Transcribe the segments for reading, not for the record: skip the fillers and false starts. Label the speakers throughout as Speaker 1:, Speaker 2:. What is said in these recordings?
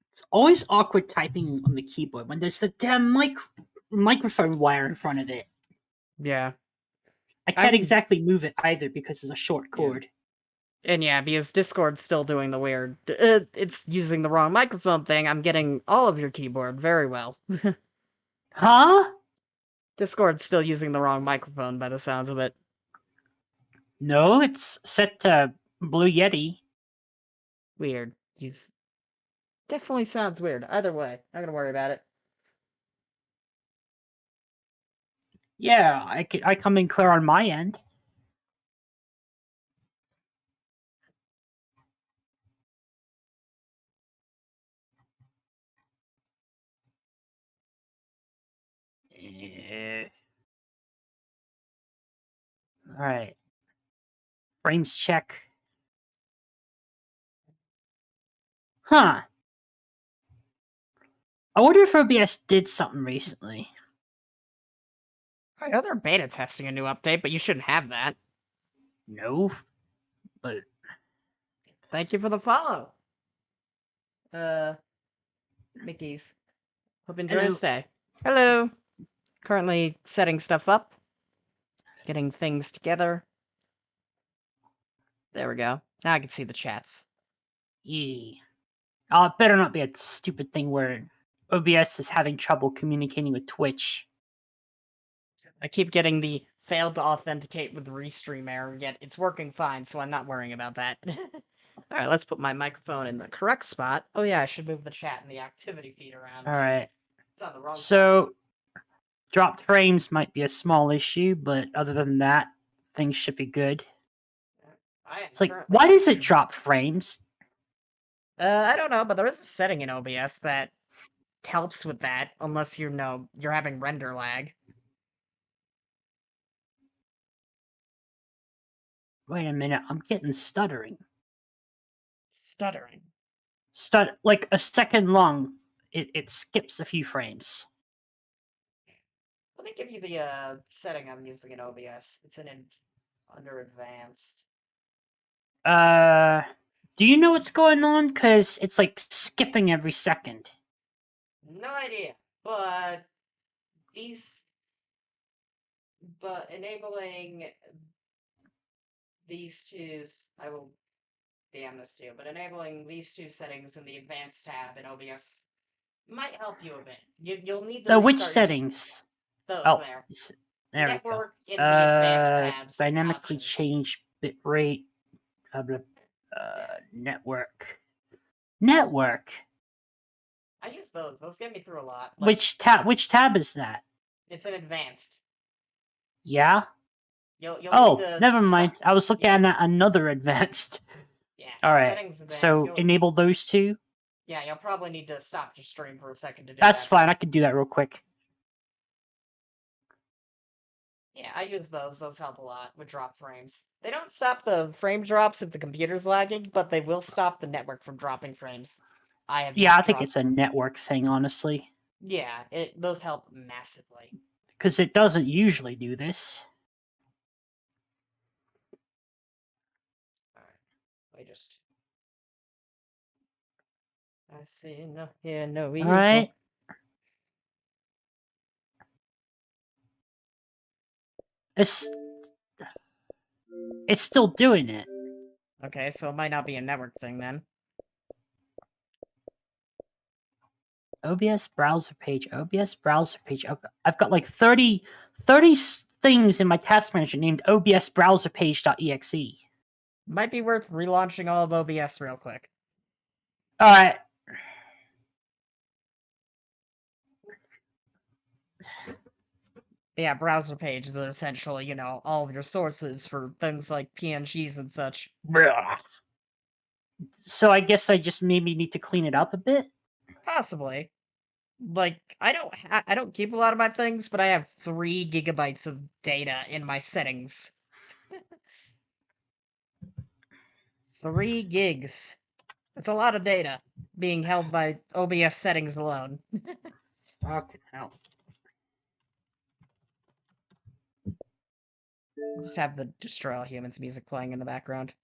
Speaker 1: It's always awkward typing on the keyboard when there's the damn microphone wire in front of it.
Speaker 2: Yeah.
Speaker 1: I can't exactly move it either because it's a short cord.
Speaker 2: And yeah, because Discord's still doing the weird, it's using the wrong microphone thing. I'm getting all of your keyboard very well.
Speaker 1: Huh?
Speaker 2: Discord's still using the wrong microphone by the sounds of it.
Speaker 1: No, it's set to Blue Yeti.
Speaker 2: Weird. He's definitely sounds weird. Either way, not gonna worry about it.
Speaker 1: Yeah, I come in clear on my end. All right. Frames check. Huh. I wonder if OBS did something recently.
Speaker 2: I know they're beta testing a new update, but you shouldn't have that.
Speaker 1: No, but
Speaker 2: thank you for the follow. Mickey's. Hope you enjoy your stay. Hello. Currently setting stuff up. Getting things together. There we go. Now I can see the chats.
Speaker 1: Yeah. Oh, it better not be a stupid thing where OBS is having trouble communicating with Twitch.
Speaker 2: I keep getting the failed to authenticate with restream error, yet it's working fine, so I'm not worrying about that. Alright, let's put my microphone in the correct spot. Oh yeah, I should move the chat and the activity feed around.
Speaker 1: Alright.
Speaker 2: It's on the wrong
Speaker 1: so, dropped frames might be a small issue, but other than that, things should be good. It's like, why does it drop frames?
Speaker 2: I don't know, but there is a setting in OBS that helps with that, unless you know you're having render lag.
Speaker 1: Wait a minute, I'm getting stuttering.
Speaker 2: Stuttering?
Speaker 1: Like a second long, it skips a few frames.
Speaker 2: Let me give you the setting I'm using in OBS. It's under advanced.
Speaker 1: Do you know what's going on? Because it's like skipping every second.
Speaker 2: No idea, but enabling these two, I will DM this to you, but enabling these two settings in the advanced tab in OBS might help you a bit. You'll need to
Speaker 1: which settings?
Speaker 2: Those there.
Speaker 1: There
Speaker 2: Network
Speaker 1: we
Speaker 2: in
Speaker 1: go.
Speaker 2: the advanced tabs.
Speaker 1: Dynamically change bitrate. Network. Network.
Speaker 2: I use those. Those get me through a lot.
Speaker 1: Like, which tab is that?
Speaker 2: It's an advanced.
Speaker 1: Yeah?
Speaker 2: You'll
Speaker 1: never mind. I was looking at another advanced.
Speaker 2: Yeah.
Speaker 1: Alright. So enable those two?
Speaker 2: Yeah, you'll probably need to stop your stream for a second to do that.
Speaker 1: That's fine. I can do that real quick.
Speaker 2: Yeah, I use those. Those help a lot with drop frames. They don't stop the frame drops if the computer's lagging, but they will stop the network from dropping frames. I think
Speaker 1: it's a network thing, honestly.
Speaker 2: Yeah, those help massively.
Speaker 1: Because it doesn't usually do this.
Speaker 2: Alright, I see, no, yeah, no,
Speaker 1: Alright. It's still doing it.
Speaker 2: Okay, so it might not be a network thing then.
Speaker 1: OBS browser page. OBS browser page. I've got like 30 things in my task manager named OBS browser page.exe.
Speaker 2: Might be worth relaunching all of OBS real quick.
Speaker 1: Alright.
Speaker 2: Yeah, browser pages are essentially, all of your sources for things like PNGs and such.
Speaker 1: So I guess I just maybe need to clean it up a bit?
Speaker 2: Possibly. Like, I don't keep a lot of my things, but I have 3 gigabytes of data in my settings. 3 gigs. That's a lot of data being held by OBS settings alone.
Speaker 1: Fucking hell.
Speaker 2: Just have the Destroy All Humans music playing in the background.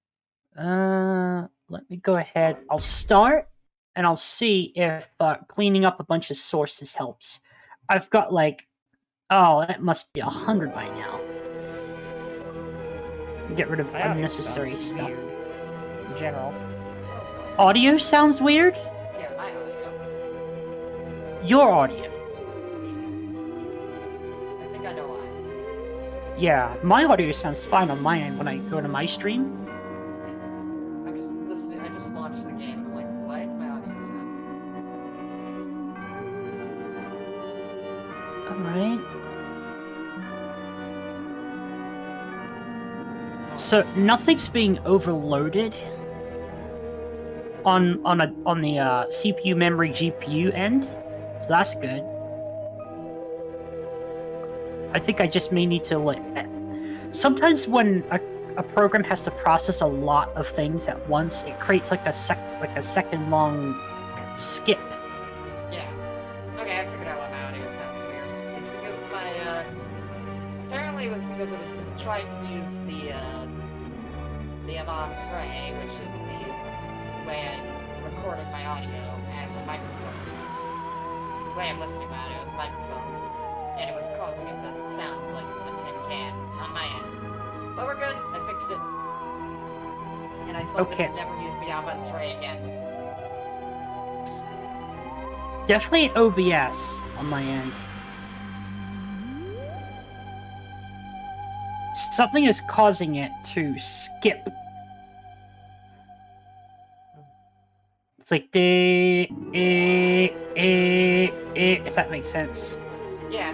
Speaker 1: Let me go ahead. I'll start, and I'll see if cleaning up a bunch of sources helps. I've got like, oh, that must be 100 by now. Get rid of
Speaker 2: My audio
Speaker 1: unnecessary
Speaker 2: sounds
Speaker 1: stuff.
Speaker 2: weird. In general.
Speaker 1: Audio sounds weird?
Speaker 2: Yeah, my audio.
Speaker 1: Your audio.
Speaker 2: I think I know why.
Speaker 1: Yeah, my audio sounds fine on my end when I go to my stream.
Speaker 2: I'm just listening. I just launched the game. I'm like, why is my audio sound weird?
Speaker 1: Alright. So nothing's being overloaded on the CPU memory GPU end, so that's good. I think I just may need to like. Sometimes when a program has to process a lot of things at once, it creates like a second long skip.
Speaker 2: Yeah. Okay, I figured out why my audio sounds weird. It's because my apparently it was because it was trying to use the Avant Prey, which is the way I recorded my audio as a microphone. The way I'm listening to my audio is a microphone. And it was causing it to sound like a tin can on my end. But we're good, I fixed it. And I told
Speaker 1: Okay,
Speaker 2: them to never use the Avant Prey again.
Speaker 1: Definitely an OBS on my end. Something is causing it to skip. It's like if that makes sense.
Speaker 2: Yeah.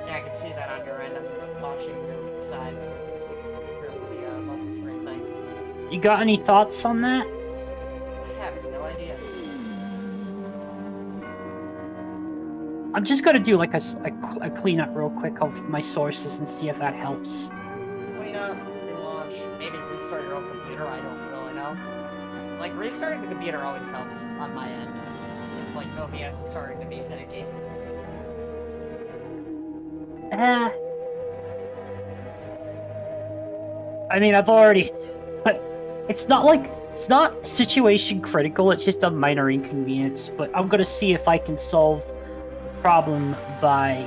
Speaker 2: Yeah, I can see that on your end. I'm watching your side. The multi-screen thing.
Speaker 1: You got any thoughts on that?
Speaker 2: I have no idea.
Speaker 1: I'm just gonna do like a cleanup real quick of my sources and see if that helps.
Speaker 2: Clean up, relaunch, maybe restart your own computer, I don't really know. Like, restarting the computer always helps on my end. If, like, OBS is starting to be finicky.
Speaker 1: I mean, I've already... It's not situation critical, it's just a minor inconvenience, but I'm gonna see if I can solve the problem by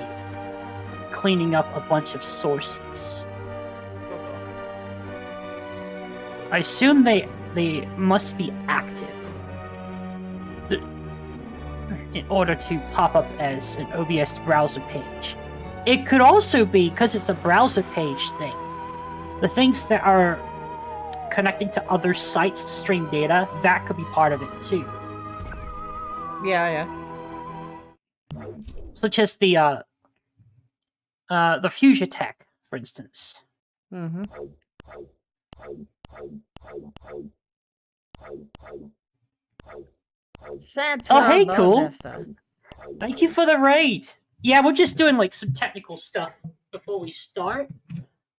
Speaker 1: cleaning up a bunch of sources. I assume they must be active in order to pop up as an OBS browser page. It could also be, because it's a browser page thing, the things that are connecting to other sites to stream data, that could be part of it too.
Speaker 2: Yeah.
Speaker 1: Such as the Fusion Tech, for instance.
Speaker 2: Mm-hmm. Santa
Speaker 1: Oh, hey, cool.
Speaker 2: Modesta.
Speaker 1: Thank you for the raid. Yeah, we're just doing like some technical stuff before we start,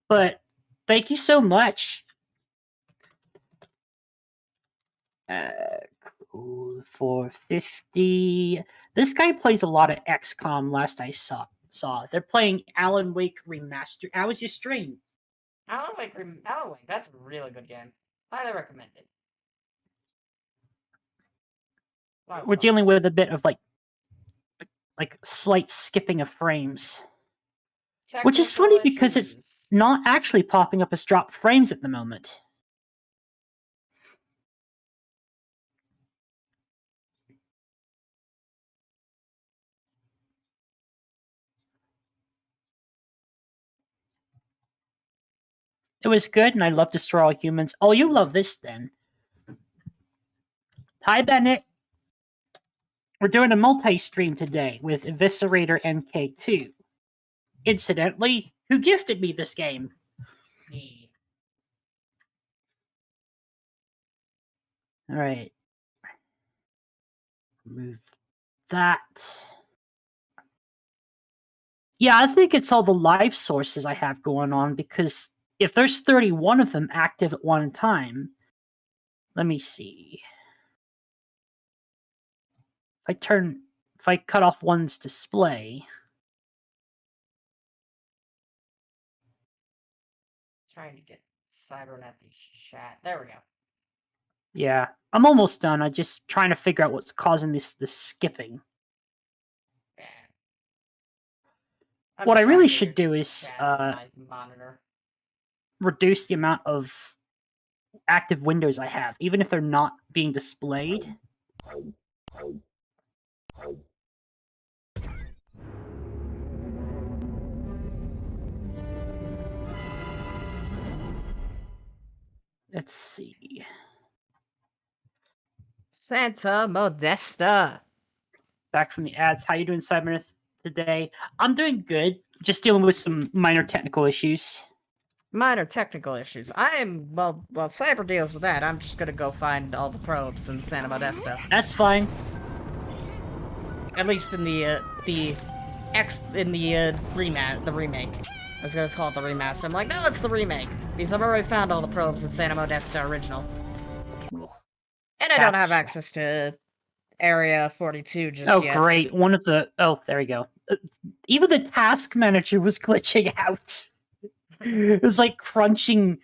Speaker 1: but thank you so much. Cool. 450. This guy plays a lot of XCOM. Last I saw, they're playing Alan Wake Remastered. How was your stream?
Speaker 2: Alan Wake, that's a really good game. Highly recommend it.
Speaker 1: We're dealing with a bit of like slight skipping of frames, which is funny because it's not actually popping up as dropped frames at the moment. It was good, and I love Destroy All Humans. Oh, you love this then. Hi, Bennett. We're doing a multi-stream today with Eviscerator NK2. Incidentally, who gifted me this game?
Speaker 2: Me.
Speaker 1: Alright. Move that. Yeah, I think it's all the live sources I have going on, because if there's 31 of them active at one time, let me see. If I cut off one's display,
Speaker 2: Trying to get Sibernethy chat. There we go.
Speaker 1: Yeah, I'm almost done. I'm just trying to figure out what's causing this skipping.
Speaker 2: Yeah.
Speaker 1: What I really should do is
Speaker 2: my monitor.
Speaker 1: reduce the amount of active windows I have, even if they're not being displayed. Let's see.
Speaker 2: Santa Modesta.
Speaker 1: Back from the ads. How you doing, Sibernethy, today? I'm doing good. Just dealing with some minor technical issues.
Speaker 2: Minor technical issues. Well, Cyber deals with that. I'm just gonna go find all the probes in Santa Modesta.
Speaker 1: That's fine.
Speaker 2: At least in the remake. I was gonna call it the remaster. I'm like, no, it's the remake. Because I've already found all the probes in Santa Modesta original. And I don't have access to Area 42 just yet.
Speaker 1: Oh, great. One of the... Oh, there we go. Even the task manager was glitching out. It was like crunching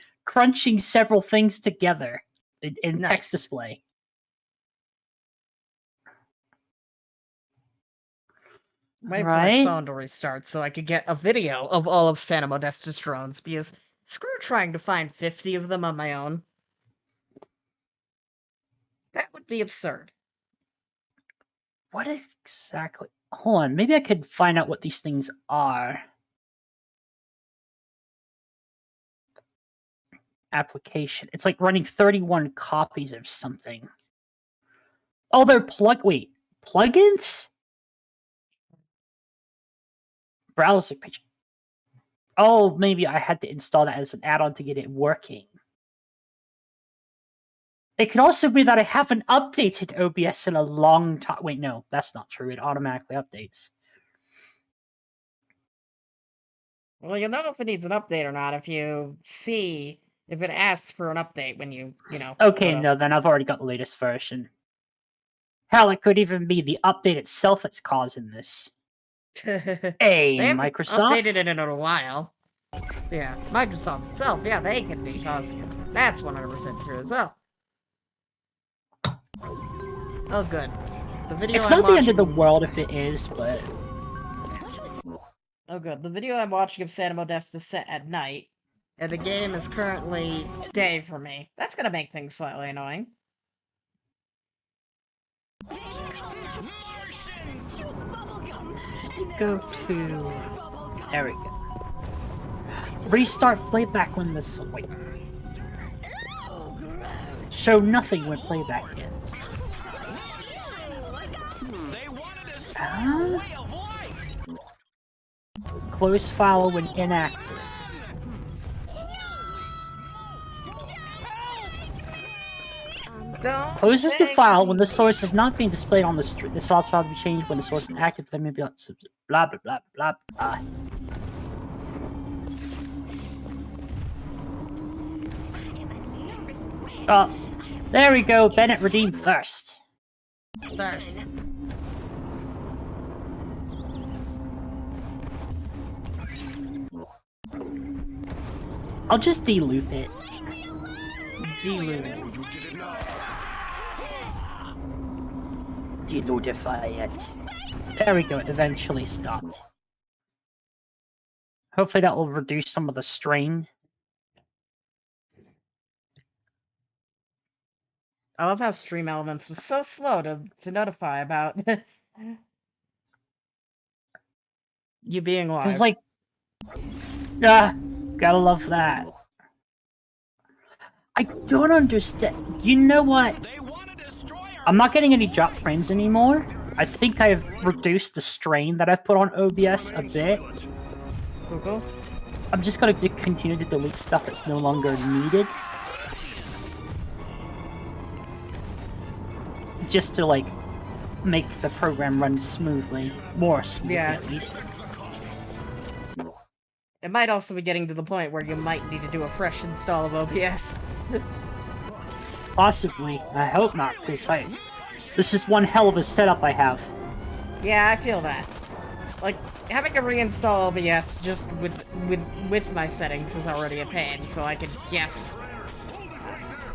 Speaker 1: several things together in text display.
Speaker 2: Wait for my phone to restart so I could get a video of all of Santa Modesta's drones, because screw trying to find 50 of them on my own. That would be absurd.
Speaker 1: What exactly? Hold on, maybe I could find out what these things are. Application. It's like running 31 copies of something. Oh, they're plugins? Browser page. Oh, maybe I had to install that as an add-on to get it working. It could also be that I haven't updated OBS in a long time. Wait, no, that's not true. It automatically updates.
Speaker 2: Well, you'll know if it needs an update or not if you see if it asks for an update when you know.
Speaker 1: Okay, no, then I've already got the latest version. Hell, it could even be the update itself that's causing this. Hey, Microsoft.
Speaker 2: Updated it in a while. Yeah, Microsoft itself, yeah, they can be causing it. That's 100% true as well. Oh, good. The video
Speaker 1: it's not the end of the world if it is, but...
Speaker 2: Oh, good. The video I'm watching of Santa Modesta is set at night, and the game is currently day for me. That's gonna make things slightly annoying.
Speaker 1: Go to... There we go. Restart playback when this... Wait. Show nothing when playback ends. Close file when inactive. Closes the file when the source is not being displayed on the stream. This file to be changed when the source is active. Then maybe blah blah blah blah blah. Oh, there we go. Bennett redeemed first. I'll just deloop it. Deloadify it. There we go, it eventually stopped. Hopefully that will reduce some of the strain.
Speaker 2: I love how Stream Elements was so slow to notify about you being live.
Speaker 1: It was like... gotta love that. I don't understand. You know what? I'm not getting any drop frames anymore. I think I've reduced the strain that I've put on OBS a bit.
Speaker 2: Google?
Speaker 1: I'm just gonna continue to delete stuff that's no longer needed. Just to, like, make the program run smoothly. More smoothly, at least.
Speaker 2: It might also be getting to the point where you might need to do a fresh install of OBS.
Speaker 1: Possibly. I hope not, because this is one hell of a setup I have.
Speaker 2: Yeah, I feel that. like, having to reinstall OBS just with my settings is already a pain, so I can guess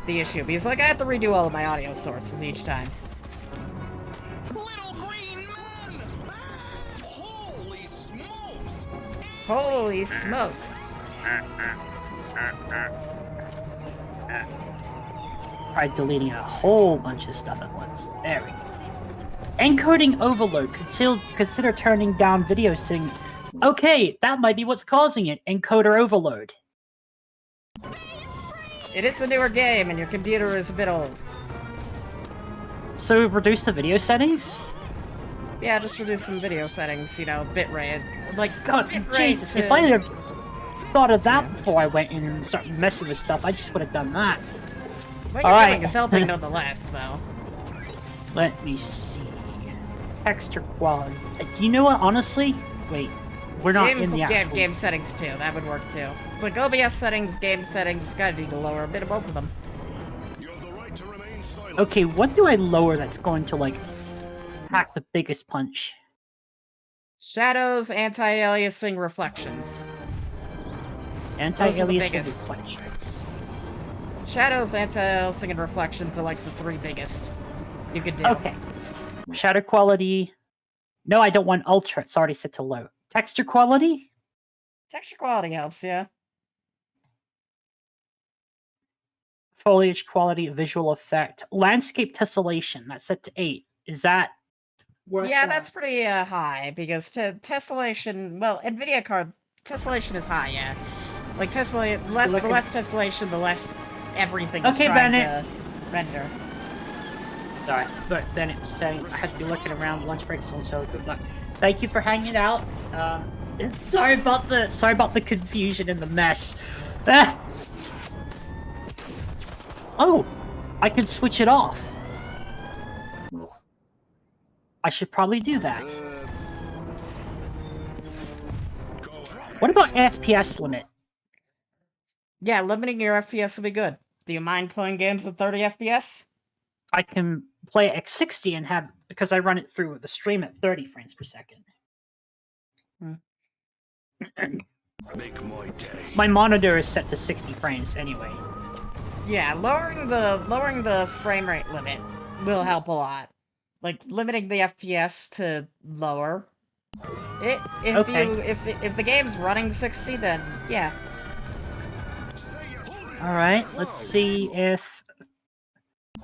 Speaker 2: the issue. Because, like, I have to redo all of my audio sources each time.
Speaker 3: Little green men! Holy smokes!
Speaker 2: Holy smokes.
Speaker 1: Tried deleting a whole bunch of stuff at once. There we go. Encoding overload. Consider turning down video sync. Okay, that might be what's causing it. Encoder overload.
Speaker 2: It is a newer game, and your computer is a bit old.
Speaker 1: So reduce the video settings?
Speaker 2: Yeah, just reduce some video settings, you know, bitrate. Like,
Speaker 1: God,
Speaker 2: bitrate
Speaker 1: Jesus,
Speaker 2: to...
Speaker 1: if I had thought of that before I went in and started messing with stuff, I just would have done that.
Speaker 2: What you're
Speaker 1: Alright.
Speaker 2: doing is helping nonetheless, though.
Speaker 1: Let me see. Texture quality. You know what, honestly? Wait, we're not in the actual...
Speaker 2: Game settings, too. That would work, too. It's like OBS settings, game settings, gotta need to lower a bit of both of them.
Speaker 3: You have the right to remain silent.
Speaker 1: Okay, what do I lower that's going to, like, pack the biggest punch?
Speaker 2: Shadows, anti-aliasing, reflections.
Speaker 1: Anti-aliasing
Speaker 2: biggest.
Speaker 1: reflections.
Speaker 2: Shadows, anti-aliasing, and reflections are like the three biggest you could do.
Speaker 1: Okay. Shadow quality. No, I don't want ultra. It's already set to low. Texture quality?
Speaker 2: Texture quality helps, yeah.
Speaker 1: Foliage quality, visual effect. Landscape tessellation. That's set to 8. Is that worth
Speaker 2: Yeah, that's pretty high, because tessellation... Well, NVIDIA card... Tessellation is high, yeah. Like, the less tessellation, the less everything is
Speaker 1: Okay,
Speaker 2: trying
Speaker 1: Bennett.
Speaker 2: to render.
Speaker 1: Sorry, but then it was saying I had to be looking around lunch break, so good luck. Thank you for hanging out. Sorry about the confusion and the mess. Ah! Oh, I can switch it off. I should probably do that. What about FPS limit?
Speaker 2: Yeah, limiting your FPS would be good. Do you mind playing games at 30 FPS?
Speaker 1: I can play it at 60 and have, because I run it through the stream at 30 frames per second.
Speaker 3: Make my day.
Speaker 1: My monitor is set to 60 frames anyway.
Speaker 2: Yeah, lowering the frame rate limit will help a lot. Like limiting the FPS to lower. If the game's running 60, then yeah.
Speaker 1: All right, let's see if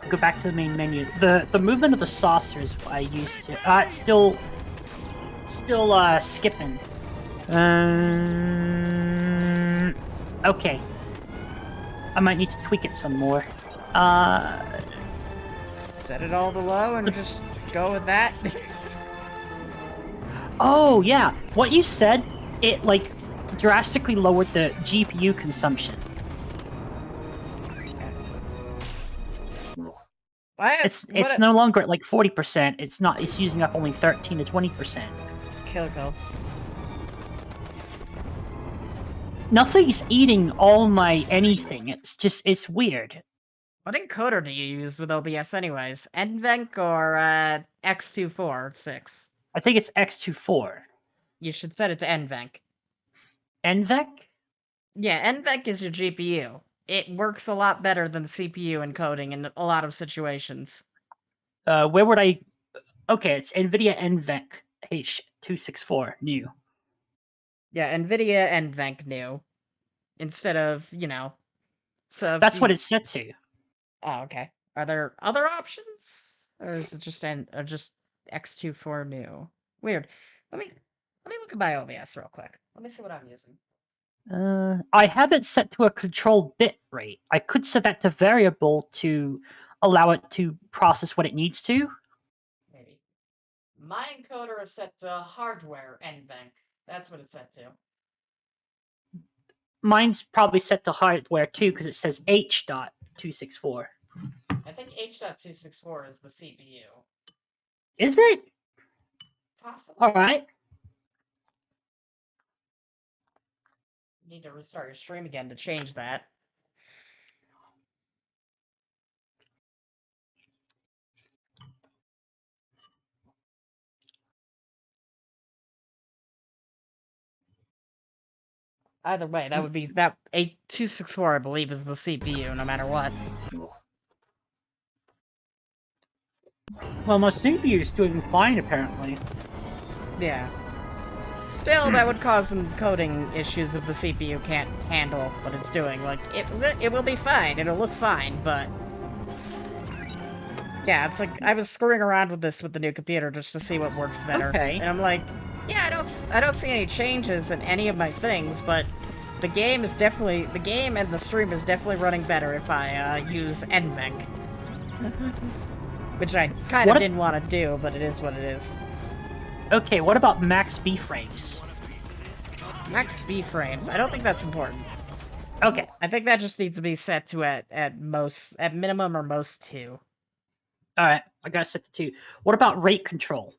Speaker 1: go back to the main menu. The movement of the saucers I used to. It's still skipping. Okay. I might need to tweak it some more.
Speaker 2: Set it all to low and just go with that.
Speaker 1: Oh yeah, what you said, it like drastically lowered the GPU consumption. It's no longer at like 40%. It's using up only 13 to 20%.
Speaker 2: Kill.
Speaker 1: Nothing's eating all my anything. It's weird.
Speaker 2: What encoder do you use with OBS anyways? NVENC or X246?
Speaker 1: I think it's X24.
Speaker 2: You should set it to NVENC.
Speaker 1: NVEC?
Speaker 2: Yeah, NVENC is your GPU. It works a lot better than CPU encoding in a lot of situations.
Speaker 1: Where would I... Okay, it's NVIDIA NVEC H264 new.
Speaker 2: Yeah, NVIDIA NVENC new. Instead of, you know... So
Speaker 1: That's what it's set to.
Speaker 2: Oh, okay. Are there other options? Or is it just X24 new? Weird. Let me look at my OBS real quick. Let me see what I'm using.
Speaker 1: I have it set to a controlled bit rate. I could set that to variable to allow it to process what it needs to.
Speaker 2: Maybe. My encoder is set to hardware NVENC. That's what it's set to.
Speaker 1: Mine's probably set to hardware too, because it says H.264.
Speaker 2: I think H.264 is the CPU.
Speaker 1: Is it?
Speaker 2: Possibly.
Speaker 1: Alright.
Speaker 2: You need to restart your stream again to change that. Either way, that would be that 8264, I believe, is the CPU, no matter what.
Speaker 1: Well, my CPU is doing fine, apparently.
Speaker 2: Yeah. Still, that would cause some coding issues if the CPU can't handle what it's doing. Like, it will be fine, it'll look fine, but... Yeah, it's like, I was screwing around with this with the new computer just to see what works better.
Speaker 1: Okay.
Speaker 2: And I'm like, yeah, I don't see any changes in any of my things, but the game and the stream is definitely running better if I use NVENC. Which I kind of didn't want to do, but it is what it is.
Speaker 1: Okay, what about max B frames?
Speaker 2: Max B frames. I don't think that's important.
Speaker 1: Okay.
Speaker 2: I think that just needs to be set to at minimum or most 2.
Speaker 1: Alright, I got it set to 2. What about rate control?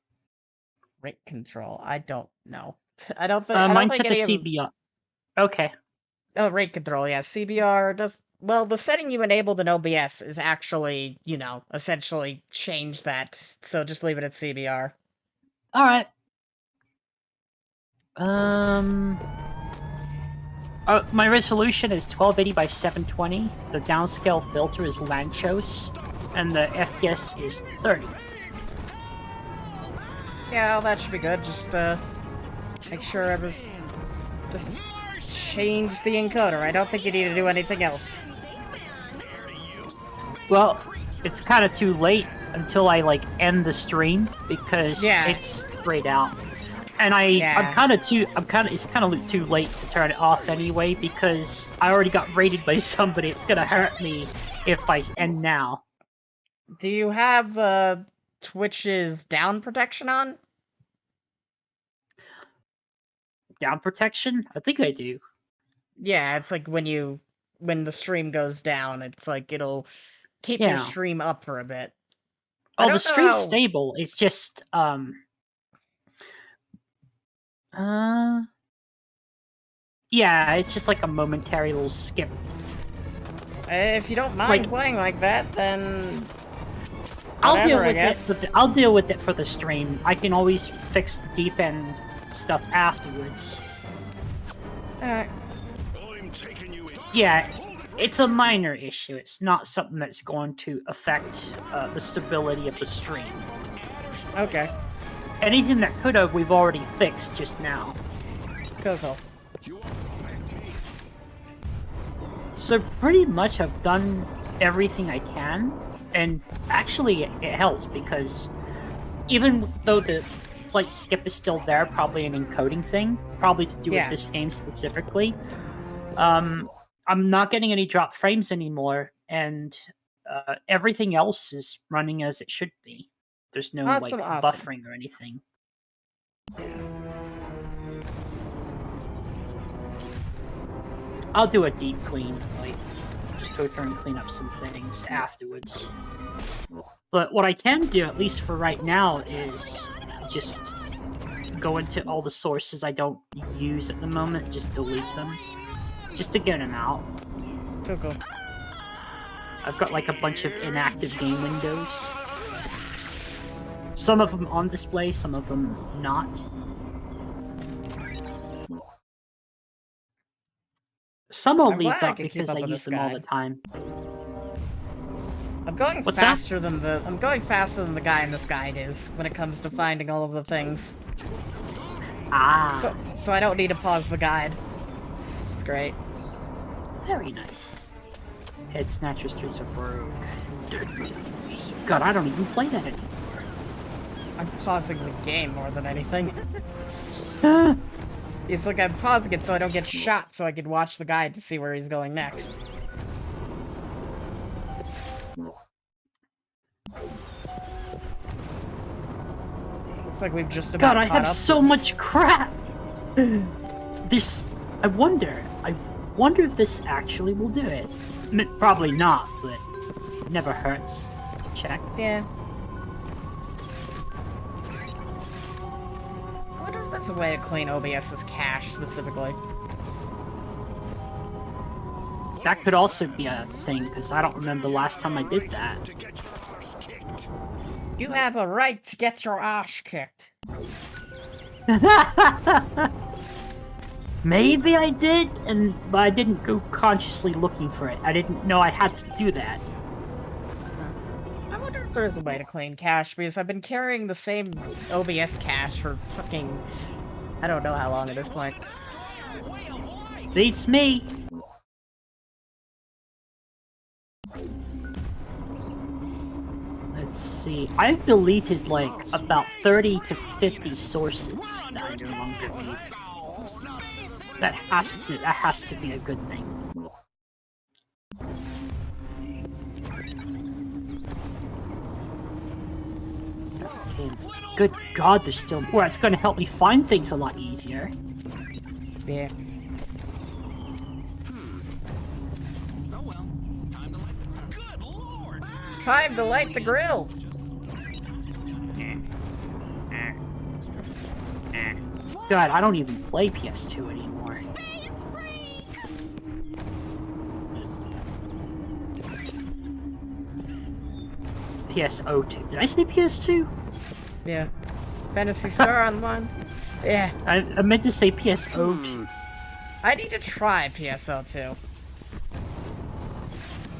Speaker 2: Rate control. I don't know. I don't think.
Speaker 1: Mine's set to CBR. Okay.
Speaker 2: Oh, rate control. Yeah, CBR does. Well, the setting you enabled in OBS is actually, you know, essentially change that. So just leave it at CBR.
Speaker 1: All right. My resolution is 1280 by 720. The downscale filter is Lanchos, and the FPS is 30.
Speaker 2: Yeah, well, that should be good. Just make sure just change the encoder. I don't think you need to do anything else.
Speaker 1: Well, it's kind of too late until I like end the stream because
Speaker 2: Yeah.
Speaker 1: it's grayed out, and it's kind of too late to turn it off anyway because I already got raided by somebody. It's gonna hurt me if I end now.
Speaker 2: Do you have Twitch's down protection on?
Speaker 1: Down protection? I think I do.
Speaker 2: Yeah, it's like when the stream goes down, it's like it'll keep your stream up for a bit.
Speaker 1: Oh, the stream's stable. It's just yeah, it's just like a momentary little skip.
Speaker 2: If you don't mind playing like that, then
Speaker 1: I'll deal
Speaker 2: whatever,
Speaker 1: with it. I'll deal with it for the stream. I can always fix the deep end stuff afterwards.
Speaker 2: Alright.
Speaker 1: Yeah, it's a minor issue. It's not something that's going to affect the stability of the stream.
Speaker 2: Okay.
Speaker 1: Anything that could have, we've already fixed just now.
Speaker 2: Cool.
Speaker 1: So pretty much I've done everything I can, and actually it helps because even though the slight skip is still there, probably an encoding thing, probably to do with this game specifically, I'm not getting any drop frames anymore, and everything else is running as it should be. There's no
Speaker 2: awesome.
Speaker 1: buffering or anything. I'll do a deep clean, like just go through and clean up some things afterwards. But what I can do, at least for right now, is just go into all the sources I don't use at the moment, just delete them, just to get them out.
Speaker 2: Cool.
Speaker 1: I've got like a bunch of inactive game windows. Some of them on display, some of them not. Some I'll leave up because I use them all the time.
Speaker 2: I'm going faster than the guy in this guide is when it comes to finding all of the things.
Speaker 1: Ah.
Speaker 2: So I don't need to pause the guide. It's great.
Speaker 1: Very nice. Head Snatcher Streets of Rogue. God, I don't even play that anymore.
Speaker 2: I'm pausing the game more than anything. It's like I'm pausing it so I don't get shot, so I can watch the guide to see where he's going next. Looks like we've just about
Speaker 1: God, I have so much crap! I wonder if this actually will do it. Probably not, but it never hurts to check.
Speaker 2: Yeah. I wonder if there's a way to clean OBS's cache specifically.
Speaker 1: That could also be a thing, because I don't remember the last time I did that.
Speaker 2: You have a right to get your ass kicked.
Speaker 1: Maybe I did, but I didn't go consciously looking for it. I didn't know I had to do that.
Speaker 2: I wonder if there's a way to clean cache, because I've been carrying the same OBS cache for fucking... I don't know how long at this point.
Speaker 1: Beats me. Let's see. I've deleted like about 30 to 50 sources that I no longer need. That has to be a good thing. Okay. Good God, there's still more. It's going to help me find things a lot easier.
Speaker 2: Yeah. Time to light the grill!
Speaker 1: God, I don't even play PS2 anymore. PSO2. Did I say PS2?
Speaker 2: Yeah. Fantasy Star Online? Yeah.
Speaker 1: I meant to say PSO2.
Speaker 2: I need to try PSO2.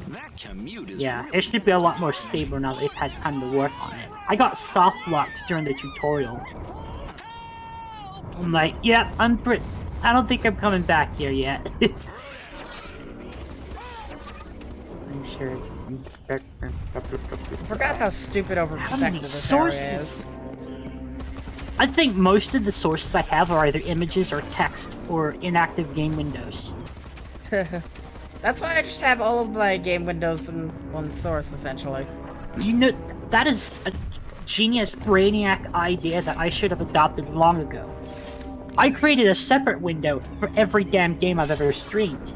Speaker 3: That commute is
Speaker 1: Yeah,
Speaker 3: really
Speaker 1: it should be a lot more stable now that they've had time to work on it. I got soft locked during the tutorial. I'm like, yeah, I don't think I'm coming back here yet. I'm sure.
Speaker 2: Forgot how stupid
Speaker 1: How many
Speaker 2: overprotected this area
Speaker 1: sources?
Speaker 2: is.
Speaker 1: I think most of the sources I have are either images or text or inactive game windows.
Speaker 2: That's why I just have all of my game windows in one source, essentially.
Speaker 1: You know, that is a genius brainiac idea that I should have adopted long ago. I created a separate window for every damn game I've ever streamed.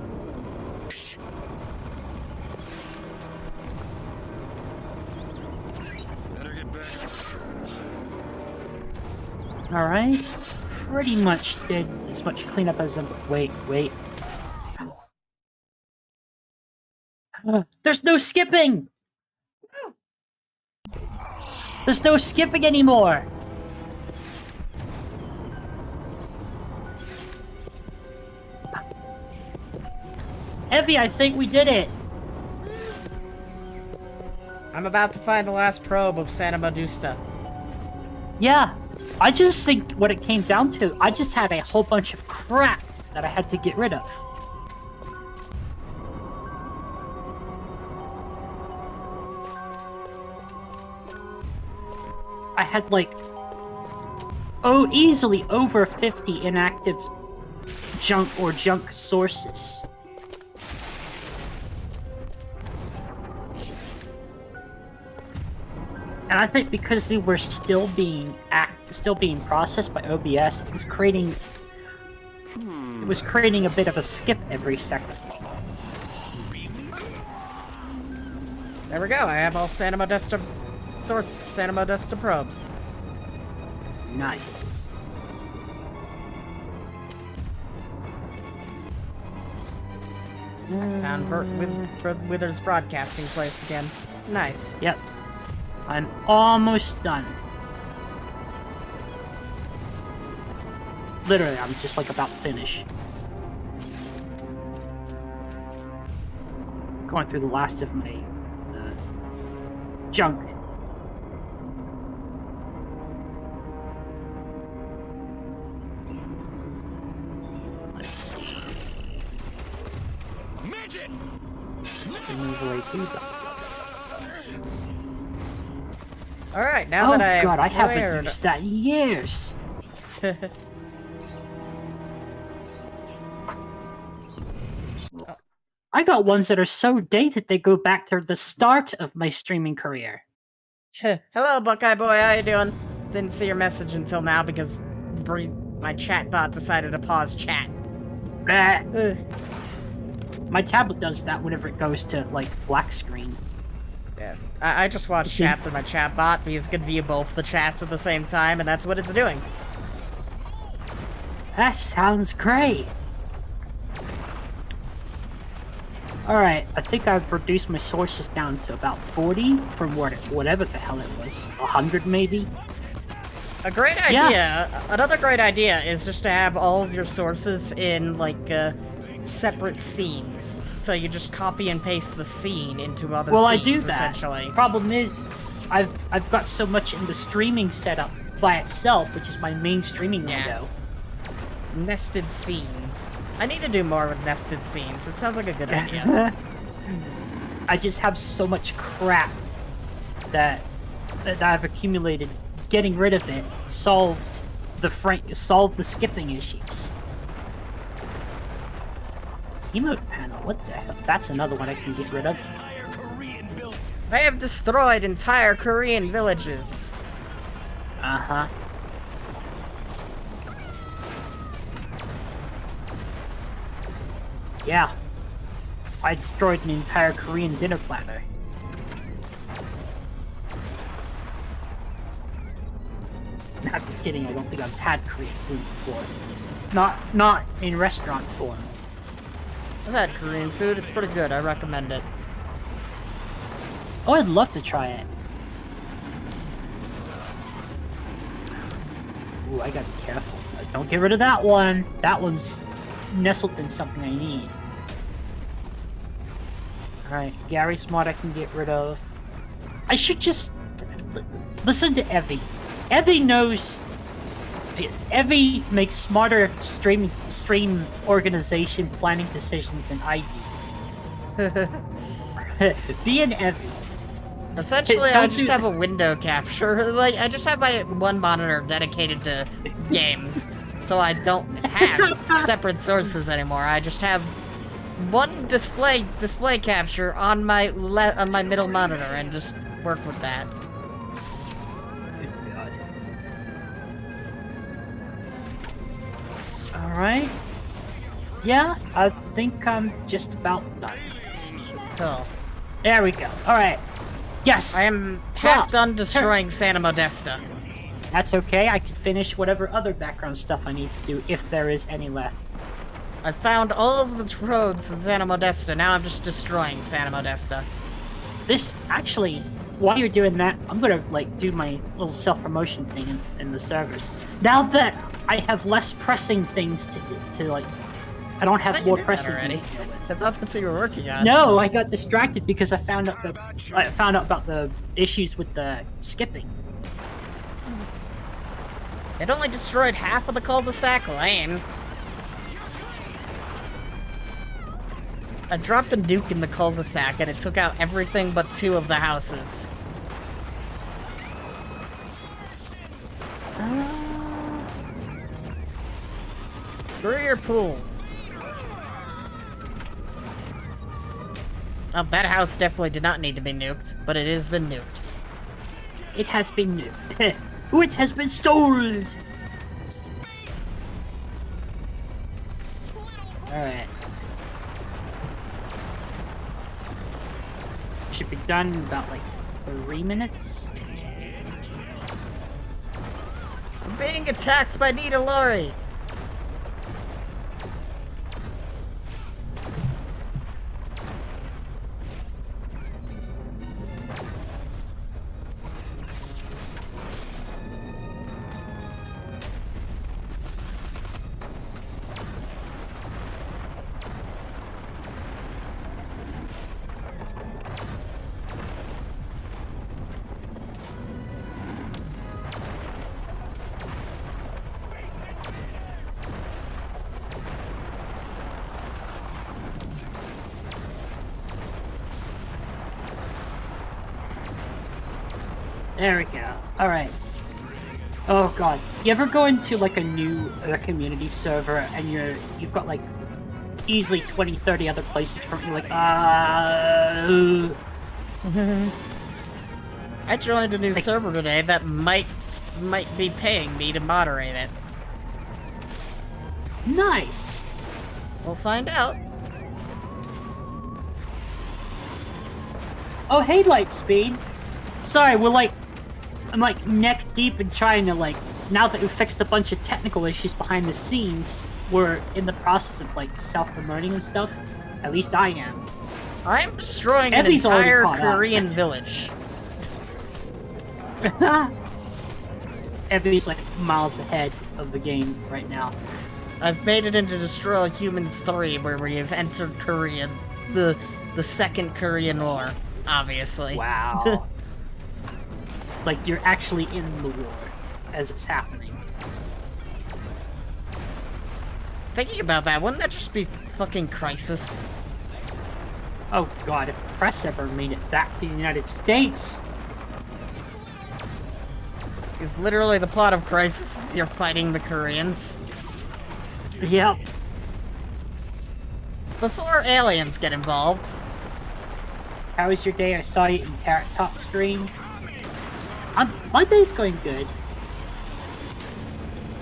Speaker 3: better get back to patrol.
Speaker 1: Alright. Pretty much did as much cleanup as I'm... Wait. There's no skipping! There's no skipping anymore! Evie, I think we did it!
Speaker 2: I'm about to find the last probe of Santa Medusa.
Speaker 1: Yeah, I just think what it came down to, I just had a whole bunch of crap that I had to get rid of. I had like, easily over 50 inactive junk sources. And I think because they were still being processed by OBS, it was creating a bit of a skip every second.
Speaker 2: There we go, I have all Santa Medusa probes.
Speaker 1: Nice.
Speaker 2: I found Wither's broadcasting place again. Nice.
Speaker 1: Yep. I'm almost done. Literally, I'm just like about to finish. Going through the last of my junk. Let's see.
Speaker 3: Midget!
Speaker 1: Move away to that.
Speaker 2: Alright, now
Speaker 1: Oh
Speaker 2: that
Speaker 1: god, I
Speaker 2: I've
Speaker 1: haven't
Speaker 2: cleared...
Speaker 1: used that in years. I got ones that are so dated they go back to the start of my streaming career.
Speaker 2: Hello, Buckeye Boy, how you doing? Didn't see your message until now because my chat bot decided to pause chat.
Speaker 1: Bleh. My tablet does that whenever it goes to, like, black screen.
Speaker 2: Yeah, I just watched chat through my chat bot because it could view both the chats at the same time, and that's what it's doing.
Speaker 1: That sounds great. Alright, I think I've reduced my sources down to about 40 from whatever the hell it was. 100 maybe?
Speaker 2: A great idea. Another great idea is just to have all of your sources in like separate scenes. So you just copy and paste the scene into other
Speaker 1: Well,
Speaker 2: scenes.
Speaker 1: I do that.
Speaker 2: Essentially.
Speaker 1: Problem is, I've got so much in the streaming setup by itself, which is my main streaming window.
Speaker 2: Nested scenes. I need to do more with nested scenes. It sounds like a good idea.
Speaker 1: I just have so much crap that I've accumulated. Getting rid of it solved the skipping issues. Emote panel, what the hell? That's another one I can get rid of.
Speaker 2: I have destroyed entire Korean villages.
Speaker 1: Uh-huh. Yeah. I destroyed an entire Korean dinner platter. Not kidding, I don't think I've had Korean food before. Not in restaurant form.
Speaker 2: I've had Korean food, it's pretty good, I recommend it.
Speaker 1: Oh, I'd love to try it. Ooh, I gotta be careful. Don't get rid of that one. That one's nestled in something I need. Alright, Gary's mod I can get rid of. I should just listen to Evie. Evie knows. Evie makes smarter stream organization planning decisions than I do. Be an Evie.
Speaker 2: Essentially, I just have a window capture. Like, I just have my one monitor dedicated to games, so I don't have separate sources anymore. I just have one display capture on my middle monitor and just work with that.
Speaker 1: Good God. All right. Yeah, I think I'm just about done.
Speaker 2: Cool.
Speaker 1: There we go. All right. Yes.
Speaker 2: I am half done destroying Santa Modesta.
Speaker 1: That's okay. I can finish whatever other background stuff I need to do if there is any left.
Speaker 2: I found all of the roads in Santa Modesta. Now I'm just destroying Santa Modesta.
Speaker 1: This actually, while you're doing that, I'm gonna like do my little self-promotion thing in the servers. Now that I have less pressing things to like, I don't have more pressing things to deal with.
Speaker 2: I thought that's what you were working on.
Speaker 1: No, I got distracted because I found out about the issues with the skipping.
Speaker 2: It only destroyed half of the cul-de-sac lane. I dropped a nuke in the cul-de-sac and it took out everything but 2 of the houses. Screw your pool. Oh, that house definitely did not need to be nuked, but it has been nuked.
Speaker 1: It has been nuked. Oh, it has been stolen! Alright. Should be done in about like 3 minutes.
Speaker 2: I'm being attacked by Nita Lori.
Speaker 1: There we go. Alright. Oh god. You ever go into like a new community server and you've got like easily 20, 30 other places from you're like, I
Speaker 2: joined a new server today that might be paying me to moderate it.
Speaker 1: Nice.
Speaker 2: We'll find out.
Speaker 1: Oh, hey, Lightspeed. Sorry, I'm like neck deep in trying to like, now that we've fixed a bunch of technical issues behind the scenes, we're in the process of like self-promoting and stuff. At least I am.
Speaker 2: I'm destroying
Speaker 1: Evie's
Speaker 2: an entire
Speaker 1: already caught up.
Speaker 2: Korean village.
Speaker 1: Everybody's like miles ahead of the game right now.
Speaker 2: I've made it into Destroy Humans 3, where we have entered Korea, the second Korean War, obviously.
Speaker 1: Wow. Like, you're actually in the war as it's happening.
Speaker 2: Thinking about that, wouldn't that just be fucking Crisis?
Speaker 1: Oh god, if the press ever made it back to the United States!
Speaker 2: Is literally the plot of Crisis is you're fighting the Koreans.
Speaker 1: Yep.
Speaker 2: Before aliens get involved.
Speaker 1: How was your day? I saw you in Carrot Top stream. My day's going good.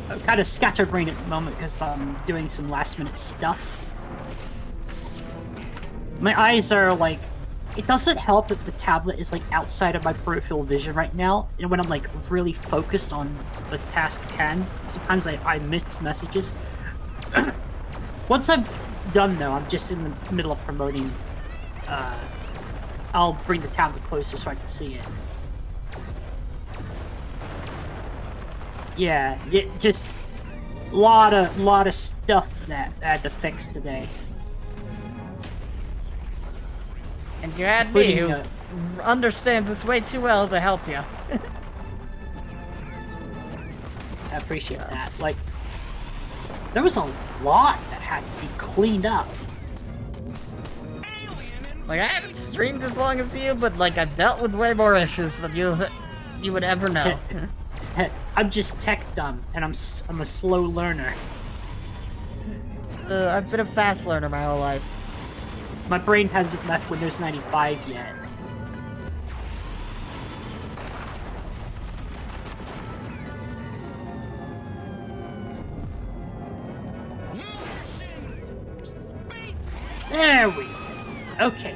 Speaker 1: I'm kind of scatterbrained at the moment because I'm doing some last minute stuff. My eyes are like... It doesn't help that the tablet is like outside of my peripheral vision right now, and when I'm like really focused on the task at hand, sometimes I miss messages. Once I'm done though, I'm just in the middle of promoting. I'll bring the tablet closer so I can see it. Yeah, just lot of stuff that I had to fix today.
Speaker 2: And you had me, who understands this way too well to help you.
Speaker 1: I appreciate that. Like, there was a lot that had to be cleaned up.
Speaker 2: Like, I haven't streamed as long as you, but like, I've dealt with way more issues than you would ever know.
Speaker 1: I'm just tech dumb, and I'm a slow learner.
Speaker 2: I've been a fast learner my whole life.
Speaker 1: My brain hasn't left Windows 95 yet. There we go. Okay.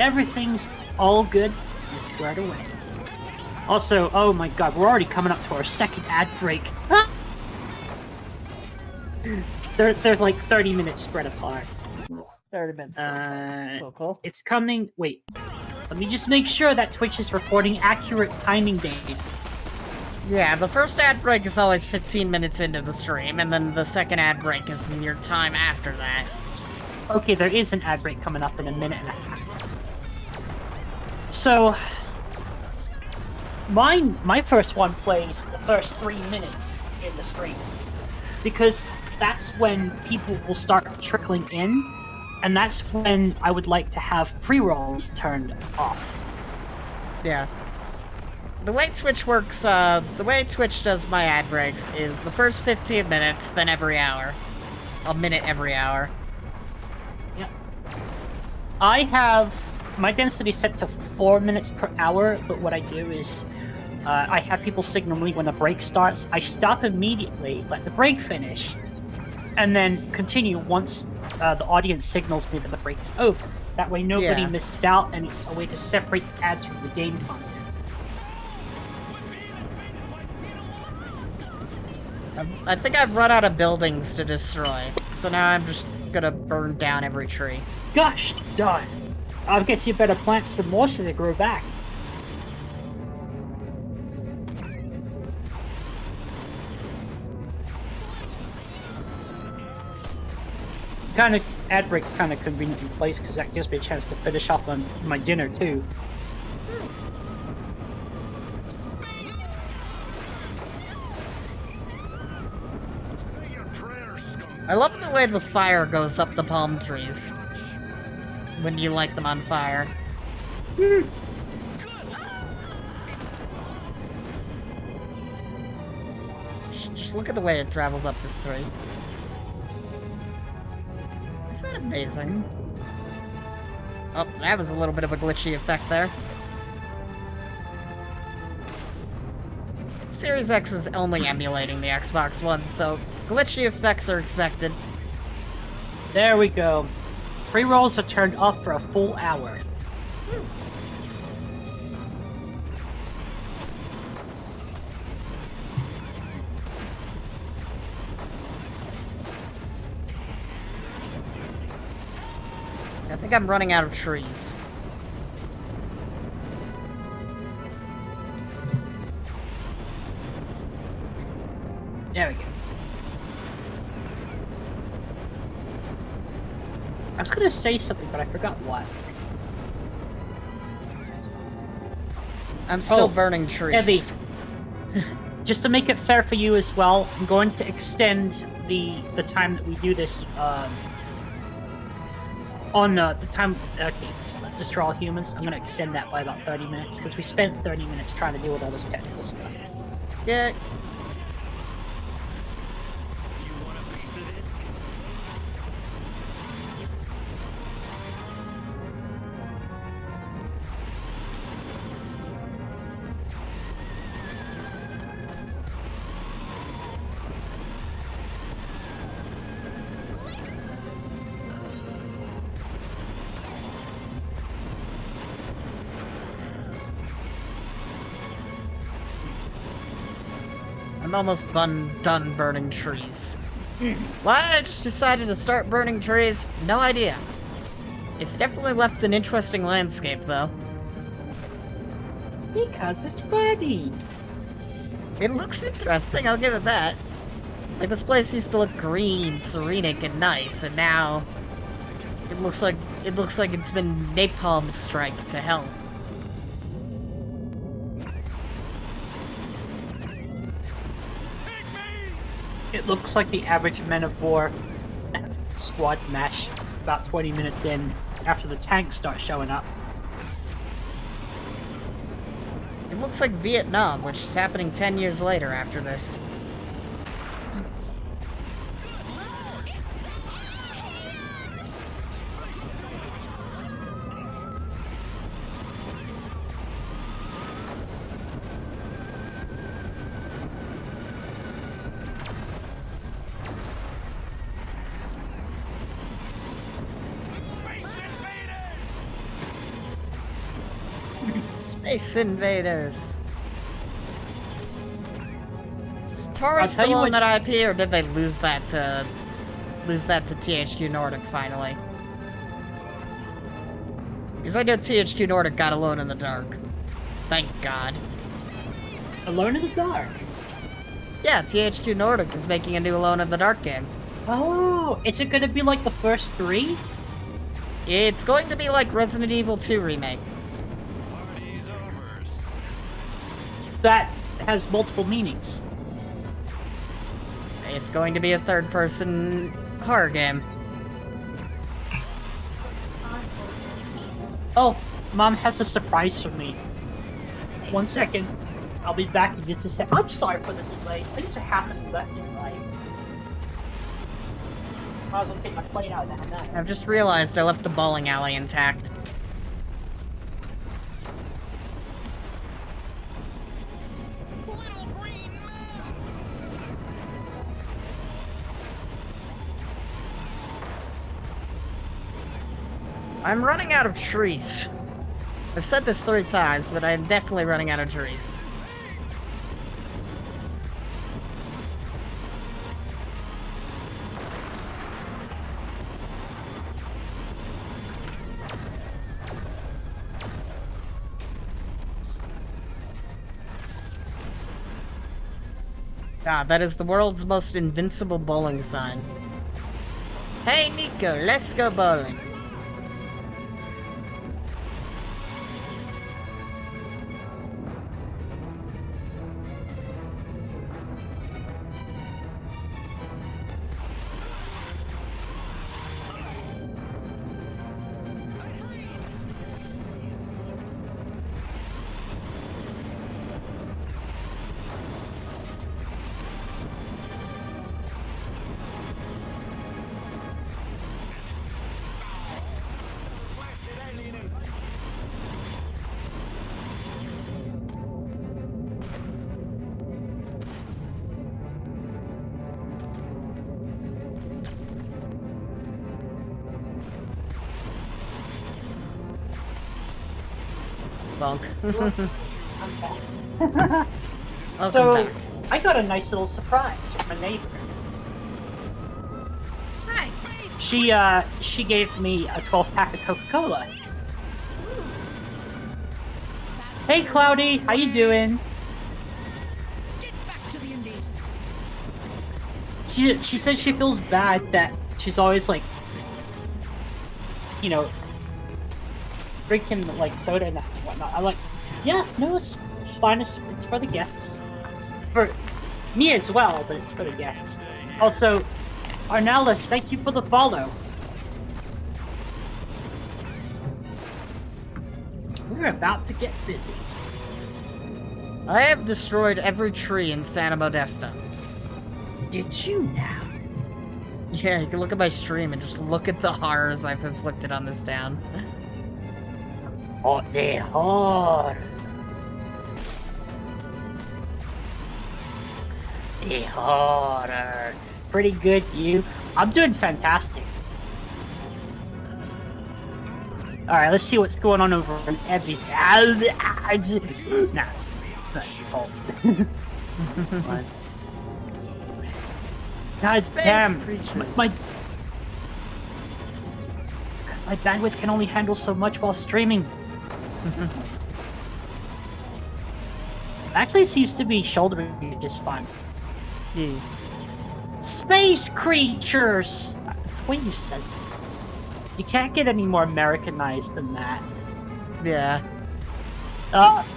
Speaker 1: Everything's all good and squared away. Also, oh my god, we're already coming up to our second ad break. They're like 30 minutes spread apart.
Speaker 2: 30 minutes. Cool.
Speaker 1: It's coming. Wait. Let me just make sure that Twitch is reporting accurate timing data.
Speaker 2: Yeah, the first ad break is always 15 minutes into the stream, and then the second ad break is your time after that.
Speaker 1: Okay, there is an ad break coming up in a minute and a half. So, my first one plays the first 3 minutes in the stream, because that's when people will start trickling in, and that's when I would like to have pre-rolls turned off.
Speaker 2: Yeah. The way Twitch works, the way Twitch does my ad breaks is the first 15 minutes, then every hour. A minute every hour.
Speaker 1: Yep. I have my density set to 4 minutes per hour, but what I do is I have people signal me when the break starts. I stop immediately, let the break finish, and then continue once the audience signals me that the break is over. That way nobody misses out, and it's a way to separate the ads from the game content.
Speaker 2: I think I've run out of buildings to destroy, so now I'm just gonna burn down every tree.
Speaker 1: Gosh darn! I guess you better plant some more so they grow back. Ad break's kind of conveniently placed because that gives me a chance to finish off on my dinner too.
Speaker 2: I love the way the fire goes up the palm trees when you light them on fire. Just look at the way it travels up this tree. Isn't that amazing? Oh, that was a little bit of a glitchy effect there. Series X is only emulating the Xbox One, so glitchy effects are expected.
Speaker 1: There we go. Pre-rolls are turned off for a full hour.
Speaker 2: I think I'm running out of trees.
Speaker 1: There we go. I was gonna say something, but I forgot what.
Speaker 2: I'm still
Speaker 1: Oh,
Speaker 2: burning trees.
Speaker 1: Evie. Just to make it fair for you as well, I'm going to extend the time that we do this on the time it's Destroy All Humans. I'm going to extend that by about 30 minutes because we spent 30 minutes trying to deal with all this technical stuff.
Speaker 2: Yeah.
Speaker 3: You want a piece of this?
Speaker 2: I'm almost done burning trees. Why I just decided to start burning trees? No idea. It's definitely left an interesting landscape, though.
Speaker 1: Because it's funny.
Speaker 2: It looks interesting, I'll give it that. Like, this place used to look green, serenic, and nice, and now it looks like it's been napalm strike to hell.
Speaker 1: It looks like the average Men of War squad mash about 20 minutes in after the tanks start showing up.
Speaker 2: It looks like Vietnam, which is happening 10 years later after this. Space Invaders! Is Atari
Speaker 1: I'll tell
Speaker 2: still
Speaker 1: you
Speaker 2: on
Speaker 1: what-
Speaker 2: that IP, or did they lose that to THQNordic finally? Because I know THQNordic got Alone in the Dark. Thank God.
Speaker 1: Alone in the Dark.
Speaker 2: Yeah, THQNordic is making a new Alone in the Dark game.
Speaker 1: Oh, is it going to be like the first three?
Speaker 2: It's going to be like Resident Evil 2 Remake.
Speaker 3: Party's over.
Speaker 1: That has multiple meanings.
Speaker 2: It's going to be a third-person horror game.
Speaker 1: Oh, Mom has a surprise for me. One second. I'll be back in just a sec. I'm sorry for the delays. Things are happening left and right. Might as well take my plate out now.
Speaker 2: I've just realized I left the bowling alley intact. I'm running out of trees. I've said this 3 times, but I'm definitely running out of trees. God, that is the world's most invincible bowling sign. Hey Nico, let's go bowling. Bonk.
Speaker 1: I'm back.
Speaker 2: Welcome
Speaker 1: So,
Speaker 2: back.
Speaker 1: I got a nice little surprise from a neighbor.
Speaker 2: Nice.
Speaker 1: She gave me a 12-pack of Coca-Cola. Hey, Cloudy, how you doing?
Speaker 4: Get back to the invasion.
Speaker 1: She says she feels bad that she's always like, you know, drinking like soda and that's whatnot. I'm like, yeah, no, it's fine. It's for the guests, for me as well, but it's for the guests. Also, Arnellis, thank you for the follow. We're about to get busy.
Speaker 2: I have destroyed every tree in Santa Modesta.
Speaker 1: Did you now?
Speaker 2: Yeah, you can look at my stream and just look at the horrors I've inflicted on this town.
Speaker 1: Oh, the horror. The horror. Pretty good, you. I'm doing fantastic. Alright, let's see what's going on over in Evis. Nah, it's not your fault. God
Speaker 2: Space
Speaker 1: damn.
Speaker 2: creatures.
Speaker 1: My bandwidth can only handle so much while streaming. Actually, it seems to be shouldering it just fine.
Speaker 2: Yeah.
Speaker 1: Space creatures! That's the way he says it. You can't get any more Americanized than that.
Speaker 2: Yeah.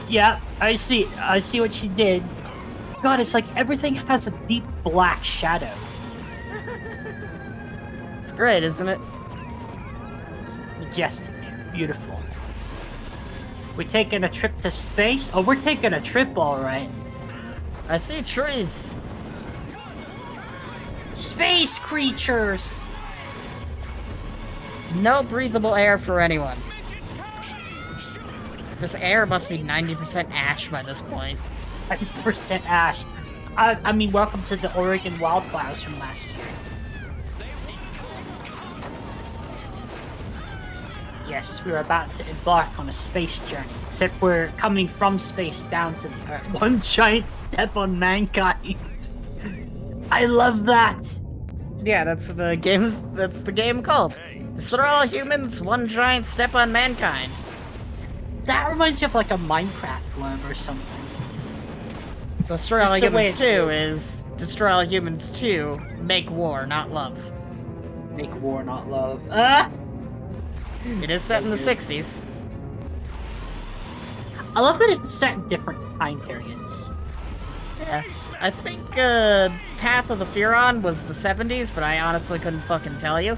Speaker 1: Yeah, I see what she did. God, it's like everything has a deep black shadow.
Speaker 2: It's great, isn't it?
Speaker 1: Majestic. Beautiful. We taking a trip to space? Oh, we're taking a trip, alright.
Speaker 2: I see trees.
Speaker 1: Space creatures!
Speaker 2: No breathable air for anyone. This air must be 90% ash by this point.
Speaker 1: 90% ash. I mean, welcome to the Oregon wildfires from last year. Yes, we're about to embark on a space journey, except we're coming from space down to the Earth. One giant step on mankind. I love that.
Speaker 2: Yeah, that's the game called. Destroy all humans, one giant step on mankind.
Speaker 1: That reminds me of like a Minecraft blurb or something.
Speaker 2: Destroy all
Speaker 1: It's the way
Speaker 2: humans
Speaker 1: it's-
Speaker 2: 2 is destroy all humans 2, make war, not love.
Speaker 1: Make war, not love. Ah!
Speaker 2: It is set in the 60s.
Speaker 1: I love that it's set in different time periods.
Speaker 2: Yeah. I think Path of the Furon was the 70s, but I honestly couldn't fucking tell you.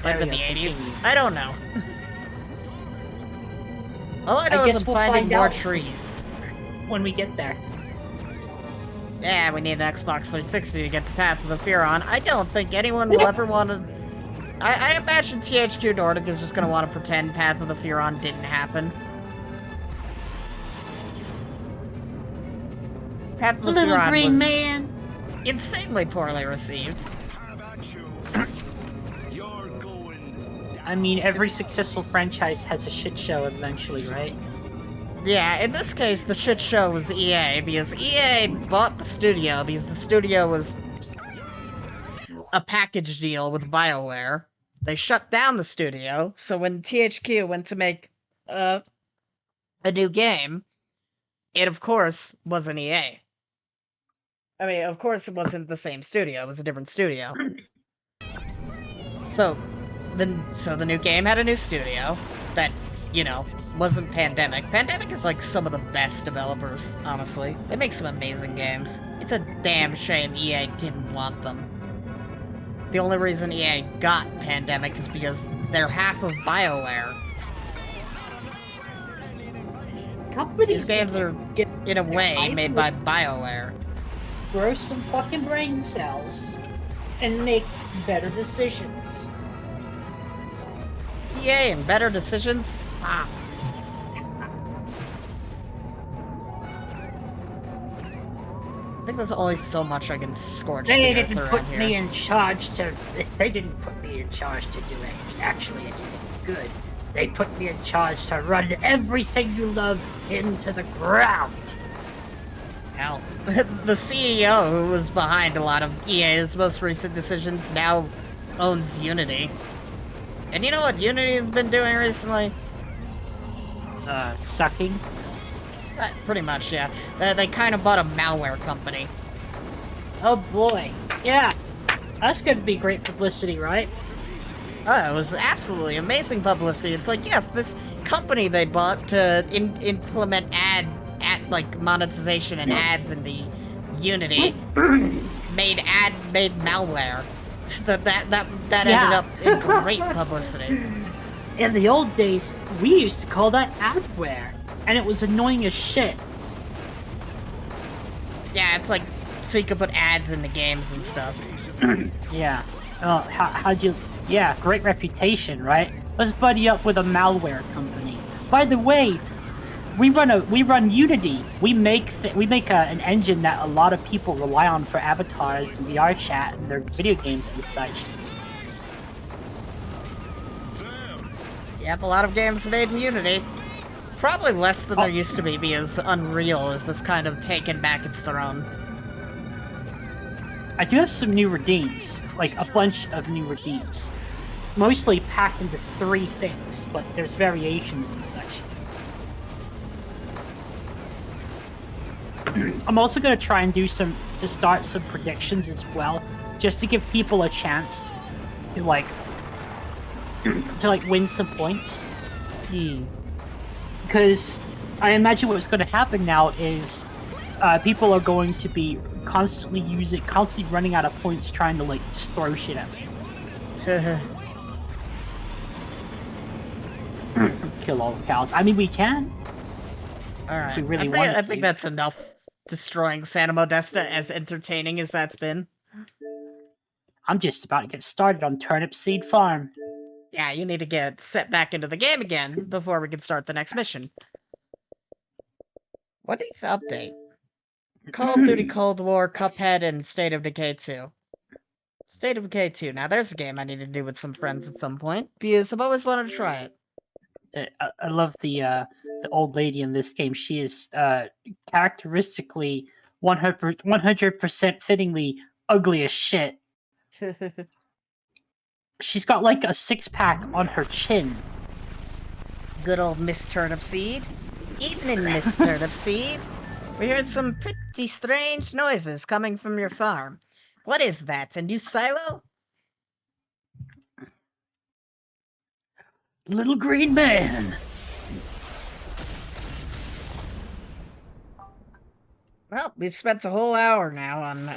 Speaker 2: Might have been the 80s.
Speaker 1: Continue.
Speaker 2: I don't know. All I know
Speaker 1: guess
Speaker 2: is I'm
Speaker 1: we'll
Speaker 2: finding
Speaker 1: find
Speaker 2: more
Speaker 1: out.
Speaker 2: trees.
Speaker 1: When we get there.
Speaker 2: Yeah, we need an Xbox 360 to get to Path of the Furon. I don't think anyone will ever want to... I imagine THQNordic is just going to want to pretend Path of the Furon didn't happen. Path of the
Speaker 1: Little
Speaker 2: Furon
Speaker 1: green
Speaker 2: was
Speaker 1: man.
Speaker 2: insanely poorly received.
Speaker 3: How about you? You're going down.
Speaker 1: I mean, every successful franchise has a shit show eventually, right?
Speaker 2: Yeah, in this case, the shit show was EA, because EA bought the studio, because the studio was a package deal with BioWare. They shut down the studio, so when THQ went to make a new game, it of course wasn't EA. I mean, of course it wasn't the same studio, it was a different studio. So the new game had a new studio that, you know, wasn't Pandemic. Pandemic is like some of the best developers, honestly. They make some amazing games. It's a damn shame EA didn't want them. The only reason EA got Pandemic is because they're half of BioWare.
Speaker 1: Companies
Speaker 2: These games are,
Speaker 1: get
Speaker 2: in a way, made by BioWare.
Speaker 1: grow some fucking brain cells and make better decisions.
Speaker 2: EA and better decisions? Ah. I think there's only so much I can scorch
Speaker 1: They
Speaker 2: the earth
Speaker 1: didn't
Speaker 2: around
Speaker 1: put
Speaker 2: here.
Speaker 1: me in charge to. They didn't put me in charge to do actually anything good. They put me in charge to run everything you love into the ground.
Speaker 2: Hell. The CEO who was behind a lot of EA's most recent decisions now owns Unity. And you know what Unity has been doing recently?
Speaker 1: Sucking.
Speaker 2: Pretty much, yeah. They kind of bought a malware company.
Speaker 1: Oh boy. Yeah. That's gonna be great publicity, right?
Speaker 2: Oh, it was absolutely amazing publicity. It's like, yes, this company they bought to implement like monetization and ads in the Unity made malware. That ended
Speaker 1: Yeah.
Speaker 2: up in great publicity.
Speaker 1: In the old days, we used to call that adware, and it was annoying as shit.
Speaker 2: Yeah, it's like so you could put ads in the games and stuff.
Speaker 1: Yeah. How'd you... Yeah, great reputation, right? Let's buddy up with a malware company. By the way, we run Unity. We make an engine that a lot of people rely on for avatars and VR chat and their video games and such.
Speaker 2: Yep, a lot of games made in Unity. Probably less than there used to be, because Unreal is just kind of taken back its throne.
Speaker 1: I do have some new redeems, like a bunch of new redeems. Mostly packed into 3 things, but there's variations and such. I'm also gonna try and start some predictions as well, just to give people a chance to win some points.
Speaker 2: Yeah.
Speaker 1: Because I imagine what's going to happen now is people are going to be constantly running out of points trying to just throw shit at me. Kill all the cows. I mean, we can.
Speaker 2: Alright,
Speaker 1: If we really wanted
Speaker 2: I think
Speaker 1: to.
Speaker 2: that's enough destroying Santa Modesta, as entertaining as that's been.
Speaker 1: I'm just about to get started on Turnip Seed Farm.
Speaker 2: Yeah, you need to get set back into the game again before we can start the next mission. What needs to update? Call of Duty Cold War, Cuphead, and State of Decay 2. State of Decay 2. Now, there's a game I need to do with some friends at some point, because I've always wanted to try it.
Speaker 1: I love the old lady in this game. She is characteristically 100% fittingly ugly as shit. She's got like a 6-pack on her chin.
Speaker 2: Good old Miss Turnipseed. Evening, Miss Turnipseed. We heard some pretty strange noises coming from your farm. What is that, a new silo?
Speaker 1: Little green man.
Speaker 2: Well, we've spent a whole hour now on,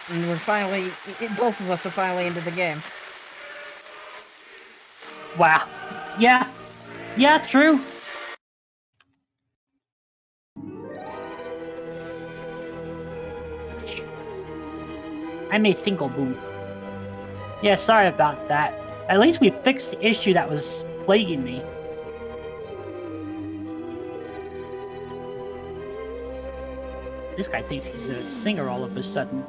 Speaker 2: and we're finally, both of us are finally into the game.
Speaker 1: Wow. Yeah. Yeah, true. I made single boom. Yeah, sorry about that. At least we fixed the issue that was plaguing me. This guy thinks he's a singer all of a sudden.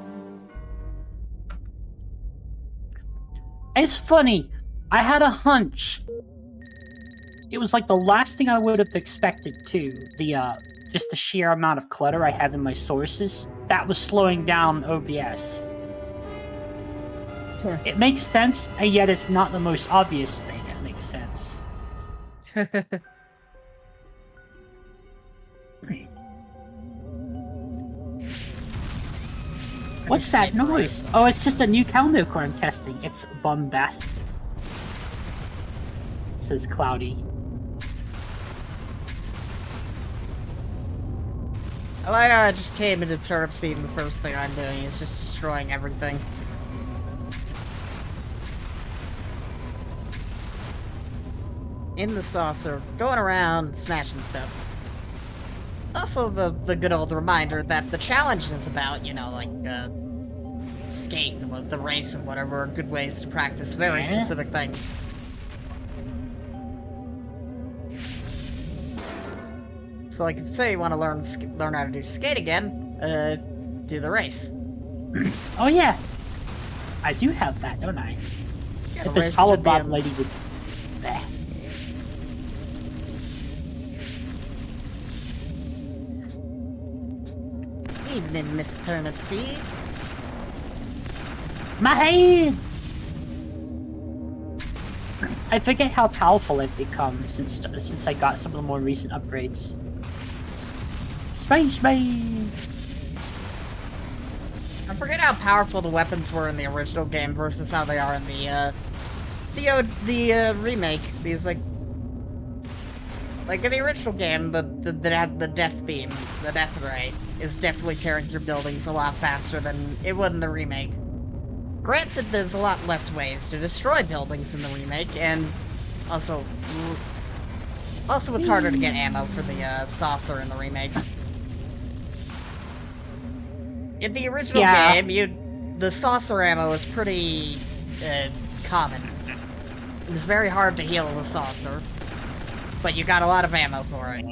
Speaker 1: It's funny. I had a hunch. It was like the last thing I would have expected too. Just the sheer amount of clutter I have in my sources. That was slowing down OBS.
Speaker 2: Sure.
Speaker 1: It makes sense, and yet it's not the most obvious thing that makes sense. What's that noise? Oh, it's just a new counter core I'm testing. It's bombastic. It says Cloudy.
Speaker 2: I like how I just came into Turnip Seed and the first thing I'm doing is just destroying everything. In the saucer, going around, smashing stuff. Also, the good old reminder that the challenge is about, skate and the race and whatever are good ways to practice very specific things. So, like, if say you want to learn how to do skate again, do the race.
Speaker 1: Oh yeah, I do have that, don't I?
Speaker 2: Yeah,
Speaker 1: If
Speaker 2: the
Speaker 1: this
Speaker 2: race
Speaker 1: hollow
Speaker 2: should be
Speaker 1: bob
Speaker 2: in-
Speaker 1: lady would. Bleh.
Speaker 2: Evening, Miss Turnip Seed.
Speaker 1: My hand! I forget how powerful I've become since I got some of the more recent upgrades. Space Bane!
Speaker 2: I'm forget how powerful the weapons were in the original game versus how they are in the remake. Because like in the original game, the death beam, the death ray, is definitely tearing through buildings a lot faster than it would in the remake. Granted, there's a lot less ways to destroy buildings in the remake, and also it's harder to get ammo for the saucer in the remake. In the original game, the saucer ammo was pretty common. It was very hard to heal the saucer, but you got a lot of ammo for it.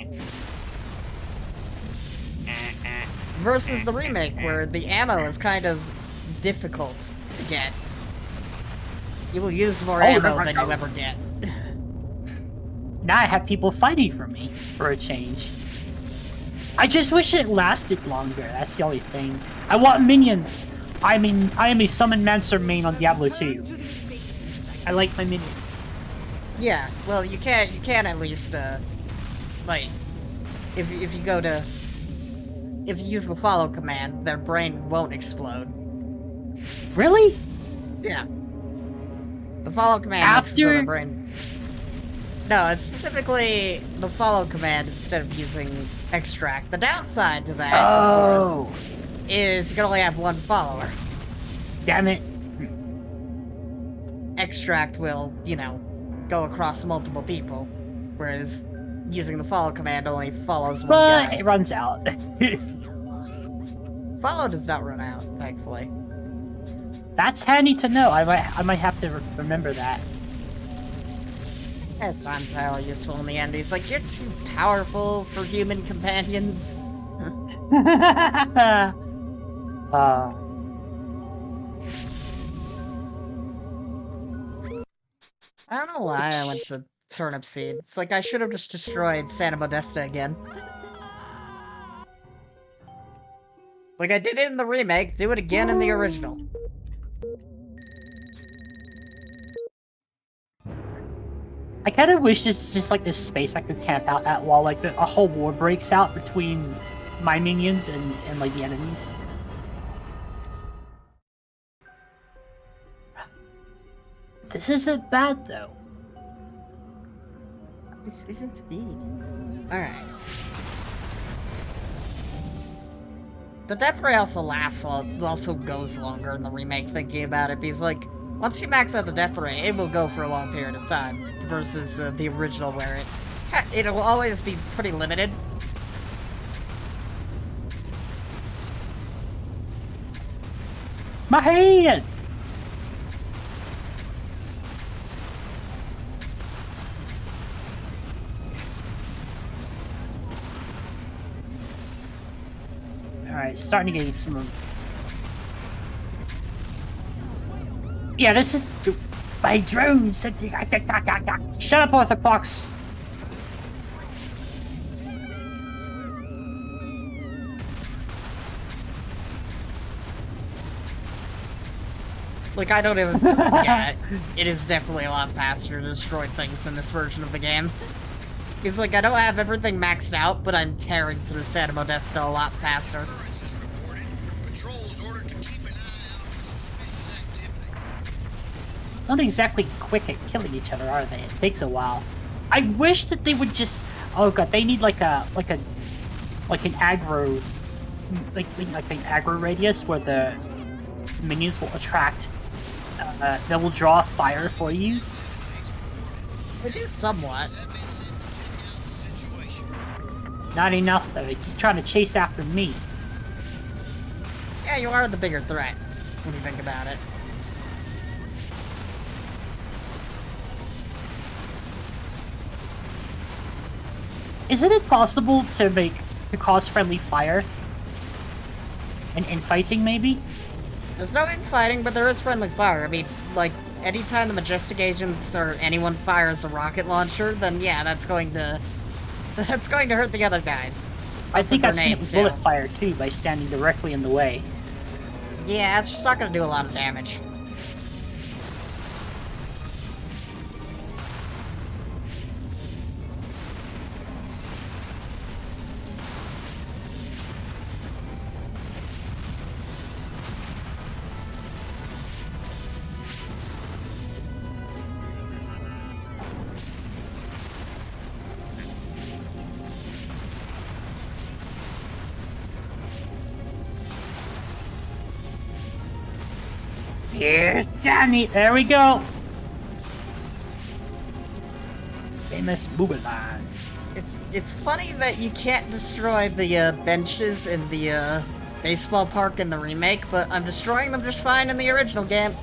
Speaker 2: Versus the remake, where the ammo is kind of difficult to get. You will use more ammo than you ever get.
Speaker 1: Now I have people fighting for me, for a change. I just wish it lasted longer, that's the only thing. I want minions! I am a Summon Mancer main on Diablo 2. I like my minions.
Speaker 2: Yeah, well, you can at least, like, if you use the follow command, their brain won't explode.
Speaker 1: Really?
Speaker 2: Yeah. The follow command makes it so their brain... No, it's specifically the follow command instead of using extract. The downside to that, of course, is you can only have one follower.
Speaker 1: Damn it.
Speaker 2: Extract will, you know, go across multiple people, whereas using the follow command only follows one guy.
Speaker 1: But it runs out.
Speaker 2: Follow does not run out, thankfully.
Speaker 1: That's handy to know. I might have to remember that.
Speaker 2: It's not entirely useful in the end. He's like, you're too powerful for human companions. I don't know why I went to Turnip Seed. It's like I should have just destroyed Santa Modesta again. Like I did it in the remake, do it again in the original.
Speaker 1: I kind of wish this is just like this space I could camp out at while like a whole war breaks out between my minions and like the enemies. This isn't bad though.
Speaker 2: This isn't bad. Alright. The death ray also also goes longer in the remake, thinking about it, because like, once you max out the death ray, it will go for a long period of time, versus the original where it'll always be pretty limited.
Speaker 1: My hand! Alright, starting to get some... Yeah, this is... My drone! Shut up, Orthopox!
Speaker 2: Like, I don't even... Yeah, it is definitely a lot faster to destroy things in this version of the game. It's like, I don't have everything maxed out, but I'm tearing through Santa Modesta a lot faster.
Speaker 1: Not exactly quick at killing each other, are they? It takes a while. I wish that they would just... Oh god, they need like an aggro... Like an aggro radius where the minions will attract... that will draw fire for you.
Speaker 2: They do somewhat.
Speaker 1: Not enough though, they keep trying to chase after me.
Speaker 2: Yeah, you are the bigger threat, when you think about it.
Speaker 1: Isn't it possible to cause friendly fire? And infighting, maybe?
Speaker 2: There's no infighting, but there is friendly fire. I mean, like, anytime the Majestic Agents or anyone fires a rocket launcher, then yeah, that's going to hurt the other guys.
Speaker 1: I think I've seen it with bullet fire too, by standing directly in the way.
Speaker 2: Yeah, it's just not going to do a lot of damage.
Speaker 1: Here, Danny. There we go. Famous movie line.
Speaker 2: It's funny that you can't destroy the benches in the baseball park in the remake, but I'm destroying them just fine in the original game.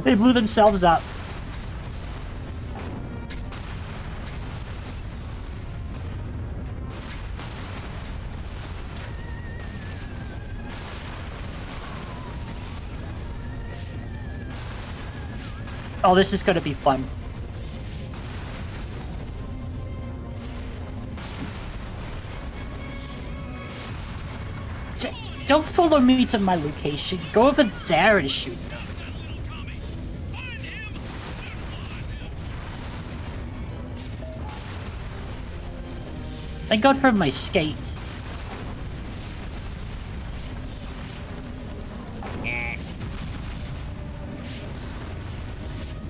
Speaker 1: They blew themselves up. Oh, this is gonna be fun. Don't follow me to my location. Go over there and shoot them. Thank God for my skate.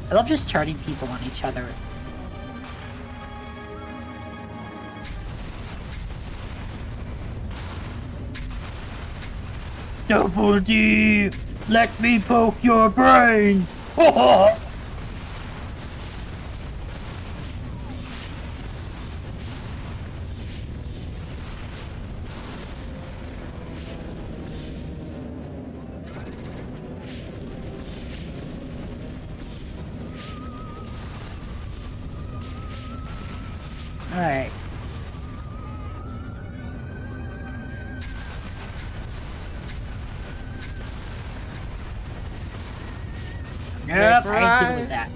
Speaker 1: I love just turning people on each other. Double D! Let me poke your brain! Alright. Yep, I ain't dealing with that.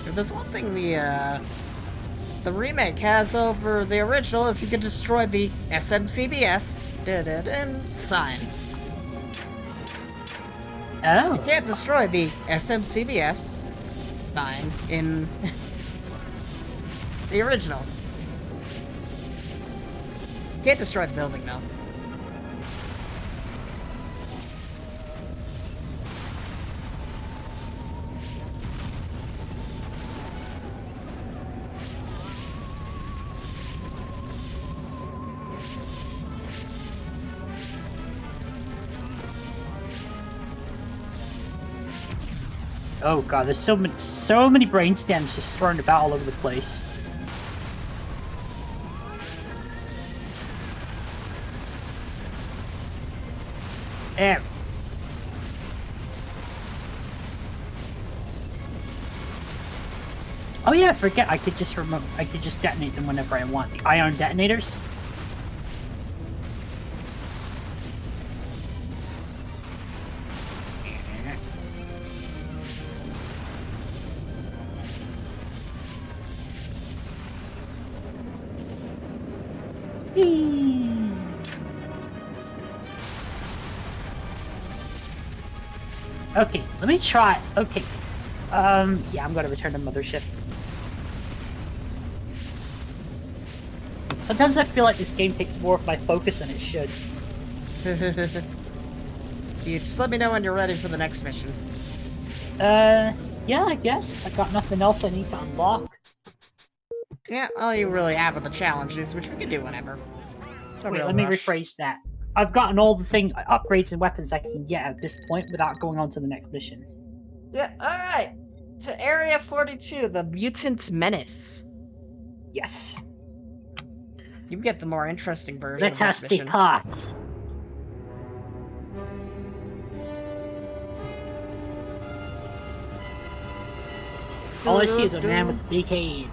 Speaker 2: If there's one thing the remake has over the original is you can destroy the SMCBS sign.
Speaker 1: Oh.
Speaker 2: You can't destroy the SMCBS sign in the original. You can't destroy the building though.
Speaker 1: Oh god, there's so many brain stems just thrown about all over the place. There. Oh yeah, I forget. I could just detonate them whenever I want. The ion detonators. Okay, let me try. Okay. Yeah, I'm gonna return to Mothership. Sometimes I feel like this game takes more of my focus than it should.
Speaker 2: You just let me know when you're ready for the next mission.
Speaker 1: Yeah, I guess. I got nothing else I need to unlock.
Speaker 2: Yeah, all you really have are the challenges, which we can do whenever. No
Speaker 1: Wait,
Speaker 2: real
Speaker 1: let me
Speaker 2: rush.
Speaker 1: rephrase that. I've gotten all the upgrades and weapons I can get at this point without going on to the next mission.
Speaker 2: Yeah, alright. To Area 42, the Mutant Menace.
Speaker 1: Yes.
Speaker 2: You get the more interesting version
Speaker 1: Let
Speaker 2: of this
Speaker 1: us
Speaker 2: mission.
Speaker 1: depart. All I see is a man with a big head.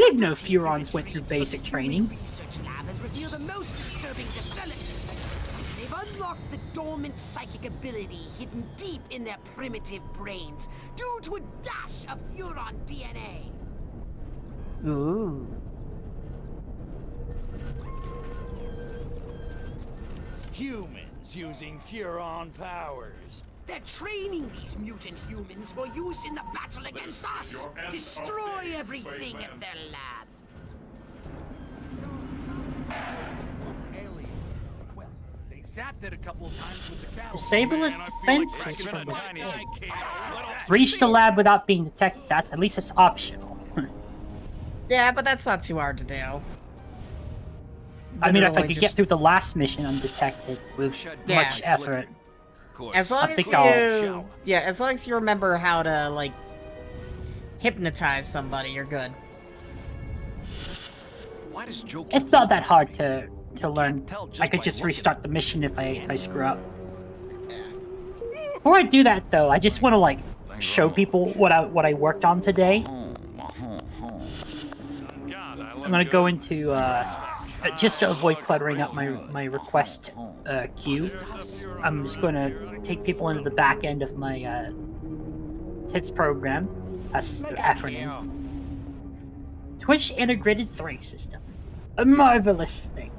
Speaker 1: didn't know Furons went through basic training.
Speaker 4: Research lab has revealed the most disturbing development. They've unlocked the dormant psychic ability hidden deep in their primitive brains due to a dash of Furon DNA.
Speaker 1: Ooh.
Speaker 5: Humans using Furon powers.
Speaker 4: They're training these mutant humans for use in the battle against us. Destroy everything at their lab.
Speaker 5: Alien. Well, they zapped it a couple of times with the cattle.
Speaker 1: Disable its
Speaker 5: Man, I feel like
Speaker 1: defenses
Speaker 5: cracking
Speaker 1: from
Speaker 5: a tiny IK.
Speaker 1: Reach the lab without being detected. That's at least it's optional.
Speaker 2: Yeah, but that's not too hard to do.
Speaker 1: I mean, if I
Speaker 2: Literally
Speaker 1: could get
Speaker 2: just-
Speaker 1: through the last mission undetected with
Speaker 2: Yeah.
Speaker 1: much effort.
Speaker 2: As long
Speaker 1: I
Speaker 2: as
Speaker 1: think
Speaker 2: you,
Speaker 1: I'll-
Speaker 2: as long as you remember how to like hypnotize somebody, you're good.
Speaker 3: Why does Joe
Speaker 1: It's not that hard to learn. I could just restart the mission if I screw up. Before I do that, though, I just want to like show people what I worked on today. I'm gonna go into just to avoid cluttering up my request queue. I'm just gonna take people into the back end of my TITS program. That's the acronym. Twitch Integrated Throwing System. A marvelous thing.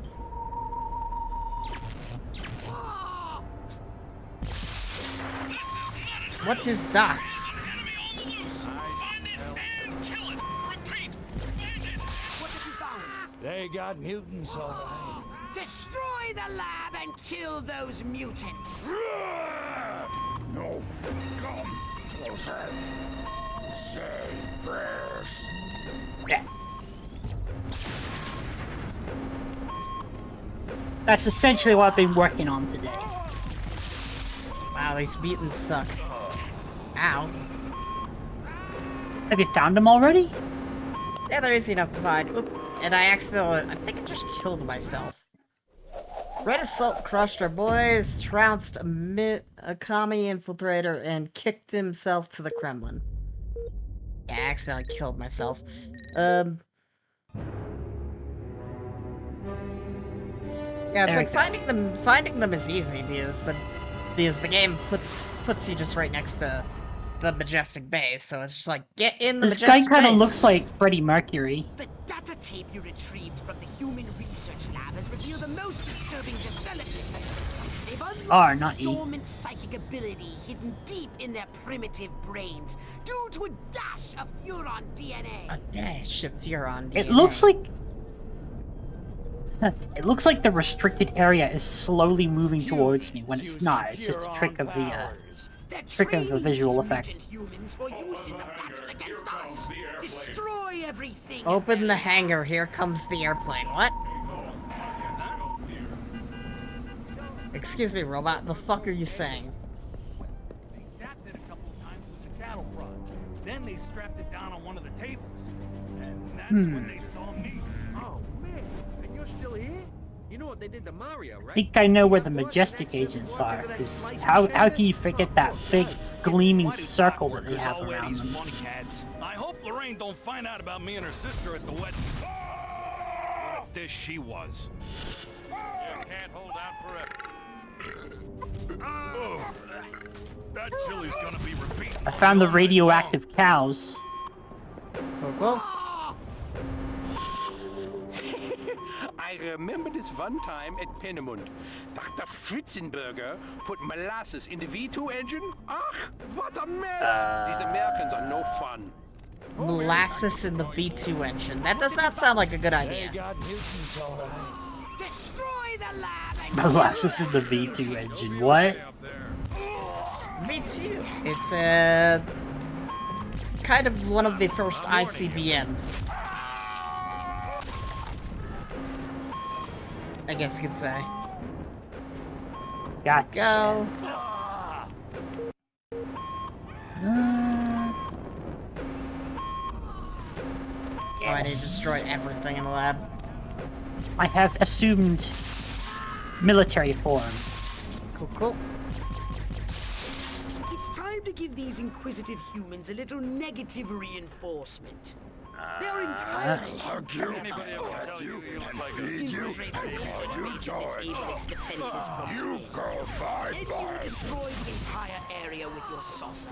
Speaker 2: What is das?
Speaker 4: What have you found?
Speaker 5: They got mutants, all right.
Speaker 4: Destroy the lab and kill those mutants.
Speaker 3: No, come closer. Say prayers.
Speaker 1: Yeah. That's essentially what I've been working on today.
Speaker 2: Wow, these mutants suck. Ow.
Speaker 1: Have you found them already?
Speaker 2: Yeah, there is enough to find. Oop. And I accidentally, I think I just killed myself. Red Assault crushed our boys, trounced a commie infiltrator, and kicked himself to the Kremlin. Yeah, I accidentally killed myself. Yeah, it's
Speaker 1: There
Speaker 2: like
Speaker 1: we go.
Speaker 2: finding them is easy because the game puts you just right next to the majestic base, so it's just like get in the
Speaker 1: This guy
Speaker 2: majestic
Speaker 1: kind of
Speaker 2: base.
Speaker 1: looks like Freddie Mercury.
Speaker 4: The data tape you retrieved from the human research lab has revealed the most disturbing development. They've
Speaker 1: R,
Speaker 4: unlocked
Speaker 1: not
Speaker 4: the
Speaker 1: E.
Speaker 4: dormant psychic ability hidden deep in their primitive brains due to a dash of Furon DNA.
Speaker 2: A dash of Furon DNA.
Speaker 1: It looks like the restricted area is slowly moving towards me when it's not. It's just a trick of the
Speaker 4: They're
Speaker 1: trick of the
Speaker 4: training
Speaker 1: visual
Speaker 4: these
Speaker 1: effect.
Speaker 4: mutant humans for use in the battle against us. Destroy everything. at
Speaker 2: Open
Speaker 4: their
Speaker 2: the
Speaker 4: lab.
Speaker 2: hangar. Here comes the airplane. What? Excuse me, robot. The fuck are you saying?
Speaker 5: They zapped it a couple of times with the cattle prod. Then they strapped it down on one of the tables. And that's when they saw me.
Speaker 6: Oh, man, and you're still here? You know what they did to Mario,
Speaker 1: I
Speaker 6: right?
Speaker 1: think I know where the majestic agents are. Because how can you forget that big gleaming circle that they have around them?
Speaker 5: Funny cats. I hope Lorraine don't find out about me and her sister at the wedding. What a dish she was. You can't hold out forever. Oh, that chili's gonna be repeating.
Speaker 1: I found the radioactive cows.
Speaker 2: Cool.
Speaker 7: I remember this one time at Pennemund. Dr. Fritzenberger put molasses in the V2 engine. Ach, what a mess! These Americans are no fun.
Speaker 2: Molasses in the V2 engine. That does not sound like a good
Speaker 5: They
Speaker 2: idea.
Speaker 5: got mutants, all right.
Speaker 4: Destroy the lab and
Speaker 1: Molasses in the V2 engine. What?
Speaker 2: V2. It's kind of one of the first ICBMs. I guess you could say.
Speaker 1: Gotcha.
Speaker 2: Go. Oh, I need to destroy everything in the lab.
Speaker 1: I have assumed military form.
Speaker 2: Cool, cool.
Speaker 4: It's time to give these inquisitive humans a little negative reinforcement. They're entirely
Speaker 3: Hug you,
Speaker 5: Anybody ever
Speaker 3: pet
Speaker 5: tell
Speaker 3: you,
Speaker 5: you look
Speaker 3: and
Speaker 5: like a
Speaker 3: feed you,
Speaker 4: infiltrate the
Speaker 3: and
Speaker 4: research
Speaker 3: call you
Speaker 4: base and
Speaker 3: George.
Speaker 4: disable its defenses from
Speaker 3: You
Speaker 4: within.
Speaker 3: go
Speaker 4: Then you
Speaker 3: bye-bye.
Speaker 4: destroy the entire area with your saucer.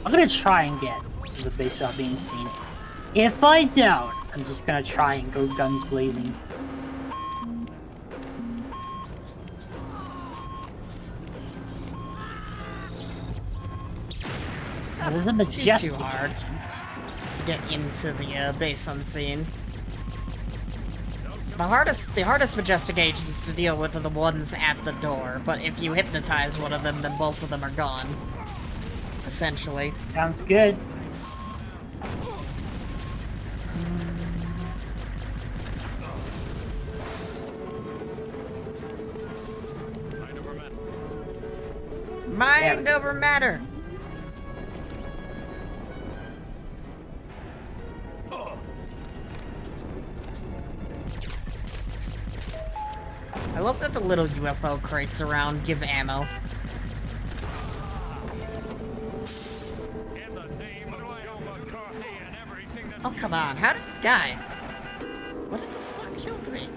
Speaker 1: I'm gonna try and get to the base without being seen. If I don't, I'm just gonna try and go guns blazing. So there's a
Speaker 2: Too
Speaker 1: majestic
Speaker 2: hard.
Speaker 1: agent.
Speaker 2: Get into the base unseen. The hardest majestic agents to deal with are the ones at the door, but if you hypnotize one of them, then both of them are gone. Essentially.
Speaker 1: Sounds good.
Speaker 2: Mind over matter! I love that the little UFO crates around give ammo.
Speaker 5: In the name of Joe McCarthy and everything that's
Speaker 2: Oh, come on. How did he die? What the fuck killed me?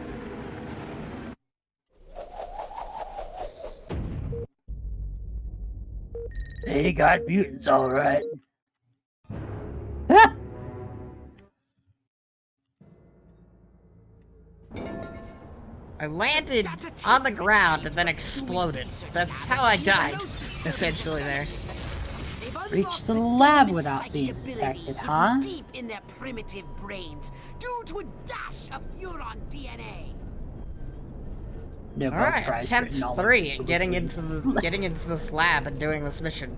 Speaker 1: They got mutants, alright.
Speaker 2: I landed on the ground and then exploded. That's how I died, essentially, there.
Speaker 1: Reach the lab without being infected, huh?
Speaker 4: Deep in their primitive brains, due to a dash of Furon DNA.
Speaker 1: No
Speaker 2: Alright,
Speaker 1: prize
Speaker 2: attempt
Speaker 1: written all
Speaker 2: 3
Speaker 1: over
Speaker 2: at getting into this lab and doing this mission.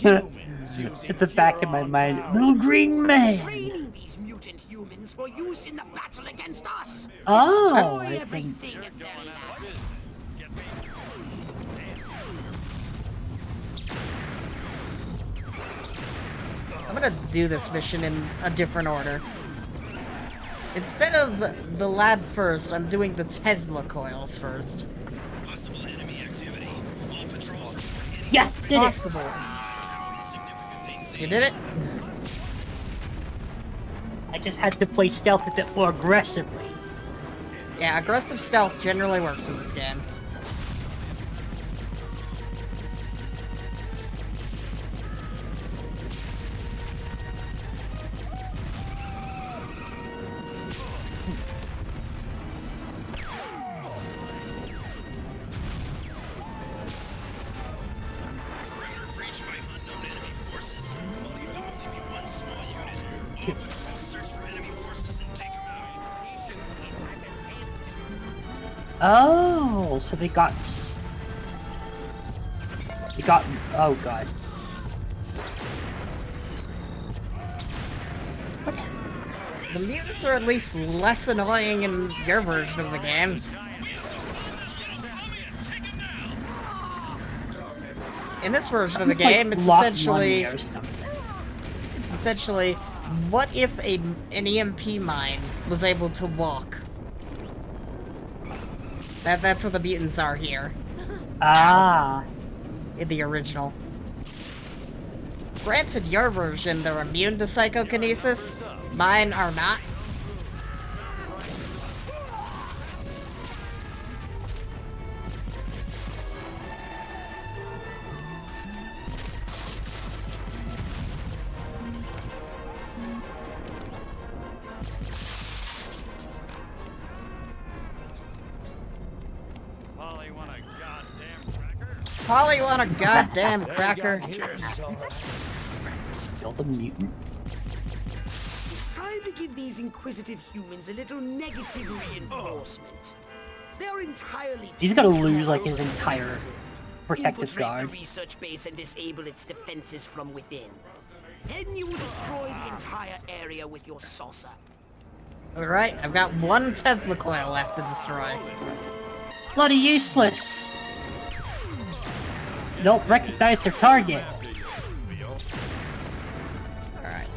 Speaker 1: At the back of my mind, little green man.
Speaker 4: Training these mutant humans for use in the battle against us.
Speaker 1: Oh,
Speaker 4: Destroy
Speaker 1: I think
Speaker 4: everything at their lab.
Speaker 5: get me.
Speaker 2: I'm gonna do this mission in a different order. Instead of the lab first, I'm doing the Tesla coils first.
Speaker 3: Possible enemy activity. All patrols report any
Speaker 1: yes, did it.
Speaker 2: Possible.
Speaker 3: how insignificant they seem.
Speaker 2: You did it?
Speaker 1: I just had to play stealth a bit more aggressively.
Speaker 2: Yeah, aggressive stealth generally works in this game.
Speaker 3: Perimeter breached by unknown enemy forces. Believed to only be one small unit. All patrols search for enemy forces and take them out.
Speaker 1: Oh, so they got. They got. Oh god.
Speaker 2: The mutants are at least less annoying in your version of the game. In this version of the
Speaker 1: It's like
Speaker 2: game, it's
Speaker 1: Lock
Speaker 2: essentially
Speaker 1: Money or something.
Speaker 2: what if an EMP mine was able to walk? That's what the mutants are here
Speaker 1: Ah.
Speaker 2: in the original. Granted, your version, they're immune to psychokinesis. Mine are not.
Speaker 5: Polly want a goddamn cracker?
Speaker 2: Polly, you want a goddamn cracker?
Speaker 1: Kill the mutant.
Speaker 4: It's time to give these inquisitive humans a little negative reinforcement. They're entirely.
Speaker 1: He's gonna lose like his entire protective
Speaker 4: Infiltrate
Speaker 1: guard.
Speaker 4: the research base and disable its defenses from within. Then you will destroy the entire area with your saucer.
Speaker 2: Alright, I've got one Tesla coil left to destroy.
Speaker 1: Bloody useless. Don't recognize their target.
Speaker 2: Alright.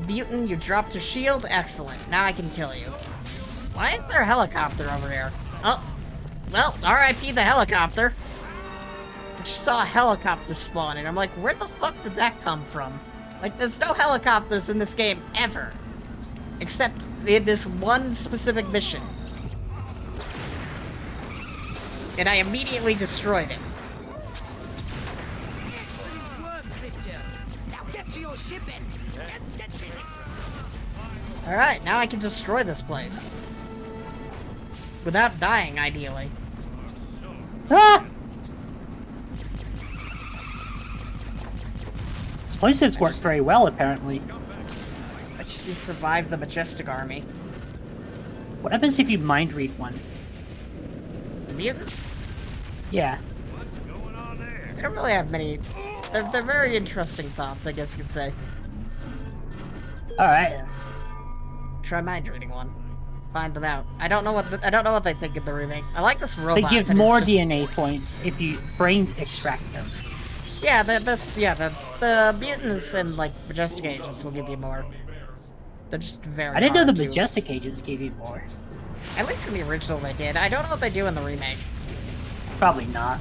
Speaker 2: Mutant, you dropped your shield. Excellent. Now I can kill you. Why is there a helicopter over here? Oh. Well, RIP the helicopter. I just saw a helicopter spawn and I'm like, where the fuck did that come from? Like, there's no helicopters in this game ever. Except in this one specific mission. And I immediately destroyed it.
Speaker 4: Excellent work, Drifter. Now get to your ship and get busy.
Speaker 2: Alright, now I can destroy this place. Without dying, ideally.
Speaker 1: Ah! This place has worked very well, apparently.
Speaker 2: I just survived the Majestic Army.
Speaker 1: What happens if you mind read one?
Speaker 2: The mutants?
Speaker 1: Yeah.
Speaker 2: They don't really have many... They're very interesting thoughts, I guess you could say.
Speaker 1: Alright.
Speaker 2: Try mind reading one. Find them out. I don't know what they think of the remake. I like this
Speaker 1: They
Speaker 2: robot.
Speaker 1: give
Speaker 2: that is
Speaker 1: more
Speaker 2: just-
Speaker 1: DNA points if you brain extract them.
Speaker 2: Yeah, the mutants and like Majestic agents will give you more. They're just very.
Speaker 1: I didn't know the
Speaker 2: hard to-
Speaker 1: Majestic agents gave you more.
Speaker 2: At least in the original they did. I don't know what they do in the remake.
Speaker 1: Probably not.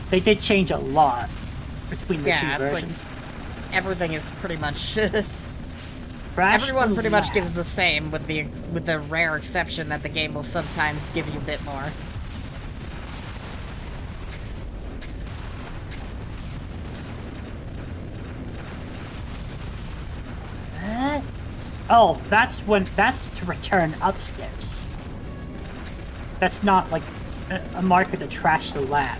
Speaker 1: They did change a lot between the
Speaker 2: Yeah,
Speaker 1: two
Speaker 2: it's like
Speaker 1: versions.
Speaker 2: everything is pretty much.
Speaker 1: Crash
Speaker 2: Everyone
Speaker 1: the
Speaker 2: pretty much
Speaker 1: lab.
Speaker 2: gives the same, with the rare exception that the game will sometimes give you a bit more.
Speaker 1: Oh, that's to return upstairs. That's not like a marker to trash the lab.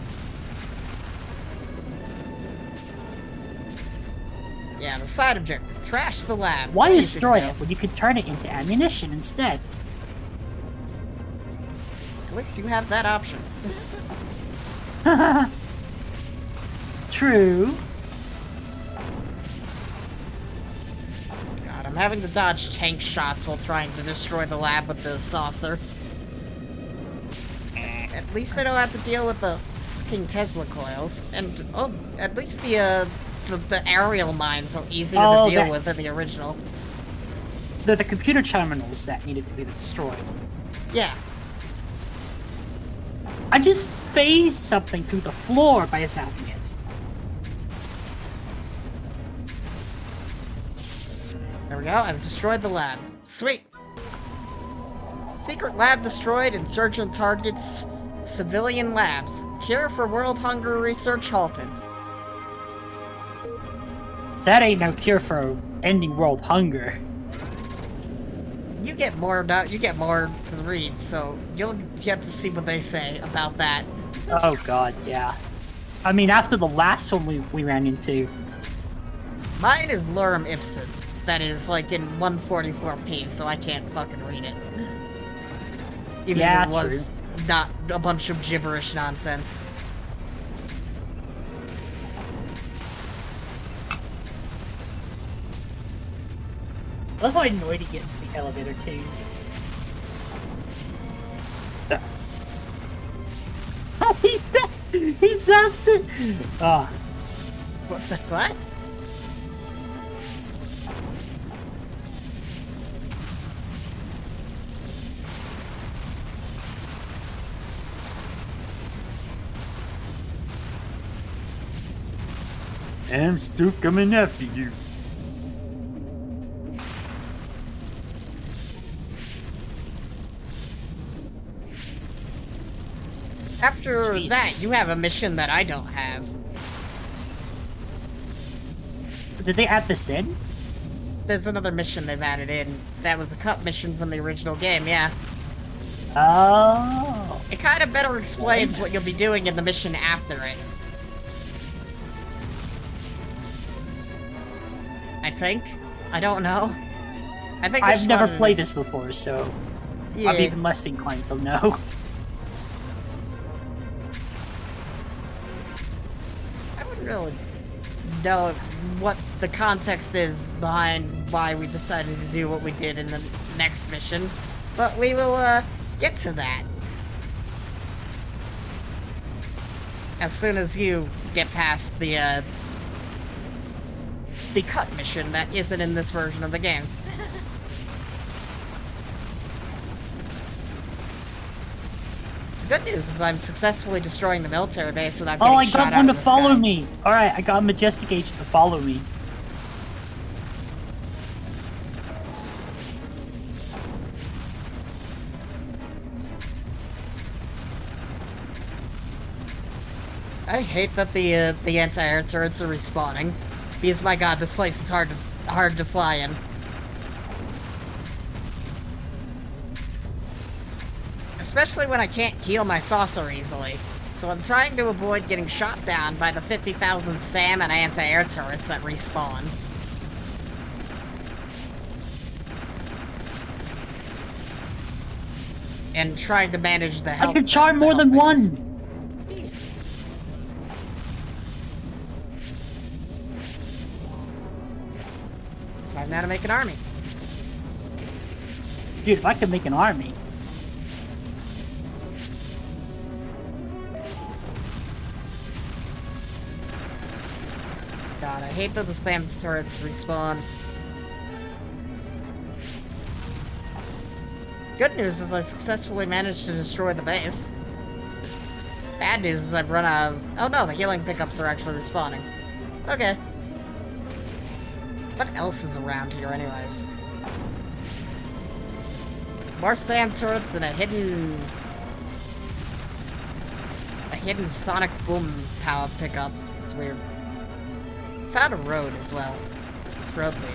Speaker 2: Yeah, the side objective: trash the lab.
Speaker 1: Why
Speaker 2: Piece of
Speaker 1: destroy
Speaker 2: dough.
Speaker 1: it when you can turn it into ammunition instead?
Speaker 2: At least you have that option.
Speaker 1: True.
Speaker 2: God, I'm having to dodge tank shots while trying to destroy the lab with the saucer. At least I don't have to deal with the fucking Tesla coils, and oh, at least the aerial mines are easier
Speaker 1: Oh,
Speaker 2: to deal
Speaker 1: that-
Speaker 2: with in the original.
Speaker 1: They're the computer terminals that needed to be destroyed.
Speaker 2: Yeah.
Speaker 1: I just phased something through the floor by zapping it.
Speaker 2: There we go, I've destroyed the lab. Sweet! Secret lab destroyed, insurgent targets civilian labs. Cure for world hunger research halted.
Speaker 1: That ain't no cure for ending world hunger.
Speaker 2: You get more to read, so you'll get to see what they say about that.
Speaker 1: Oh god, yeah. I mean, after the last one we ran into.
Speaker 2: Mine is Lorem Ipsum. That is, like, in 144p, so I can't fucking read it. Even
Speaker 1: Yeah,
Speaker 2: if it was not a bunch of gibberish nonsense.
Speaker 1: I love how annoyed he gets in the elevator tubes. Oh, he zaps it! Ah.
Speaker 2: What the what?
Speaker 1: I'm still coming after you.
Speaker 2: After
Speaker 1: Jesus.
Speaker 2: that, you have a mission that I don't have.
Speaker 1: Did they add this in?
Speaker 2: There's another mission they've added in. That was a cut mission from the original game, yeah.
Speaker 1: Oh.
Speaker 2: It kind of better explains what you'll be doing in the mission after it. I think. I don't know. I think
Speaker 1: I've never played this before, so
Speaker 2: Yeah.
Speaker 1: I'm even less inclined to know.
Speaker 2: I wouldn't really know what the context is behind why we decided to do what we did in the next mission, but we will get to that as soon as you get past the cut mission that isn't in this version of the game. The good news is I'm successfully destroying the military base without getting
Speaker 1: Oh, I
Speaker 2: shot
Speaker 1: got
Speaker 2: out
Speaker 1: one to
Speaker 2: of the
Speaker 1: follow
Speaker 2: sky.
Speaker 1: me. Alright, I got a Majestic Agent to follow me.
Speaker 2: I hate that the anti-air turrets are respawning. Because my god, this place is hard to fly in. Especially when I can't heal my saucer easily. So I'm trying to avoid getting shot down by the 50,000 SAM and anti-air turrets that respawn. And trying to manage the health.
Speaker 1: I can charm more than one!
Speaker 2: Time now to make an army.
Speaker 1: Dude, if I could make an army.
Speaker 2: God, I hate that the SAM turrets respawn. Good news is I successfully managed to destroy the base. Bad news is I've run out of... Oh no, the healing pickups are actually respawning. Okay. What else is around here anyways? More SAM turrets and a hidden sonic boom power pickup. It's weird. Found a road as well. What's this road lead?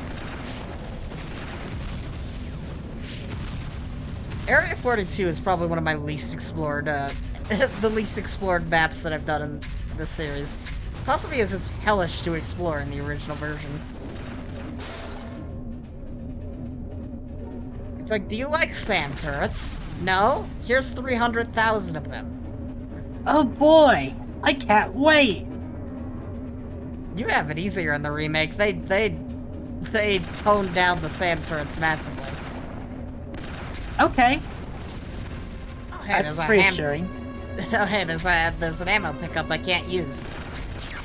Speaker 2: Area 42 is probably one of my least explored, the least explored maps that I've done in this series. Possibly because it's hellish to explore in the original version. It's like, do you like SAM turrets? No? Here's 300,000 of them.
Speaker 1: Oh boy! I can't wait!
Speaker 2: You have it easier in the remake. They toned down the SAM turrets massively.
Speaker 1: Okay.
Speaker 2: Oh, hey,
Speaker 1: That's reassuring.
Speaker 2: Oh, hey, there's an ammo pickup I can't use.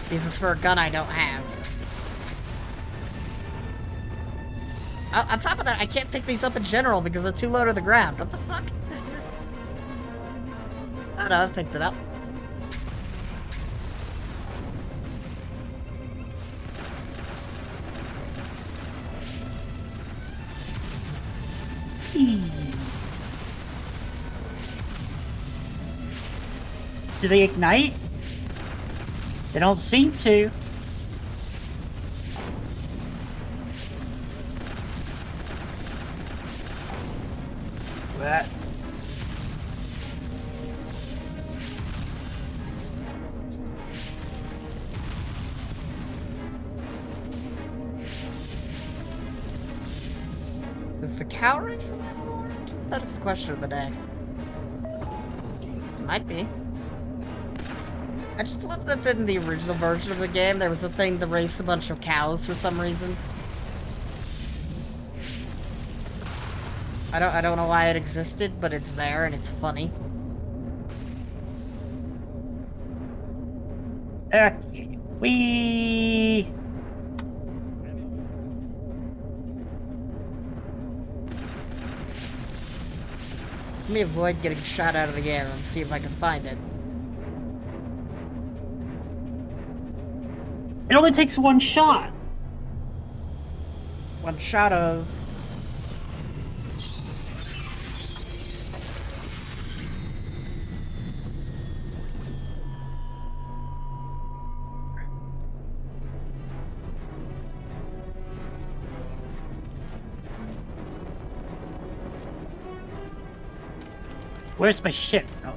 Speaker 2: Because it's for a gun I don't have. On top of that, I can't pick these up in general because they're too low to the ground. What the fuck? Oh no, I picked it up.
Speaker 1: Do they ignite? They don't seem to. That.
Speaker 2: Is the cow race? That is the question of the day. It might be. I just love that in the original version of the game, there was a thing to race a bunch of cows for some reason. I don't know why it existed, but it's there and it's funny.
Speaker 1: Okay.
Speaker 2: Let me avoid getting shot out of the air and see if I can find it.
Speaker 1: It only takes one shot.
Speaker 2: One shot of...
Speaker 1: Where's my ship? Oh.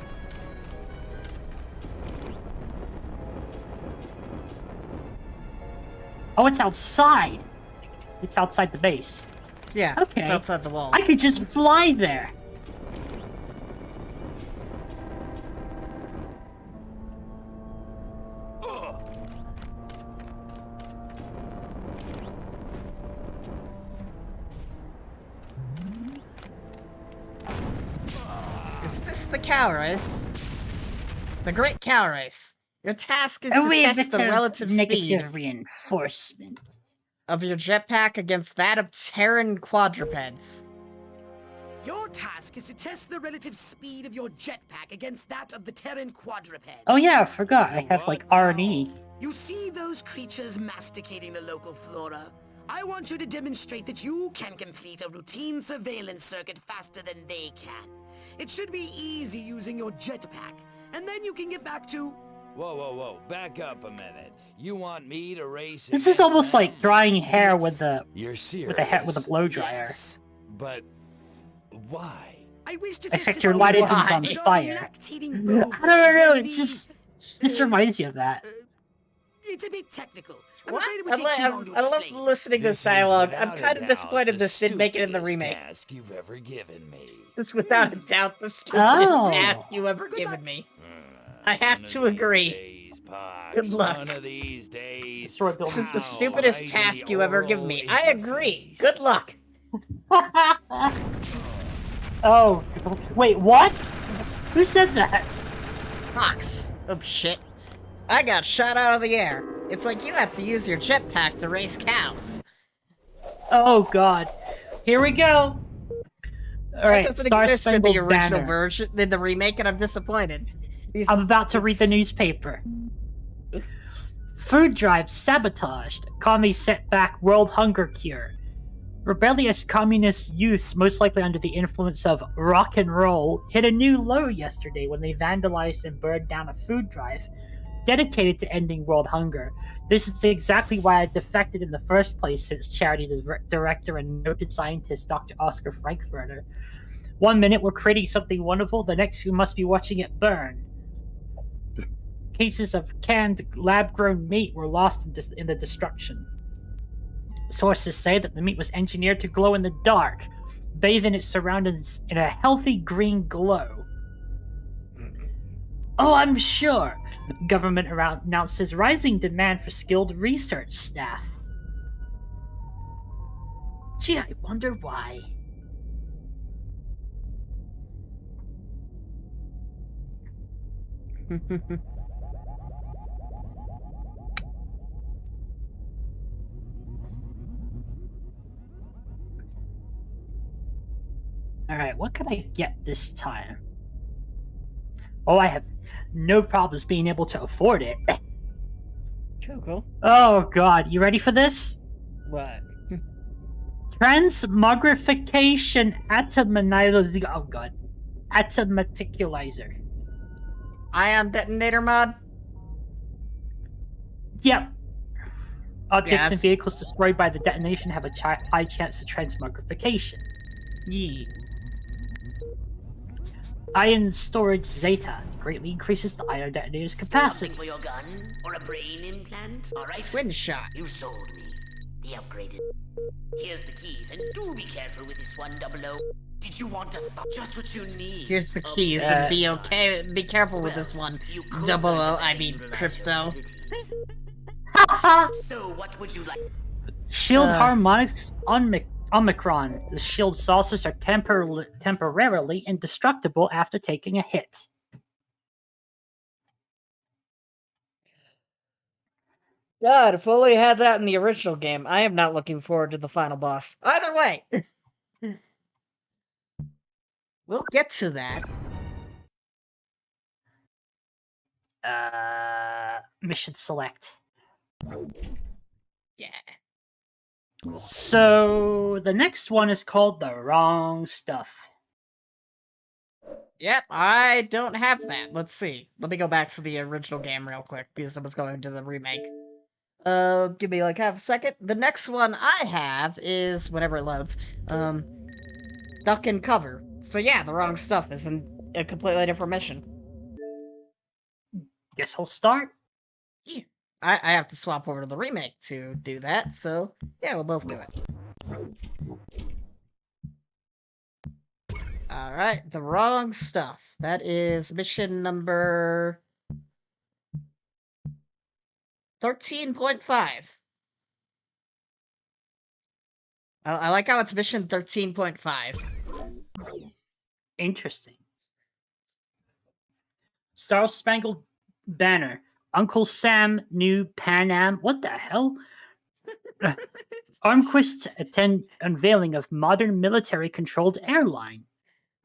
Speaker 1: Oh, it's outside. It's outside the base.
Speaker 2: Yeah,
Speaker 1: Okay.
Speaker 2: it's outside the wall.
Speaker 1: I could just fly there.
Speaker 2: Is this the cow race? The Great Cow Race. Your task is
Speaker 1: A
Speaker 2: to
Speaker 1: wee
Speaker 2: test
Speaker 1: bit
Speaker 2: the
Speaker 1: of
Speaker 2: relative
Speaker 1: negative
Speaker 2: speed
Speaker 1: reinforcement.
Speaker 2: of your jetpack against that of Terran quadrupeds.
Speaker 4: Your task is to test the relative speed of your jetpack against that of the Terran quadrupeds.
Speaker 1: Oh yeah, I forgot. I have like R&E.
Speaker 4: You see those creatures masticating the local flora? I want you to demonstrate that you can complete a routine surveillance circuit faster than they can. It should be easy using your jetpack, and then you can get back to
Speaker 8: Whoa. Back up a minute. You want me to race
Speaker 1: This is
Speaker 8: against
Speaker 1: almost
Speaker 8: them?
Speaker 1: like drying hair with
Speaker 8: You're serious?
Speaker 1: with a blow dryer.
Speaker 8: Yes. But why?
Speaker 4: I wish to
Speaker 1: Except
Speaker 4: test
Speaker 1: your
Speaker 4: it
Speaker 1: light
Speaker 4: out
Speaker 1: items on
Speaker 4: with
Speaker 1: fire.
Speaker 4: lactating
Speaker 1: I
Speaker 4: bovines
Speaker 1: don't know.
Speaker 4: and
Speaker 1: It's
Speaker 4: the-
Speaker 1: just this reminds you of that.
Speaker 4: It's a bit technical. I'm
Speaker 2: What?
Speaker 4: afraid it would take too long to
Speaker 2: I love
Speaker 4: explain.
Speaker 2: listening to this
Speaker 8: is
Speaker 2: dialogue. I'm
Speaker 8: without a
Speaker 2: kind of
Speaker 8: doubt
Speaker 2: disappointed
Speaker 8: the
Speaker 2: this didn't make it in the
Speaker 8: stupidest
Speaker 2: remake.
Speaker 8: task you've ever given me.
Speaker 2: It's without a doubt the stupidest
Speaker 1: Oh.
Speaker 2: task you ever given me. I have
Speaker 8: One of
Speaker 2: to
Speaker 8: these
Speaker 2: agree.
Speaker 8: days, Pox,
Speaker 2: Good luck.
Speaker 8: One of these days.
Speaker 1: Destroy
Speaker 2: This is
Speaker 1: buildings.
Speaker 2: the
Speaker 8: Ow,
Speaker 2: stupidest
Speaker 8: right in
Speaker 2: task
Speaker 8: the
Speaker 2: you ever given
Speaker 8: oral
Speaker 2: me. I agree.
Speaker 8: interface.
Speaker 2: Good luck.
Speaker 1: Oh, wait, what? Who said that?
Speaker 2: Fox. Oh shit. I got shot out of the air. It's like you had to use your jetpack to race cows.
Speaker 1: Oh God, here we go. All
Speaker 2: That
Speaker 1: right,
Speaker 2: doesn't
Speaker 1: Star
Speaker 2: exist in the
Speaker 1: Spangled
Speaker 2: original
Speaker 1: Banner.
Speaker 2: version, in the remake, and I'm disappointed.
Speaker 1: I'm about to read the newspaper. Food drive sabotaged. Commie set back world hunger cure. Rebellious communist youths, most likely under the influence of rock and roll, hit a new low yesterday when they vandalized and burned down a food drive dedicated to ending world hunger. This is exactly why I defected in the first place, says charity director and noted scientist Dr. Oscar Frankfurter. 1 minute we're creating something wonderful, the next we must be watching it burn. Cases of canned lab-grown meat were lost in the destruction. Sources say that the meat was engineered to glow in the dark, bathe in its surroundings in a healthy green glow. Oh, I'm sure. Government announces rising demand for skilled research staff. Gee, I wonder why. Alright, what can I get this time? Oh, I have no problems being able to afford it.
Speaker 2: Cool.
Speaker 1: Oh God, you ready for this?
Speaker 2: What?
Speaker 1: Transmogrification atominizer. Oh God, atomaticulizer.
Speaker 2: Ion detonator mod?
Speaker 1: Yep. Objects and
Speaker 2: Yes.
Speaker 1: vehicles destroyed by the detonation have a high chance of transmogrification.
Speaker 2: Yee.
Speaker 4: Ion storage zeta greatly increases the ion detonator's capacity.
Speaker 9: Something for your gun? Or a brain implant? Alright.
Speaker 2: Twin shot.
Speaker 9: You sold me. The upgraded. Here's the keys, and do be careful with this one, 00. Did you want to just what you need?
Speaker 2: Here's the keys, and be okay. Be careful with this one. 00, I mean crypto.
Speaker 9: So what would you like?
Speaker 4: Shield harmonics Omicron. The shield saucers are temporarily indestructible after taking a hit.
Speaker 2: God, if only I had that in the original game. I am not looking forward to the final boss. Either way. We'll get to that.
Speaker 4: Mission select.
Speaker 2: Yeah.
Speaker 4: So the next one is called The Wrong Stuff.
Speaker 2: Yep, I don't have that. Let's see. Let me go back to the original game real quick, because I was going to the remake. Give me like half a second. The next one I have is, whenever it loads, Duck and Cover. So yeah, The Wrong Stuff is a completely different mission.
Speaker 4: Guess I'll start.
Speaker 2: Yeah. I have to swap over to the remake to do that, so yeah, we'll both do it. Alright, The Wrong Stuff. That is mission number 13.5. I like how it's mission 13.5.
Speaker 4: Interesting. Star Spangled Banner. Uncle Sam knew Pan Am. What the hell? Armquist's attend unveiling of modern military-controlled airline.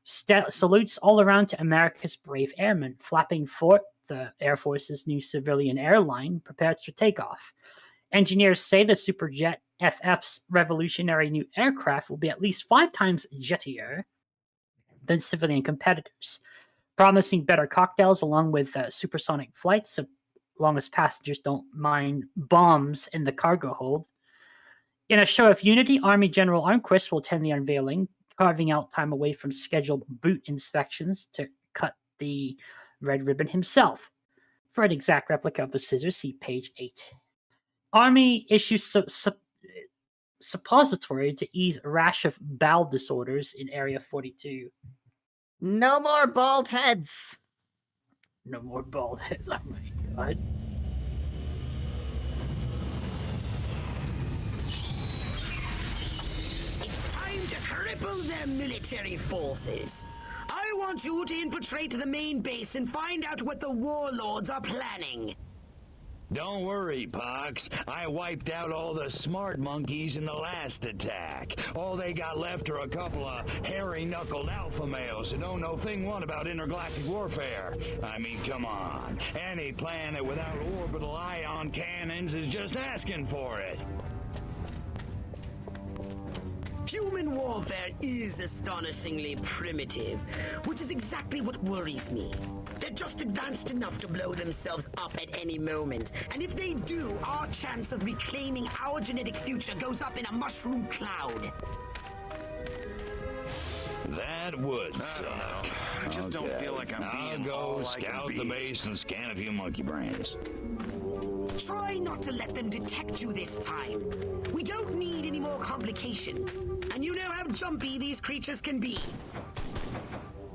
Speaker 4: Salutes all around to America's brave airmen. Flapping Fort, the Air Force's new civilian airline, prepares for takeoff. Engineers say the Superjet FF's revolutionary new aircraft will be at least 5 times jettier than civilian competitors, promising better cocktails along with supersonic flights,
Speaker 1: long as passengers don't mind bombs in the cargo hold. In a show of unity, Army General Armquist will attend the unveiling, carving out time away from scheduled boot inspections to cut the red ribbon himself. For an exact replica of the scissors, see page 8. Army issues suppository to ease a rash of bowel disorders in Area 42.
Speaker 2: No more bald heads.
Speaker 1: No more bald heads. Oh my god.
Speaker 4: It's time to cripple their military forces. I want you to infiltrate the main base and find out what the warlords are planning.
Speaker 8: Don't worry, Pox. I wiped out all the smart monkeys in the last attack. All they got left are a couple of hairy-knuckled alpha males who don't know thing one about intergalactic warfare. I mean, come on. Any planet without orbital ion cannons is just asking for it.
Speaker 4: Human warfare is astonishingly primitive, which is exactly what worries me. They're just advanced enough to blow themselves up at any moment, and if they do, our chance of reclaiming our genetic future goes up in a mushroom cloud.
Speaker 8: That would suck.
Speaker 5: I just don't feel like I'm being
Speaker 8: I'll go
Speaker 5: all I can
Speaker 8: scout
Speaker 5: be.
Speaker 8: the base and scan a few monkey brains.
Speaker 4: Try not to let them detect you this time. We don't need any more complications, and you know how jumpy these creatures can be.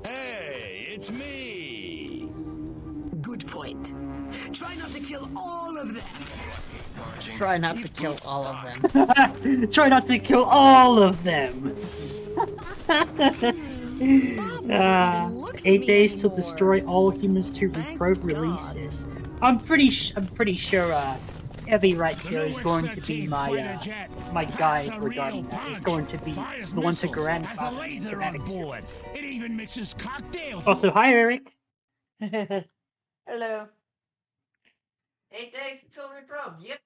Speaker 8: Hey, it's me!
Speaker 4: Good point. Try not to kill all of them.
Speaker 2: Try not to kill all of them.
Speaker 1: Try not to kill all of them. 8 days to destroy all humans to reprobe releases. I'm pretty sure Evie right here is going to be my guide regarding that. Is going to be the one to grandfather genetics.
Speaker 10: It even mixes cocktails.
Speaker 1: Also, hi Eric.
Speaker 2: Hello. 8 days until reprobed. Yep.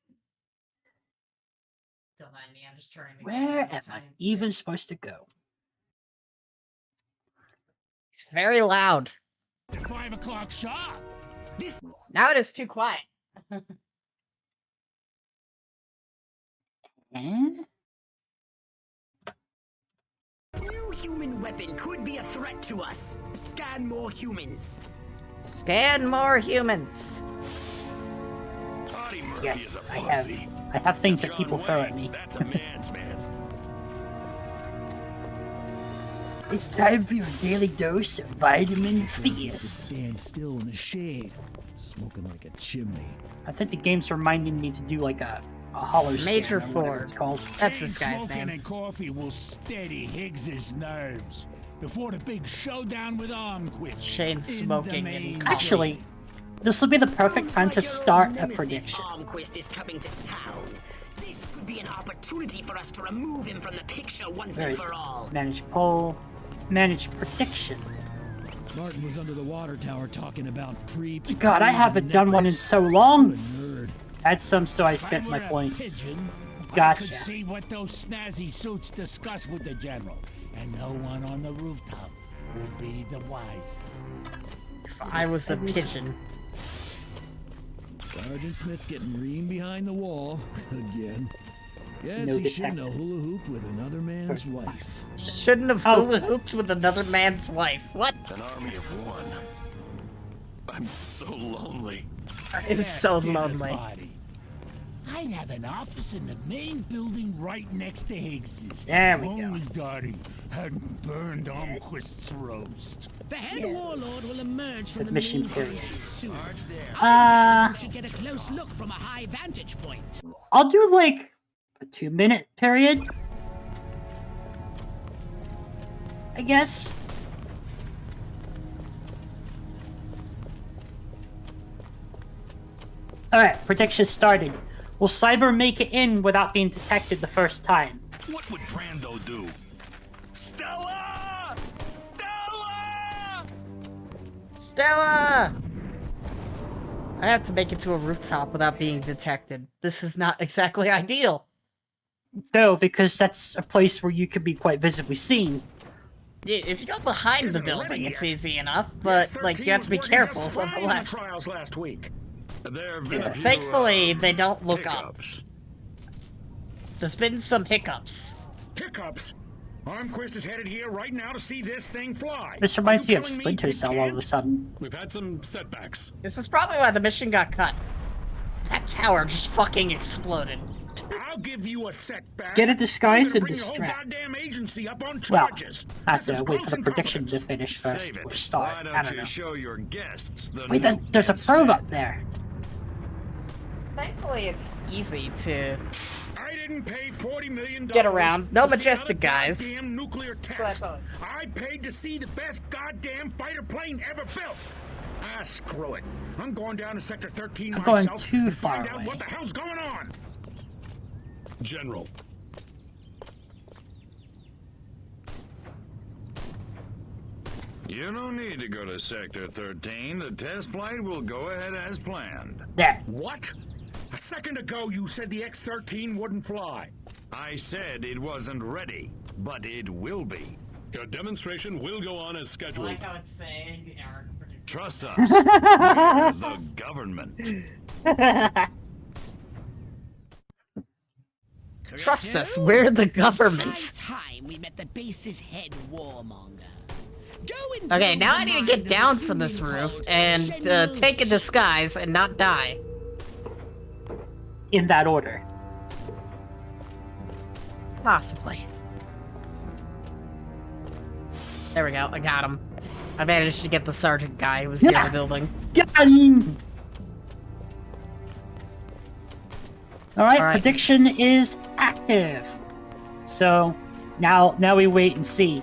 Speaker 2: Don't mind me. I'm just turning. the
Speaker 1: Where
Speaker 2: game
Speaker 1: am I
Speaker 2: time.
Speaker 1: even supposed to go?
Speaker 2: It's very loud.
Speaker 10: 5 o'clock sharp.
Speaker 2: Now it is too quiet.
Speaker 1: And
Speaker 4: New human weapon could be a threat to us. Scan more humans.
Speaker 2: Scan more humans.
Speaker 5: Audie Murphy
Speaker 1: yes,
Speaker 5: is a
Speaker 1: I
Speaker 5: pussy.
Speaker 1: have things that
Speaker 5: John
Speaker 1: people throw at
Speaker 5: Wayne,
Speaker 1: me.
Speaker 5: That's a man's man.
Speaker 1: It's time for your daily dose of vitamin Theus.
Speaker 10: Stand still in the shade, smoking like a chimney.
Speaker 1: I think the game's reminding me to do like a hollow scan
Speaker 2: Major
Speaker 1: or whatever
Speaker 2: Ford.
Speaker 1: it's called.
Speaker 2: That's this guy's
Speaker 10: Smoking
Speaker 2: name.
Speaker 10: and coffee will steady Higgs's nerves before the big showdown with Armquist.
Speaker 2: Chain
Speaker 10: in the
Speaker 2: smoking
Speaker 10: main
Speaker 2: and
Speaker 1: Actually, this will be the perfect time to
Speaker 4: Sounds like
Speaker 1: start
Speaker 4: your
Speaker 1: a
Speaker 4: old nemesis
Speaker 1: prediction.
Speaker 4: Armquist is coming to town. This could be an opportunity for us to remove him from the picture once
Speaker 1: There
Speaker 4: and
Speaker 1: is
Speaker 4: for all.
Speaker 1: manage poll, manage prediction.
Speaker 10: Martin was under the water tower talking about preeps.
Speaker 1: God, I
Speaker 10: prees,
Speaker 1: haven't
Speaker 10: and
Speaker 1: done one in
Speaker 10: necklace.
Speaker 1: so
Speaker 10: What a
Speaker 1: long.
Speaker 10: nerd.
Speaker 1: Had some, so I
Speaker 10: If
Speaker 1: spent my
Speaker 10: were a
Speaker 1: points.
Speaker 10: pigeon, I
Speaker 1: Gotcha.
Speaker 10: could see what those snazzy suits discuss with the general, and no one on the rooftop would be the wiser.
Speaker 2: If I was a pigeon.
Speaker 10: Sergeant Smith's getting reamed behind the wall again. Yes,
Speaker 1: No
Speaker 10: he shouldn't have
Speaker 1: detective.
Speaker 10: hula hooped with another man's wife.
Speaker 2: Shouldn't have
Speaker 1: Oh.
Speaker 2: hula hooped with another man's wife. What?
Speaker 3: An army of one. I'm so lonely.
Speaker 2: It was so
Speaker 10: That dinner
Speaker 2: lonely.
Speaker 10: party. I'd have an office in the main building right next to Higgs's.
Speaker 1: There we go.
Speaker 10: Only Dottie hadn't burned Armquist's roast.
Speaker 4: The head
Speaker 1: Yeah.
Speaker 4: warlord will emerge from the
Speaker 1: Submission
Speaker 4: main
Speaker 1: period.
Speaker 4: base soon.
Speaker 1: Uh,
Speaker 4: You should get a close look from a high vantage point.
Speaker 1: I'll do like a 2-minute period. I guess. Alright, prediction started. Will Cyber make it in without being detected the first time?
Speaker 5: What would Brando do? Stella! Stella!
Speaker 2: Stella! I have to make it to a rooftop without being detected. This is not exactly ideal.
Speaker 1: No, because that's a place where you could be quite visibly seen.
Speaker 2: Yeah, if you go behind the building, it's easy enough, but, like, you have to be careful nonetheless.
Speaker 7: trials last week.
Speaker 8: There have been a few,
Speaker 2: Thankfully, they don't look up.
Speaker 8: hiccups.
Speaker 2: There's been some hiccups.
Speaker 8: Hiccups? Armquist is headed here right now to see this thing fly.
Speaker 1: This reminds me of
Speaker 8: telling me
Speaker 1: Splinter
Speaker 8: we
Speaker 1: Cell all of a
Speaker 8: can't?
Speaker 1: sudden.
Speaker 5: We've had some setbacks.
Speaker 2: This is probably why the mission got cut. That tower just fucking exploded.
Speaker 8: I'll give you a setback.
Speaker 1: Get a disguise
Speaker 8: I'm
Speaker 1: and
Speaker 8: gonna bring the whole
Speaker 1: distract.
Speaker 8: goddamn agency up on
Speaker 1: Well,
Speaker 8: charges.
Speaker 1: I have
Speaker 8: This
Speaker 1: to
Speaker 8: is
Speaker 1: wait for
Speaker 8: gross
Speaker 1: the prediction to
Speaker 8: incompetence.
Speaker 1: finish first.
Speaker 8: Save it.
Speaker 1: Or start.
Speaker 8: Why
Speaker 1: I
Speaker 8: don't
Speaker 1: don't
Speaker 8: you
Speaker 1: know.
Speaker 8: show your guests the
Speaker 1: Wait,
Speaker 8: new
Speaker 1: there's a probe
Speaker 8: instead?
Speaker 1: up there.
Speaker 2: Thankfully, it's easy to
Speaker 8: I didn't pay $40 million
Speaker 2: get around. No
Speaker 8: to see
Speaker 2: majestic
Speaker 8: another
Speaker 2: guys.
Speaker 8: goddamn nuclear
Speaker 2: That's what I
Speaker 8: test.
Speaker 2: thought.
Speaker 8: I paid to see the best goddamn fighter plane ever built. Ah, screw it. I'm going down to Sector 13
Speaker 1: I'm going
Speaker 8: myself
Speaker 1: too
Speaker 8: and
Speaker 1: far
Speaker 8: find out
Speaker 1: away.
Speaker 8: what the hell's going on.
Speaker 5: General.
Speaker 8: You don't need to go to Sector 13. The test flight will go ahead as planned.
Speaker 1: There.
Speaker 8: What? A second ago you said the X-13 wouldn't fly. I said it wasn't ready, but it will be.
Speaker 5: Your demonstration will go on as
Speaker 2: I
Speaker 5: scheduled.
Speaker 2: like how it's saying the Eric prediction.
Speaker 8: Trust us. We're the government.
Speaker 2: Trust us, we're the government.
Speaker 4: It's high time we met the base's head warmonger. Go and
Speaker 2: Okay,
Speaker 4: blow
Speaker 2: now
Speaker 4: the
Speaker 2: I need to
Speaker 4: mind
Speaker 2: get
Speaker 4: of
Speaker 2: down
Speaker 4: the
Speaker 2: from this
Speaker 4: human
Speaker 2: roof
Speaker 4: called
Speaker 2: and
Speaker 4: General
Speaker 2: take a disguise and not die.
Speaker 1: In that order.
Speaker 2: Possibly. There we go, I got him. I managed to get the sergeant guy who was near the building.
Speaker 1: Got him! Alright,
Speaker 2: All right.
Speaker 1: prediction is active. So now we wait and see.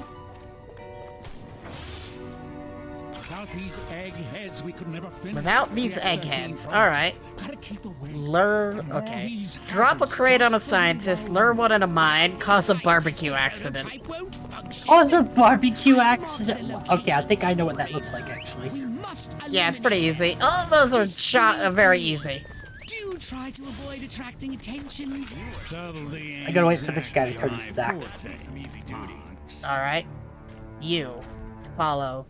Speaker 10: Without these eggheads, we could never finish.
Speaker 2: Without
Speaker 10: the
Speaker 2: these
Speaker 10: F-13
Speaker 2: eggheads,
Speaker 10: fight.
Speaker 2: alright.
Speaker 10: Gotta keep away.
Speaker 2: Lure,
Speaker 10: from all
Speaker 2: okay.
Speaker 10: these
Speaker 2: Drop a
Speaker 10: hazards.
Speaker 2: crate on a scientist, lure one in a mine, cause a barbecue accident.
Speaker 4: Type won't function.
Speaker 1: Oh, it's a barbecue accident. Okay, I think I know what that looks like actually.
Speaker 4: We must
Speaker 2: Yeah, it's pretty
Speaker 4: eliminate
Speaker 2: easy. All of those are shot very easy.
Speaker 4: Do try to avoid attracting attention.
Speaker 1: I gotta wait for this guy to turn his back.
Speaker 2: Alright. You. Follow.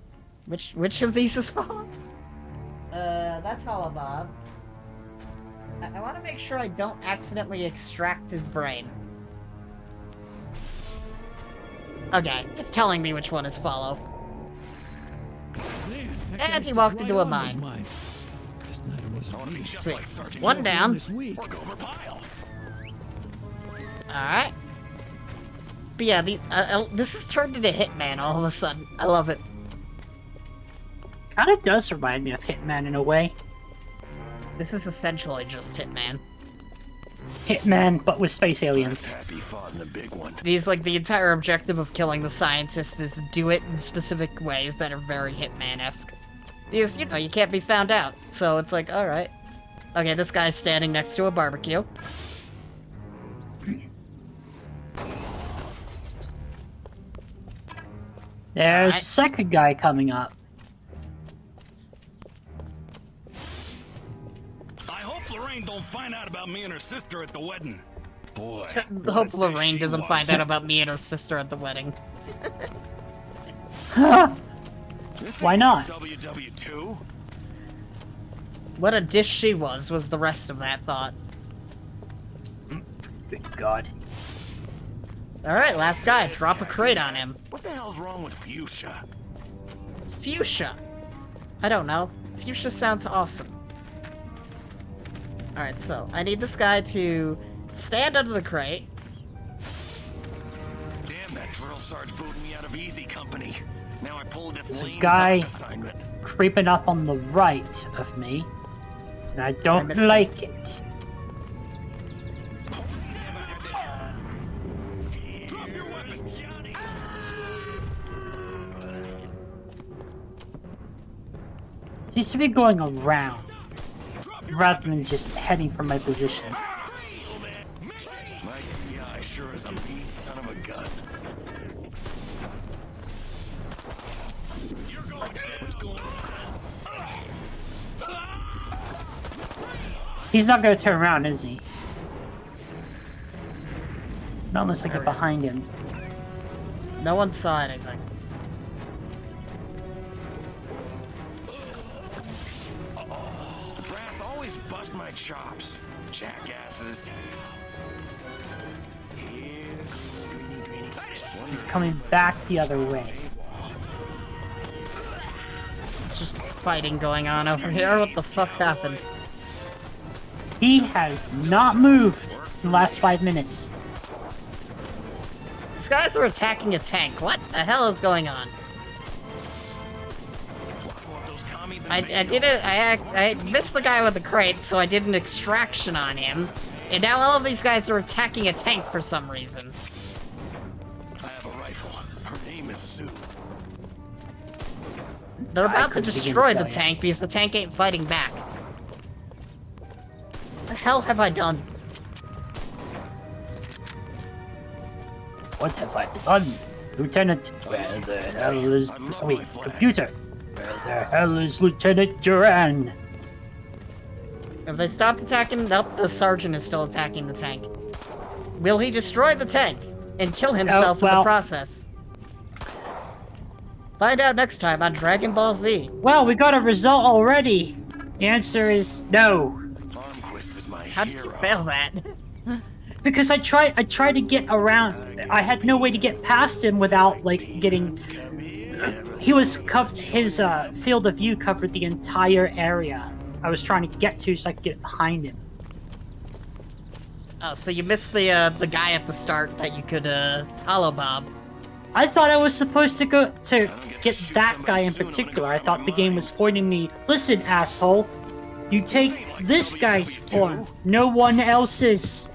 Speaker 2: Which of these is follow? That's Hollow Bob. I want to make sure I don't accidentally extract his brain. Okay, it's telling me which one is follow. And he walked into a mine. Sweet. One down. Alright. But yeah, this has turned into Hitman all of a sudden. I love it.
Speaker 1: Kinda does remind me of Hitman in a way.
Speaker 2: This is essentially just Hitman.
Speaker 1: Hitman, but with space aliens.
Speaker 3: Happy fought in the big one.
Speaker 2: These, like, the entire objective of killing the scientist is do it in specific ways that are very Hitman-esque. Because, you know, you can't be found out. So it's like, alright. Okay, this guy's standing next to a barbecue.
Speaker 1: There's
Speaker 2: Alright.
Speaker 1: a second guy coming up.
Speaker 5: I hope Lorraine don't find out about me and her sister at the wedding. Boy.
Speaker 2: Hope Lorraine doesn't find out about me and her sister at the wedding.
Speaker 1: Why not?
Speaker 5: WW2?
Speaker 2: What a dish she was the rest of that thought.
Speaker 1: Good God.
Speaker 2: Alright, last guy. Drop a crate on him.
Speaker 3: What the hell's wrong with Fuchsia?
Speaker 2: Fuchsia. I don't know. Fuchsia sounds awesome. Alright, so I need this guy to stand under the crate.
Speaker 3: Damn, that drill sarge booted me out of Easy Company. Now I pulled this
Speaker 1: There's a
Speaker 3: lame
Speaker 1: guy
Speaker 3: assignment.
Speaker 1: creeping up on the right of me. And I don't
Speaker 2: missed him.
Speaker 1: like it.
Speaker 5: Drop your weapons, Johnny!
Speaker 1: Seems to be going around, rather than just heading for my position.
Speaker 3: My guy sure is a mean son of a gun. What's going on?
Speaker 1: He's not gonna turn around, is he? Not unless I get behind him.
Speaker 2: No one saw anything.
Speaker 3: Brass always
Speaker 8: my chops, jackasses.
Speaker 1: He's coming back the other way.
Speaker 2: It's just fighting going on over here. What the fuck happened?
Speaker 1: He has not moved in the last 5 minutes.
Speaker 2: These guys are attacking a tank. What the hell is going on? I missed the guy with the crate, so I did an extraction on him. And now all of these guys are attacking a tank for some reason.
Speaker 8: I have a rifle. Her name is Sue.
Speaker 2: They're about to destroy the tank because the tank ain't fighting back. What the hell have I done?
Speaker 1: What have I done? Lieutenant, where the hell is... Wait, computer. Where the hell is Lieutenant Duran?
Speaker 2: Have they stopped attacking? Nope, the sergeant is still attacking the tank. Will he destroy the tank and kill himself in the process? Find out next time on Dragon Ball Z.
Speaker 1: Well, we got a result already. The answer is no.
Speaker 2: How did you fail that?
Speaker 1: Because I tried to get around. I had no way to get past him without like getting. He was his field of view covered the entire area I was trying to get to, so I could get behind him.
Speaker 2: Oh, so you missed the guy at the start that you could hollow bob.
Speaker 1: I thought I was supposed to go to get that guy in particular. I thought the game was pointing me. Listen, asshole. You take this guy's form, no one else's.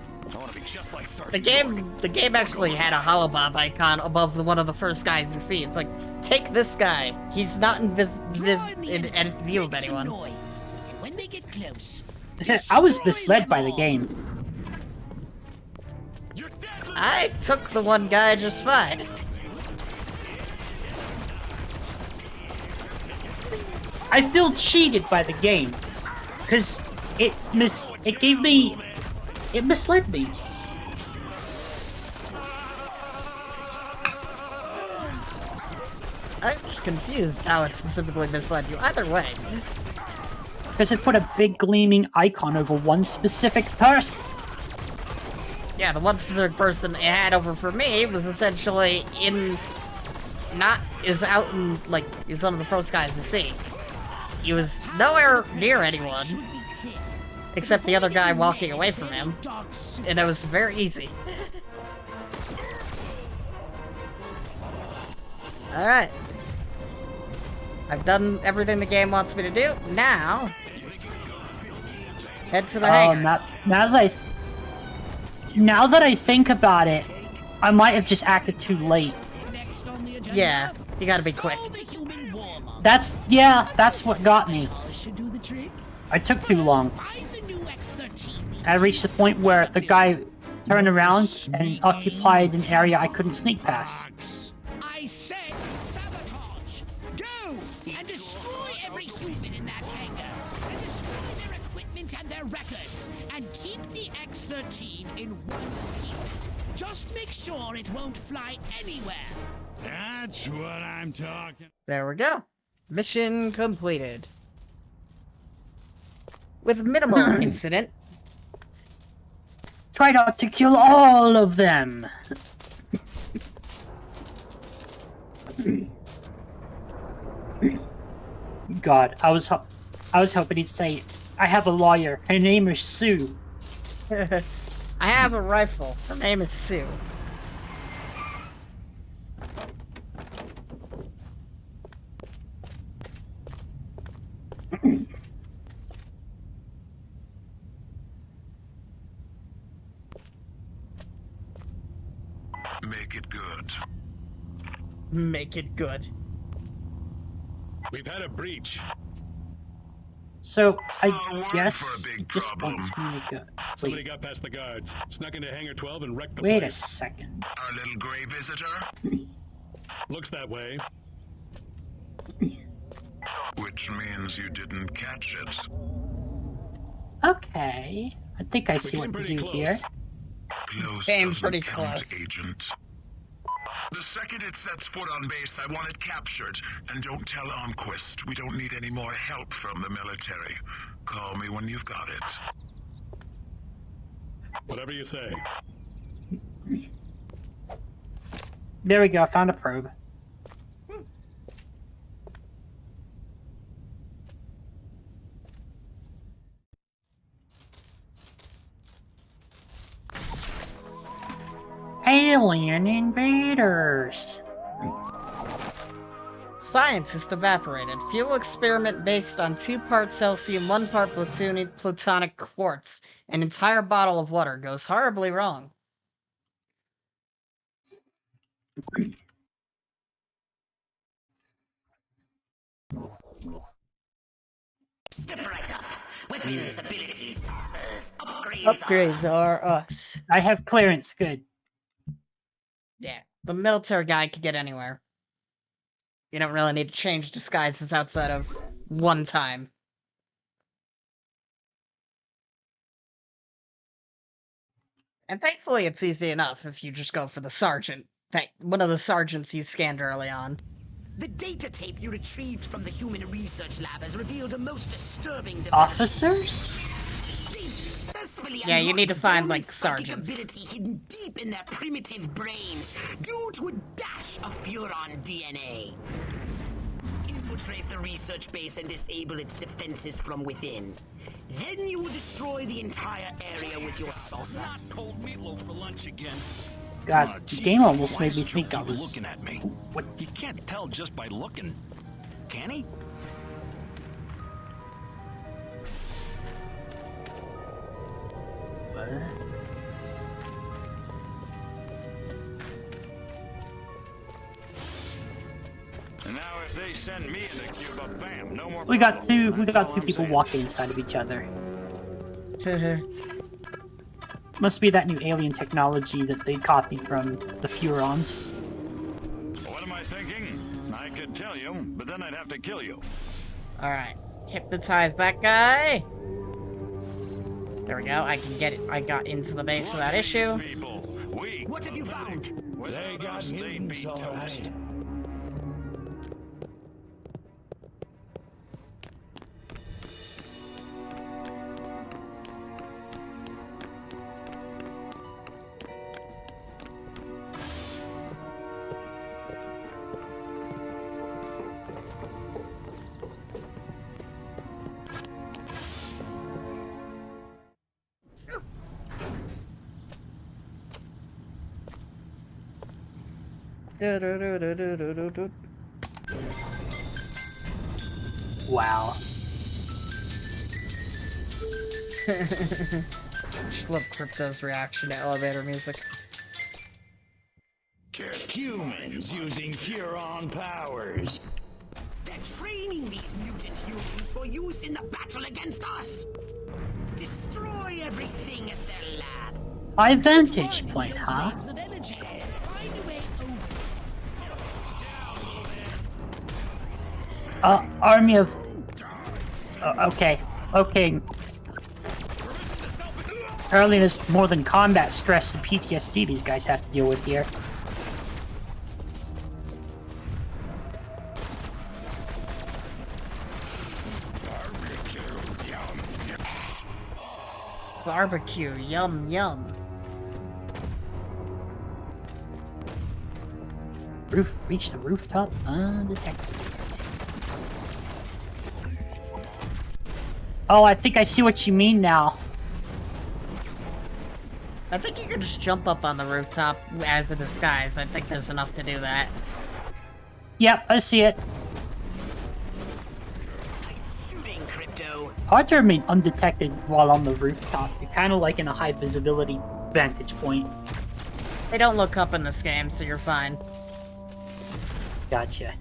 Speaker 2: The game actually had a holobob icon above one of the first guys you see. It's like, take this guy. He's not in view of anyone.
Speaker 4: When they get close,
Speaker 1: I was misled by the game.
Speaker 2: I took the one guy just fine.
Speaker 1: I feel cheated by the game. Because it misled me.
Speaker 2: I'm just confused how it specifically misled you. Either way.
Speaker 1: Because it put a big gleaming icon over one specific person.
Speaker 2: Yeah, the one specific person it had over for me was essentially out in, like, he was one of the first guys to see. He was nowhere near anyone. Except the other guy walking away from him. And it was very easy. Alright. I've done everything the game wants me to do. Now, head to the hangar.
Speaker 1: Now that I think about it, I might have just acted too late.
Speaker 2: Yeah, you gotta be quick.
Speaker 1: That's what got me. I took too long. I reached the point where the guy turned around and occupied an area I couldn't sneak past.
Speaker 4: I said sabotage! Go and destroy every human in that hangar, and destroy their equipment and their records, and keep the X-13 in one piece. Just make sure it won't fly anywhere.
Speaker 10: That's what I'm talking.
Speaker 2: There we go. Mission completed. With minimal incident.
Speaker 1: Try not to kill all of them. God, I was hoping he'd say, I have a lawyer. Her name is Sue.
Speaker 2: I have a rifle. Her name is Sue.
Speaker 3: Make it good.
Speaker 2: Make it good.
Speaker 5: We've had a breach.
Speaker 1: So, I
Speaker 3: word
Speaker 1: guess
Speaker 3: for a big
Speaker 1: just
Speaker 3: problem.
Speaker 1: wants me to go.
Speaker 5: Somebody
Speaker 1: Wait,
Speaker 5: got past the guards, snuck into Hangar 12 and wrecked the
Speaker 1: wait a
Speaker 5: place.
Speaker 1: second.
Speaker 3: Our little gray visitor?
Speaker 5: Looks that way.
Speaker 3: Which means you didn't catch it.
Speaker 1: Okay. I think I see
Speaker 5: came
Speaker 1: what to
Speaker 5: pretty
Speaker 1: do
Speaker 5: close.
Speaker 1: here.
Speaker 3: Close
Speaker 2: Came
Speaker 3: doesn't
Speaker 2: pretty
Speaker 3: count,
Speaker 2: close.
Speaker 3: Agent.
Speaker 8: The second it sets foot on base, I want it captured. And don't tell Armquist. We don't need any more help from the military. Call me when you've got it.
Speaker 5: Whatever you say.
Speaker 1: There we go, I found a probe. Alien invaders!
Speaker 2: Scientist evaporated. Fuel experiment based on 2 parts Celsium, 1 part plutonic quartz. An entire bottle of water goes horribly wrong.
Speaker 9: Step right up. Weapons, abilities, sensors,
Speaker 2: Upgrades are us.
Speaker 1: I have clearance, good.
Speaker 2: Yeah, the military guy could get anywhere. You don't really need to change disguises outside of one time. And thankfully it's easy enough if you just go for the sergeant. One of the sergeants you scanned early on.
Speaker 4: The data tape you retrieved from the human research lab has revealed a most disturbing development.
Speaker 1: Officers?
Speaker 4: They've successfully
Speaker 2: Yeah, you need to
Speaker 4: unlocked
Speaker 2: find,
Speaker 4: dormant
Speaker 2: like,
Speaker 4: psychic
Speaker 2: sergeants.
Speaker 4: ability hidden deep in their primitive brains due to a dash of Furon DNA. Infiltrate the research base and disable its defenses from within. Then you will destroy the entire area with your saucer.
Speaker 5: Not cold meatloaf for lunch again.
Speaker 1: God,
Speaker 5: Aw,
Speaker 1: the
Speaker 5: Jesus,
Speaker 1: game almost
Speaker 5: why
Speaker 1: made me
Speaker 5: does Drew
Speaker 1: think I
Speaker 5: keep
Speaker 1: was...
Speaker 5: looking at me.
Speaker 1: What?
Speaker 5: You can't tell just by looking, can he?
Speaker 1: What?
Speaker 8: And now if they send me in the Cuba, bam, no more
Speaker 1: We got
Speaker 8: problems.
Speaker 1: two
Speaker 8: That's all I'm
Speaker 1: people
Speaker 8: saying.
Speaker 1: walking inside of each other. Must be that new alien technology that they copied from the Furons.
Speaker 8: What am I thinking? I could tell you, but then I'd have to kill you.
Speaker 2: Alright. Hypnotize that guy. There we go. I can get it. I got into the base of that issue.
Speaker 4: What have you found?
Speaker 8: They got mutants, all right.
Speaker 1: Wow.
Speaker 2: Just love Crypto's reaction to elevator music.
Speaker 8: Humans using Furon powers.
Speaker 4: They're training these mutant humans for use in the battle against us. Destroy everything at their lab.
Speaker 1: High vantage point, huh? Army of... okay. Apparently there's more than combat stress and PTSD these guys have to deal with here.
Speaker 2: Barbecue, yum yum.
Speaker 1: Reach the rooftop undetected. Oh, I think I see what you mean now.
Speaker 2: I think you can just jump up on the rooftop as a disguise. I think there's enough to do that.
Speaker 1: Yep, I see it.
Speaker 4: Nice shooting, Crypto.
Speaker 1: Hard to remain undetected while on the rooftop. You're kind of like in a high visibility vantage point.
Speaker 2: They don't look up in this game, so you're fine.
Speaker 1: Gotcha.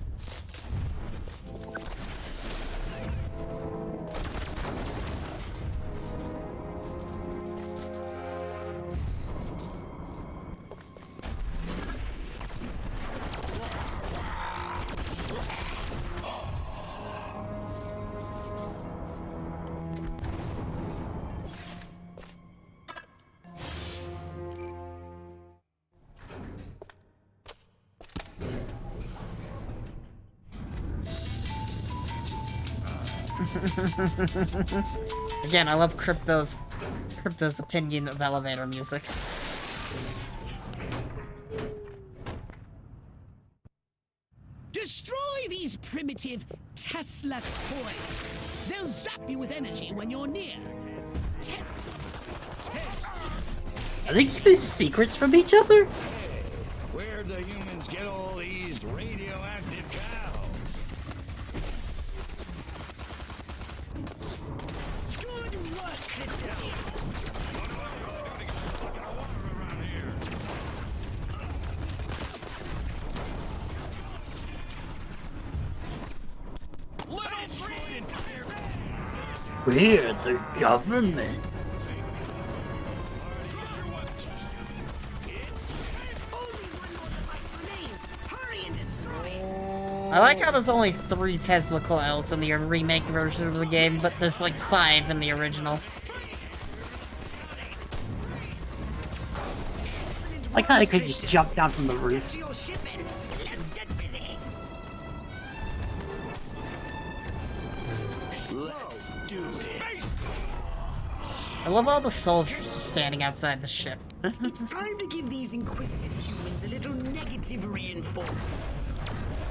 Speaker 2: Again, I love Crypto's opinion of elevator music.
Speaker 10: Destroy these primitive Tesla toys. They'll zap you with energy when you're near. Tesla.
Speaker 1: Are they keeping secrets from each other?
Speaker 8: Where'd the humans get all these radioactive cows?
Speaker 10: Good work, Crypto.
Speaker 1: We're the government.
Speaker 2: I like how there's only 3 Tesla coils in the remake version of the game, but there's like 5 in the original.
Speaker 1: Like how they could just jump down from the roof.
Speaker 10: Let's do this.
Speaker 2: I love all the soldiers just standing outside the ship.
Speaker 4: It's time to give these inquisitive humans a little negative reinforcement.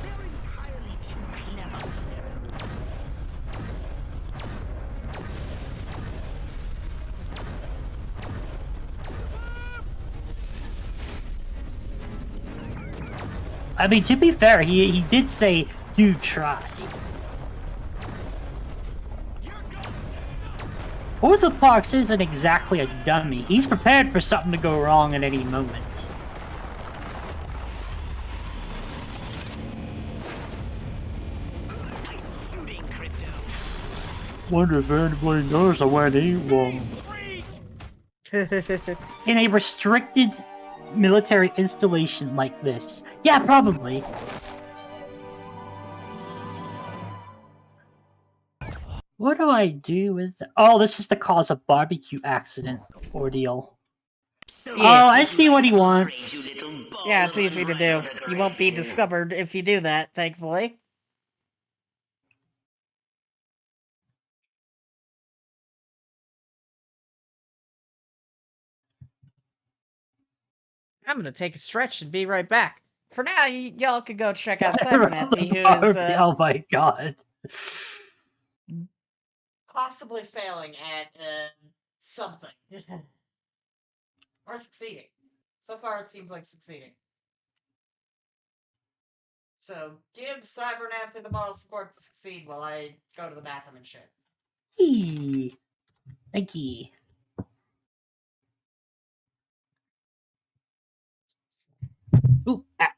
Speaker 4: They're entirely too clever for their own.
Speaker 1: I mean, to be fair, he did say, do try. Orthopox isn't exactly a dummy. He's prepared for something to go wrong at any moment.
Speaker 4: Nice shooting, Crypto.
Speaker 1: Wonder if anybody knows I went AWOL. In a restricted military installation like this. Yeah, probably. What do I do with... Oh, this is to cause a barbecue accident ordeal.
Speaker 9: So
Speaker 1: Oh, I see what he wants.
Speaker 2: Yeah, it's easy to do. You won't be discovered if you do that, thankfully. I'm gonna take a stretch and be right back. For now, y'all can go check out Sibernethy, who's
Speaker 1: Oh my god.
Speaker 2: possibly failing at something. Or succeeding. So far, it seems like succeeding. So, give Sibernethy the moral support to succeed while I go to the bathroom and shit.
Speaker 1: Eee. Thank you. Ooh, ah.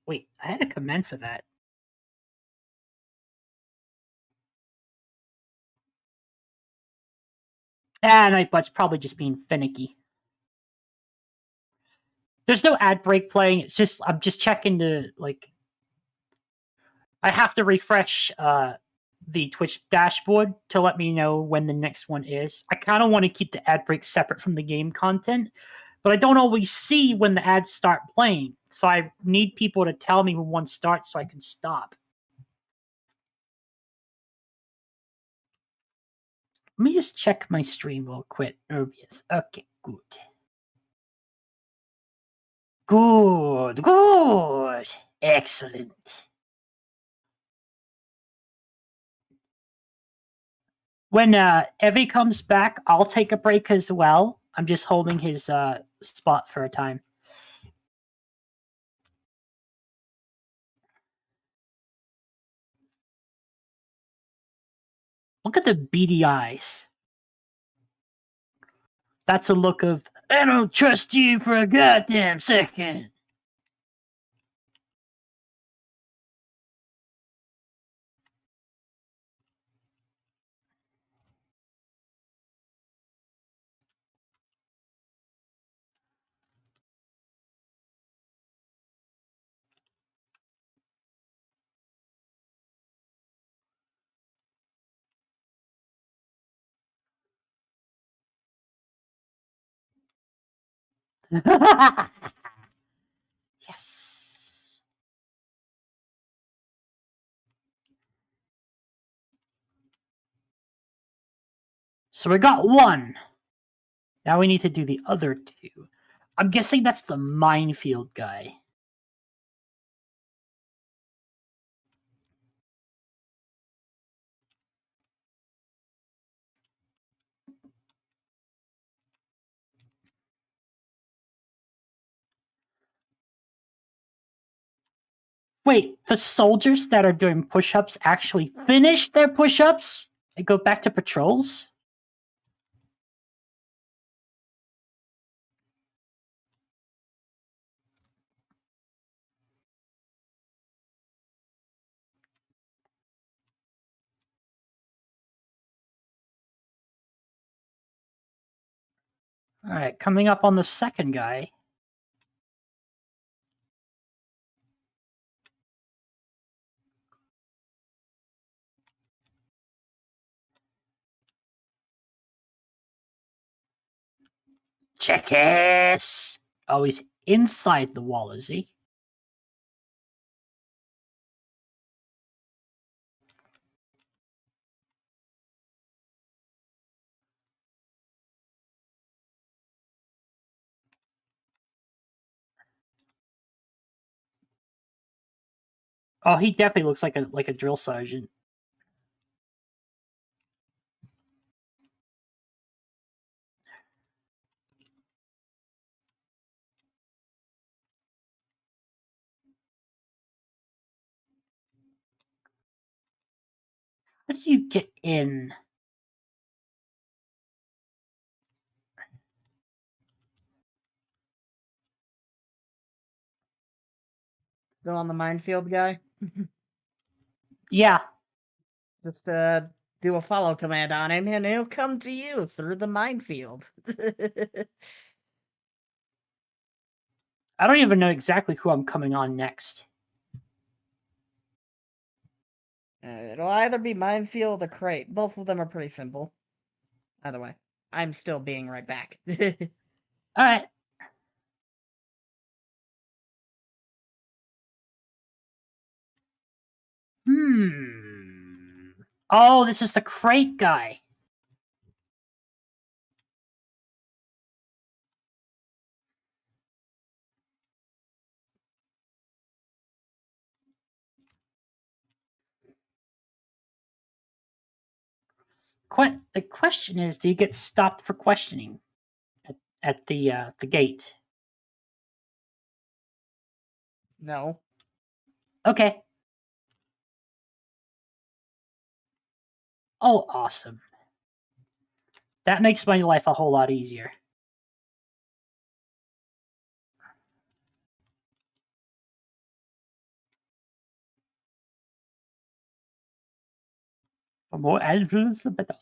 Speaker 1: Wait, I had a command for that. Nightbot's probably just being finicky. There's no ad break playing. It's just I'm just checking to like. I have to refresh the Twitch dashboard to let me know when the next one is. I kind of want to keep the ad break separate from the game content, but I don't always see when the ads start playing. So I need people to tell me when one starts so I can stop. Let me just check my stream real quick. Obvious. Okay, good. Good. Excellent. When Evie comes back, I'll take a break as well. I'm just holding his spot for a time. Look at the beady eyes. That's a look of, I don't trust you for a goddamn second. Yes. So we got one. Now we need to do the other two. I'm guessing that's the minefield guy. Wait, the soldiers that are doing push-ups actually finish their push-ups and go back to patrols? Alright, coming up on the second guy. Check this! Oh, he's inside the wall, is he? Oh, he definitely looks like a drill sergeant. How do you get in?
Speaker 2: Still on the minefield guy?
Speaker 1: Yeah.
Speaker 2: Just do a follow command on him and he'll come to you through the minefield.
Speaker 1: I don't even know exactly who I'm coming on next.
Speaker 2: It'll either be minefield or crate. Both of them are pretty simple. Either way, I'm still being right back.
Speaker 1: Alright. Oh, this is the crate guy. The question is, do you get stopped for questioning at the gate?
Speaker 2: No.
Speaker 1: Okay. Oh, awesome. That makes my life a whole lot easier. The more answers, the better.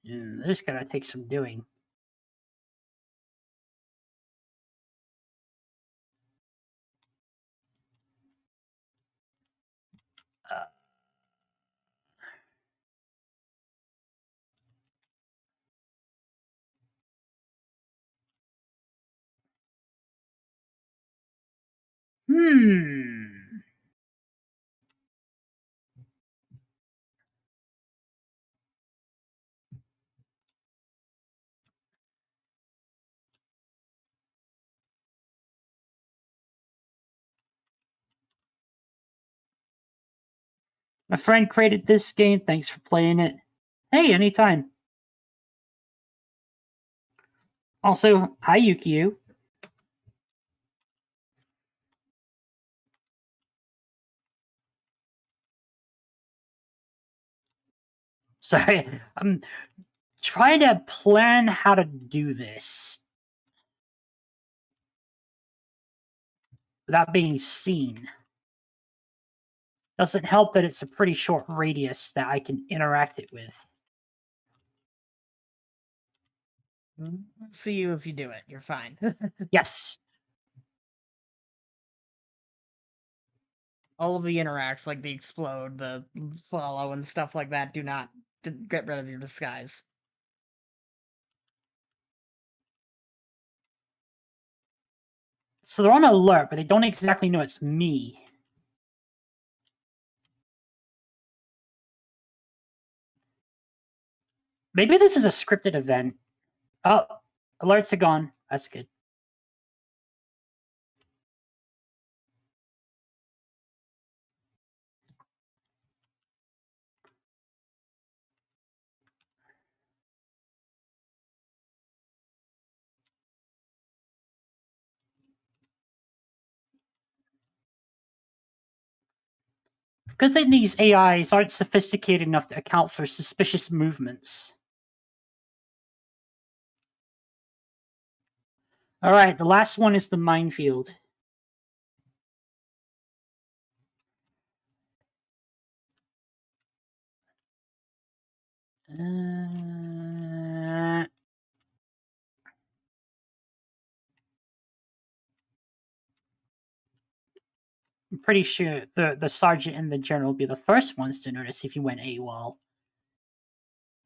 Speaker 1: This is gonna take some doing. Uh, hmm. My friend created this game. Thanks for playing it. Hey, anytime. Also, hi, Yukio. Sorry, I'm trying to plan how to do this without being seen. Doesn't help that it's a pretty short radius that I can interact it with.
Speaker 2: I'll see you if you do it. You're fine.
Speaker 1: Yes.
Speaker 2: All of the interacts, like the explode, the follow, and stuff like that, do not get rid of your disguise.
Speaker 1: So they're on alert, but they don't exactly know it's me. Maybe this is a scripted event. Oh, alerts are gone. That's good. Good thing these AIs aren't sophisticated enough to account for suspicious movements. Alright, the last one is the minefield. I'm pretty sure the sergeant and the general will be the first ones to notice if you went AWOL.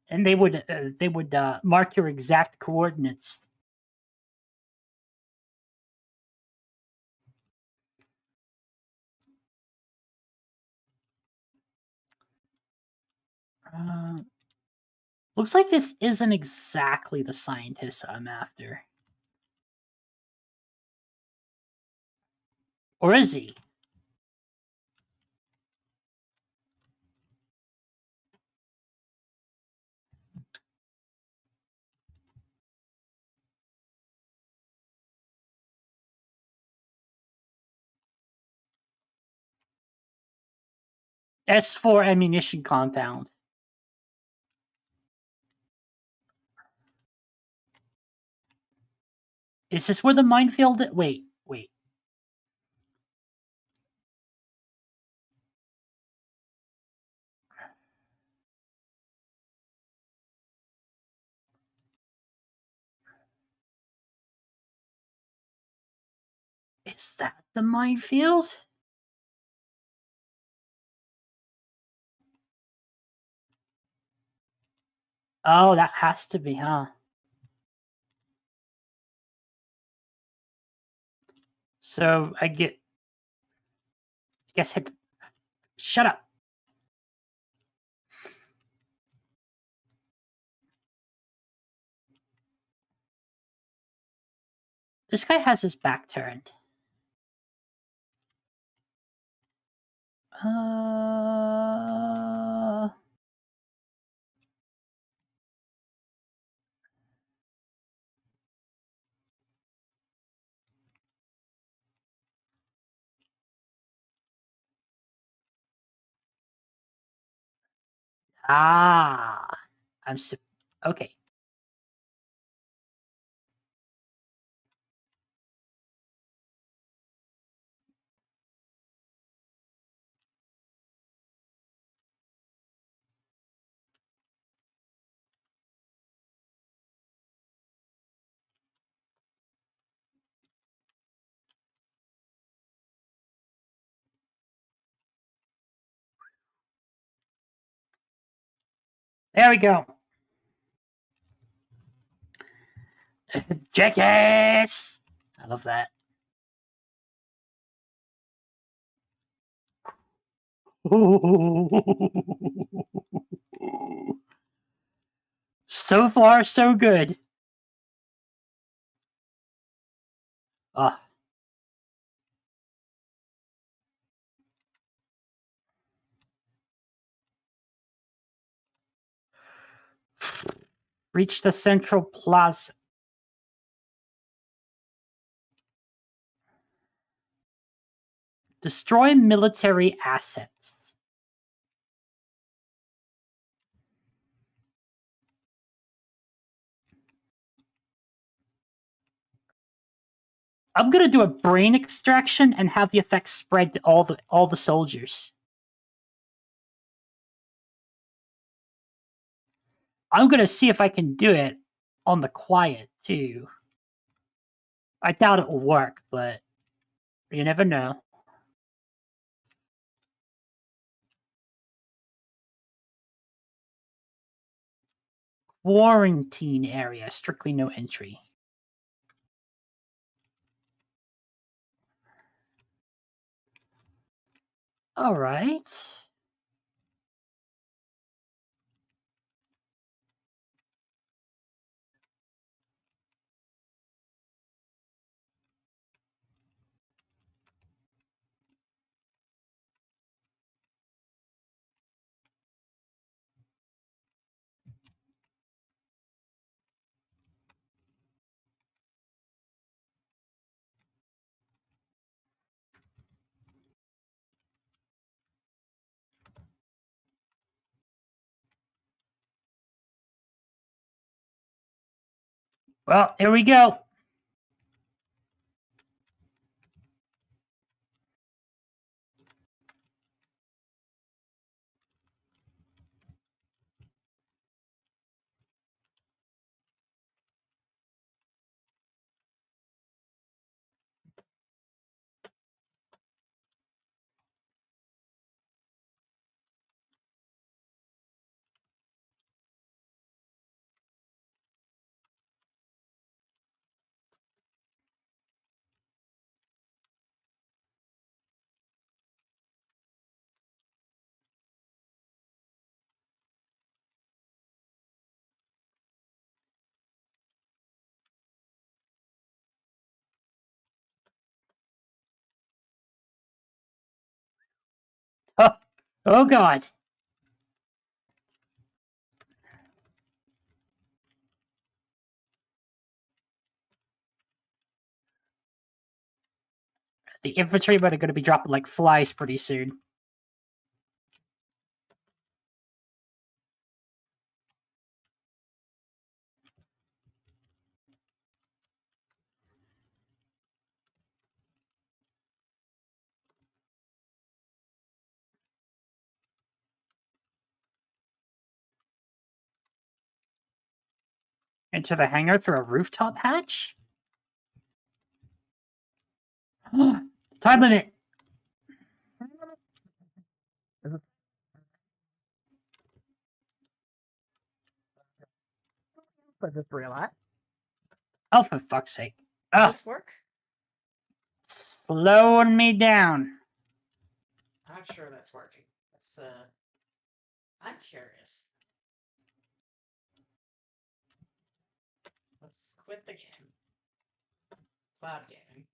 Speaker 1: And they would mark your exact coordinates. Looks like this isn't exactly the scientist I'm after. Or is he? S4 ammunition compound. Is this where the minefield? Wait. Is that the minefield? Oh, that has to be, huh? So I guess shut up. This guy has his back turned. Okay. There we go. Jackass! I love that. So far, so good. Reach the central plaza. Destroy military assets. I'm gonna do a brain extraction and have the effects spread to all the soldiers. I'm gonna see if I can do it on the quiet too. I doubt it will work, but you never know. Quarantine area, strictly no entry. All right. Well, here we go. Oh, oh God. The infantrymen are going to be dropping like flies pretty soon. Enter the hangar through a rooftop hatch? Time limit!
Speaker 2: I just realized.
Speaker 1: Oh, for fuck's sake.
Speaker 2: Does
Speaker 1: Oh,
Speaker 2: this work?
Speaker 1: slowing me down.
Speaker 2: I'm not sure that's working. That's I'm curious. Let's quit the game. Cloud gaming.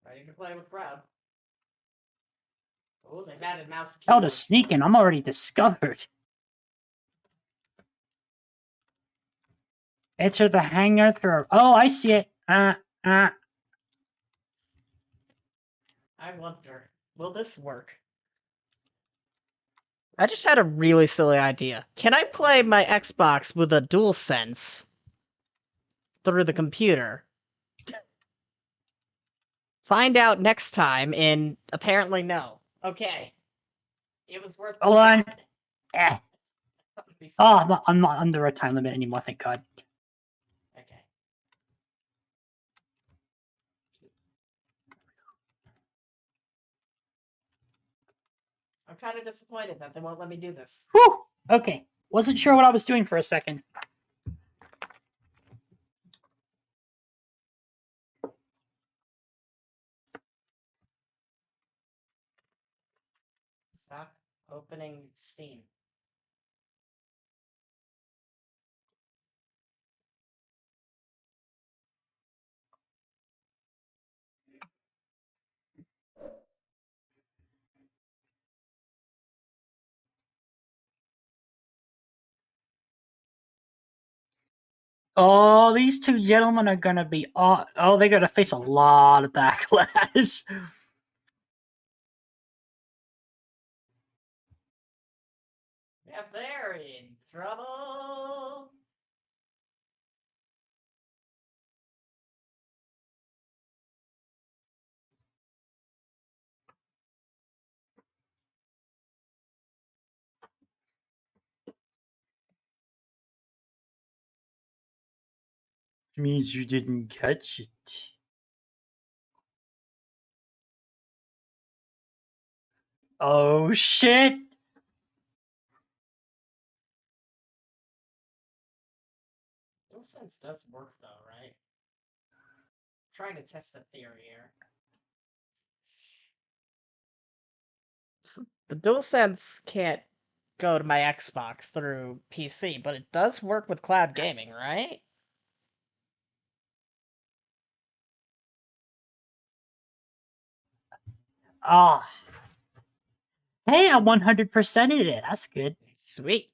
Speaker 2: Ready to play with crowd. Oh, they've added mouse and
Speaker 1: Hell
Speaker 2: keyboard.
Speaker 1: to sneaking. I'm already discovered. Enter the hangar through. Oh, I see it.
Speaker 2: I wonder, will this work? I just had a really silly idea. Can I play my Xbox with a DualSense through the computer? Find out next time in apparently no. Okay. It was worth the
Speaker 1: Hold on.
Speaker 2: shot.
Speaker 1: Eh.
Speaker 2: Something to be
Speaker 1: Oh, I'm not under a time limit anymore, thank God.
Speaker 2: Okay. I'm kind of disappointed that they won't let me do this.
Speaker 1: Whew. Okay. Wasn't sure what I was doing for a second.
Speaker 2: Stop opening Steam.
Speaker 1: Oh, these two gentlemen are gonna be they're gonna face a lot of backlash.
Speaker 2: Yep, they're in trouble.
Speaker 1: Means you didn't catch it. Oh shit!
Speaker 2: DualSense does work though, right? Trying to test a theory here. The DualSense can't go to my Xbox through PC, but it does work with cloud gaming, right?
Speaker 1: Ah. Hey, I 100%ed it. That's good.
Speaker 2: Sweet.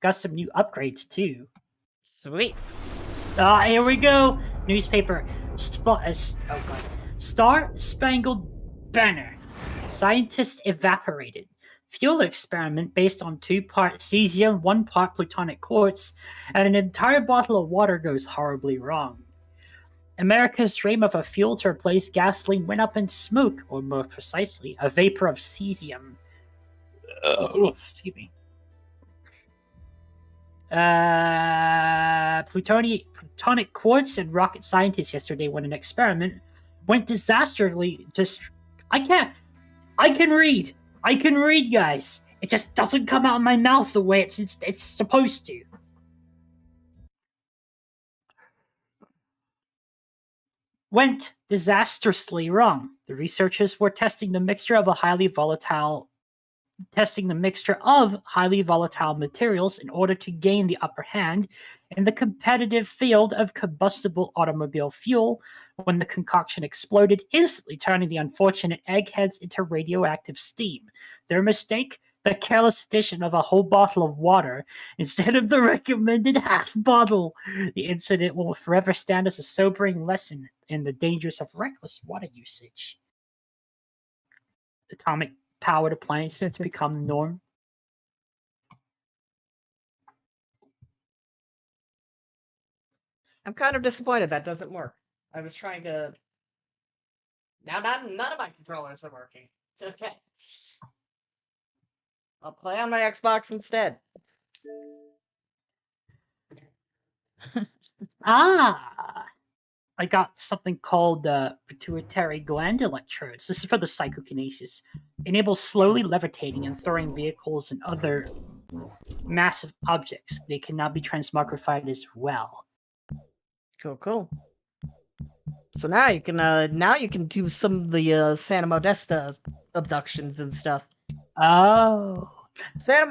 Speaker 1: Got some new upgrades too.
Speaker 2: Sweet.
Speaker 1: Ah, here we go. Newspaper. Oh god. Star Spangled Banner. Scientists evaporated. Fuel experiment based on 2-part cesium, 1-part plutonic quartz, and an entire bottle of water goes horribly wrong. America's dream of a fuel to replace gasoline went up in smoke, or more precisely, a vapor of cesium. Excuse me. Plutonic quartz and rocket scientists yesterday when an experiment went disastrously. I can read, guys. It just doesn't come out of my mouth the way it's supposed to. Went disastrously wrong. The researchers were testing the mixture of highly volatile materials in order to gain the upper hand in the competitive field of combustible automobile fuel when the concoction exploded, instantly turning the unfortunate eggheads into radioactive steam. Their mistake? The careless addition of a whole bottle of water instead of the recommended half bottle. The incident will forever stand as a sobering lesson in the dangers of reckless water usage. Atomic powered appliances to become the norm.
Speaker 2: I'm kind of disappointed that doesn't work. I was trying to... Now none of my controllers are working. Okay. I'll play on my Xbox instead.
Speaker 1: I got something called pituitary gland electrodes. This is for the psychokinesis. Enables slowly levitating and throwing vehicles and other massive objects. They can now be transmogrified as well.
Speaker 2: Cool. So now you can do some of the Santa Modesta abductions and stuff.
Speaker 1: Oh,
Speaker 2: Santa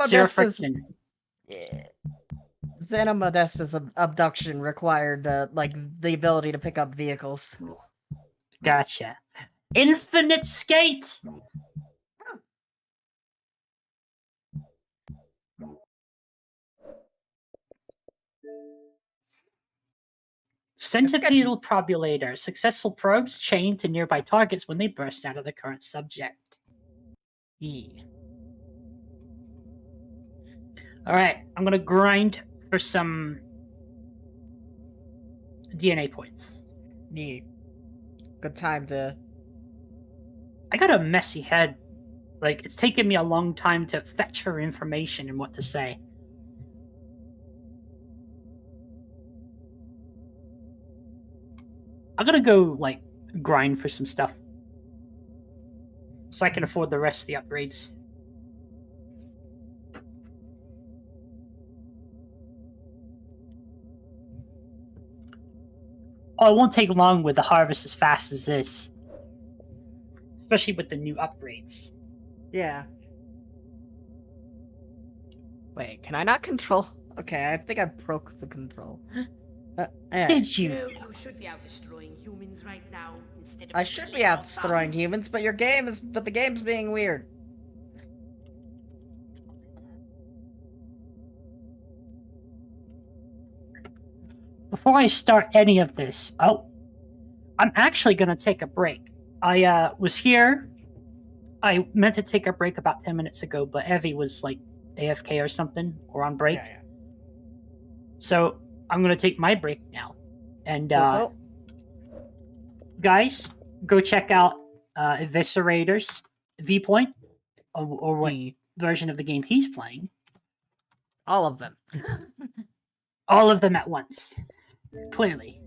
Speaker 2: Modesta's abduction required like the ability to pick up vehicles.
Speaker 1: Gotcha. Infinite skate. Centipedal probulator. Successful probes chained to nearby targets when they burst out of the current subject.
Speaker 2: Yeah.
Speaker 1: Alright, I'm gonna grind for some DNA points.
Speaker 2: Yeah. Good time to...
Speaker 1: I got a messy head. Like, it's taken me a long time to fetch for information and what to say. I'm gonna go, like, grind for some stuff. So I can afford the rest of the upgrades. Oh, it won't take long with the harvest as fast as this. Especially with the new upgrades.
Speaker 2: Yeah. Wait, can I not control? Okay, I think I broke the control. Yeah.
Speaker 1: Did you?
Speaker 4: You should be out destroying humans right now instead of...
Speaker 2: I should be out destroying humans, but the game's being weird.
Speaker 1: Before I start any of this, I'm actually gonna take a break. I was here. I meant to take a break about 10 minutes ago, but Evie was like AFK or something, or on break.
Speaker 2: Yeah.
Speaker 1: So I'm gonna take my break now. And
Speaker 2: Cool.
Speaker 1: guys, go check out Eviscerator's Viewpoint, or what version of the game he's playing.
Speaker 2: All of them.
Speaker 1: All of them at once. Clearly.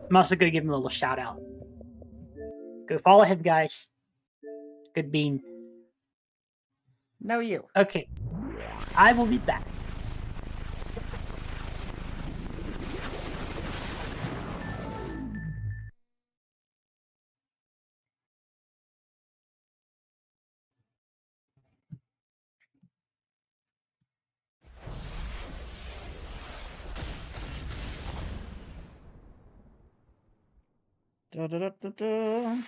Speaker 1: I'm also going to give him a little shout out. Go follow him, guys. Good bean.
Speaker 2: No, you.
Speaker 1: Okay. I will be back.
Speaker 2: Da-da-da-da-da.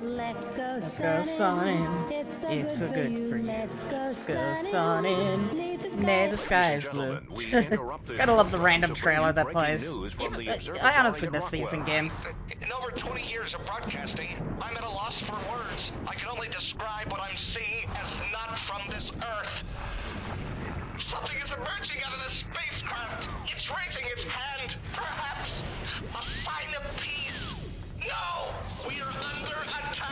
Speaker 11: Let's go
Speaker 2: Let's go sunning.
Speaker 11: It's so
Speaker 2: It's so
Speaker 11: good for you. Let's go sunning.
Speaker 2: Nay, the sky is blue. Gotta love the random trailer that plays. I honestly miss these in games.
Speaker 12: In over 20 years of broadcasting, I'm at a loss for words. I can only describe what I'm seeing as not from this Earth. Something is emerging out of the spacecraft. It's raising its hand. Perhaps a sign of peace. No! We are under attack!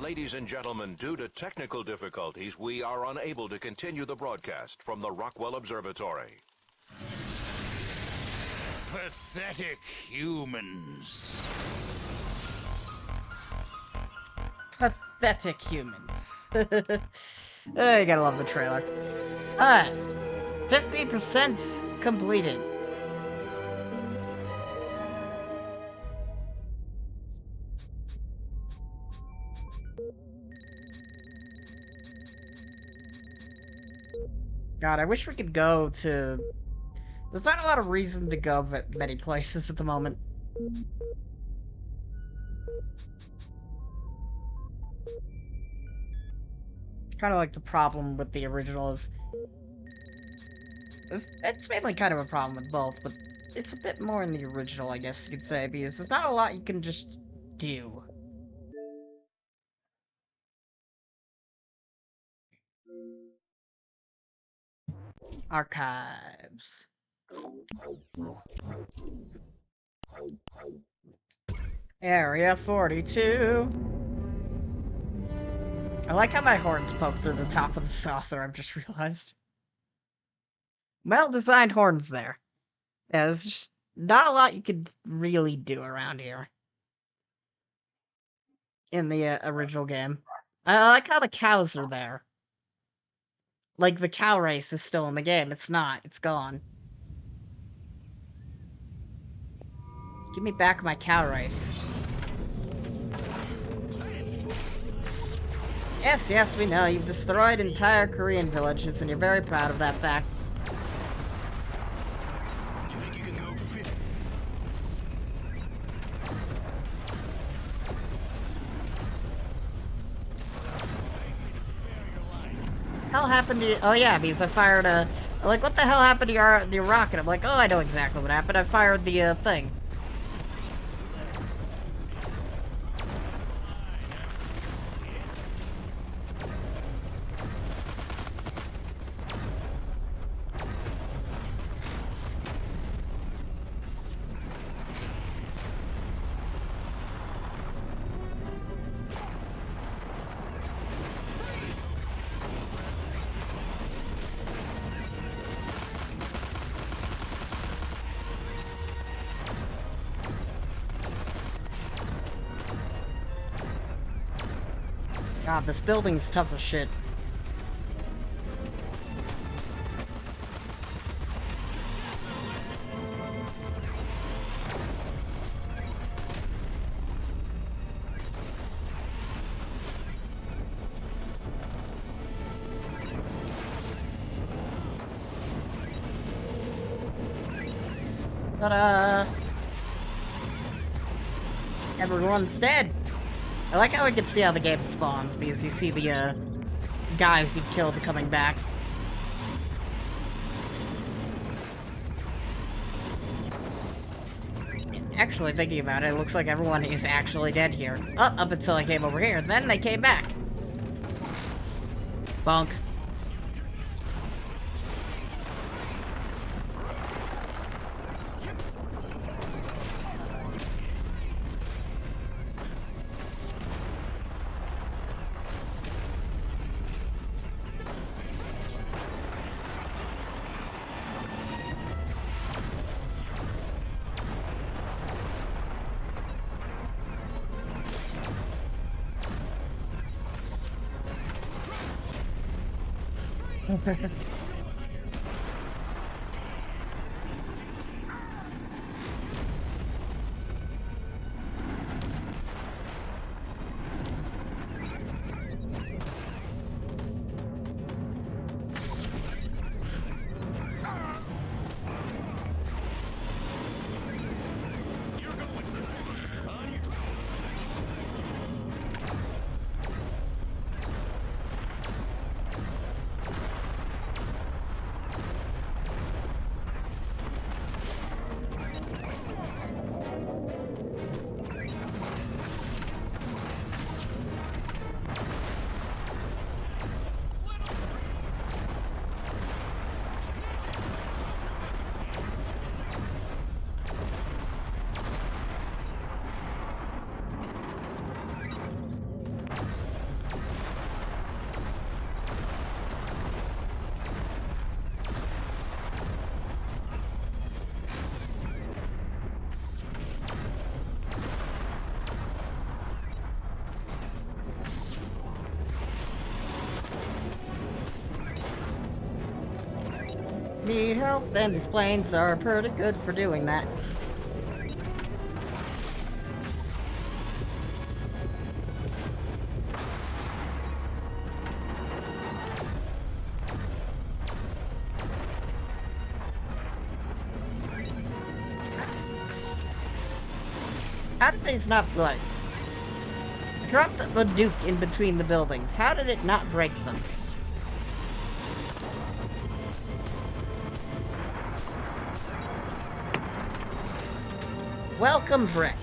Speaker 13: Ladies and gentlemen, due to technical difficulties, we are unable to continue the broadcast from the Rockwell Observatory.
Speaker 8: Pathetic humans.
Speaker 2: Pathetic humans. Oh, you gotta love the trailer. Alright. 50% completed. God, I wish we could go to... There's not a lot of reason to go many places at the moment. Kind of like the problem with the original is... It's mainly kind of a problem with both, but it's a bit more in the original, I guess you could say, because there's not a lot you can just do. Archives. Area 42. I like how my horns poke through the top of the saucer, I've just realized. Well-designed horns there. Yeah, there's just not a lot you could really do around here. In the original game. I like how the cows are there. Like, the cow race is still in the game. It's not. It's gone. Give me back my cow race. Yes, yes, we know. You've destroyed entire Korean villages, and you're very proud of that fact. hell happened to you? Oh yeah, because I fired a... Like, what the hell happened to your rocket? I'm like, oh, I know exactly what happened. I fired the, thing. God, this building's tough as shit. Ta-da! Everyone's dead! I like how we can see how the game spawns, because you see the, guys you killed coming back. Actually, thinking about it, it looks like everyone is actually dead here. Up until I came over here, then they came back. Bonk. Need help, and these planes are pretty good for doing that. How did these not like... Dropped the Duke in between the buildings. How did it not break them? Welcome, Brick.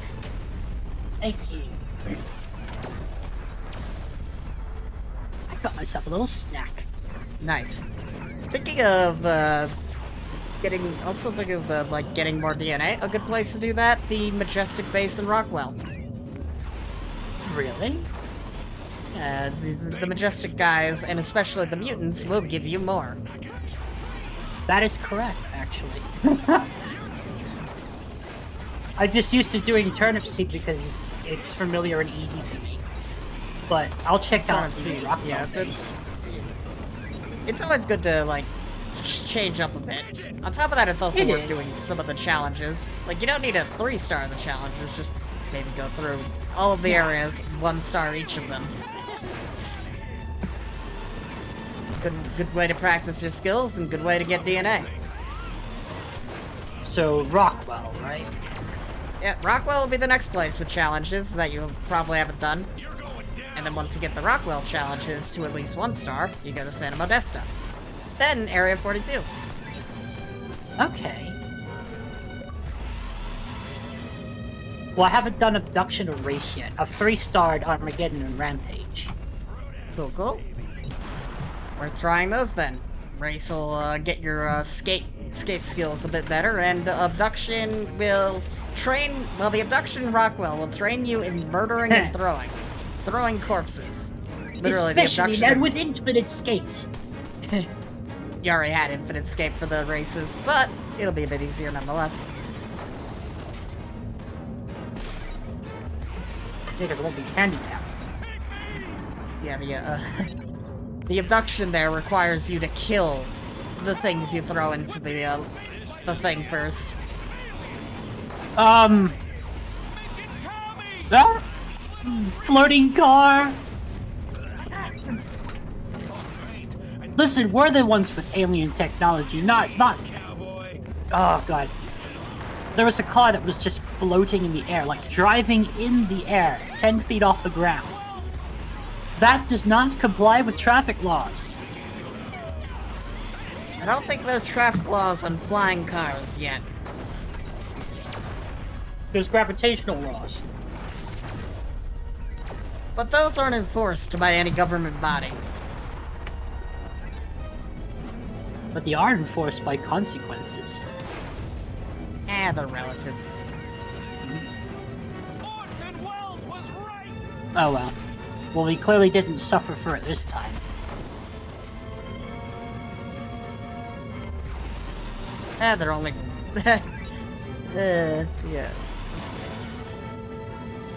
Speaker 1: Thank you. I got myself a little snack.
Speaker 2: Nice. Thinking of, also thinking of, like, getting more DNA. A good place to do that, the Majestic Base in Rockwell.
Speaker 1: Really?
Speaker 2: The Majestic guys, and especially the mutants, will give you more.
Speaker 1: That is correct, actually. I'm just used to doing turnip seed because it's familiar and easy to me. But I'll check out the Rockwell base.
Speaker 2: It's always good to, like, change up a bit. On top of that, it's also worth doing some of the challenges. Like, you don't need a 3-star of the challenges, just maybe go through all of the areas, 1-star each of them. Good way to practice your skills and good way to get DNA.
Speaker 1: So, Rockwell, right?
Speaker 2: Yeah, Rockwell will be the next place with challenges that you probably haven't done. And then once you get the Rockwell challenges to at least 1 star, you go to Santa Modesta. Then Area 42.
Speaker 1: Okay. Well, I haven't done Abduction or Race yet. I've 3-starred Armageddon and Rampage.
Speaker 2: Cool, cool. We're trying those then. Race will get your skate skills a bit better, and Abduction will train... Well, the Abduction Rockwell will train you in murdering and throwing. Throwing corpses. Literally,
Speaker 1: Especially
Speaker 2: the
Speaker 1: now
Speaker 2: Abduction...
Speaker 1: with infinite skates.
Speaker 2: You already had Infinite Escape for the races, but it'll be a bit easier nonetheless.
Speaker 1: I think it won't be handicapped.
Speaker 2: Yeah, the abduction there requires you to kill the things you throw into the thing first.
Speaker 1: That floating car. Listen, we're the ones with alien technology, not. Oh god. There was a car that was just floating in the air, like driving in the air, 10 feet off the ground. That does not comply with traffic laws.
Speaker 2: I don't think there's traffic laws on flying cars yet.
Speaker 1: There's gravitational laws.
Speaker 2: But those aren't enforced by any government body.
Speaker 1: But they are enforced by consequences.
Speaker 2: They're relative.
Speaker 1: Oh well. Well, he clearly didn't suffer for it this time.
Speaker 2: They're only... yeah.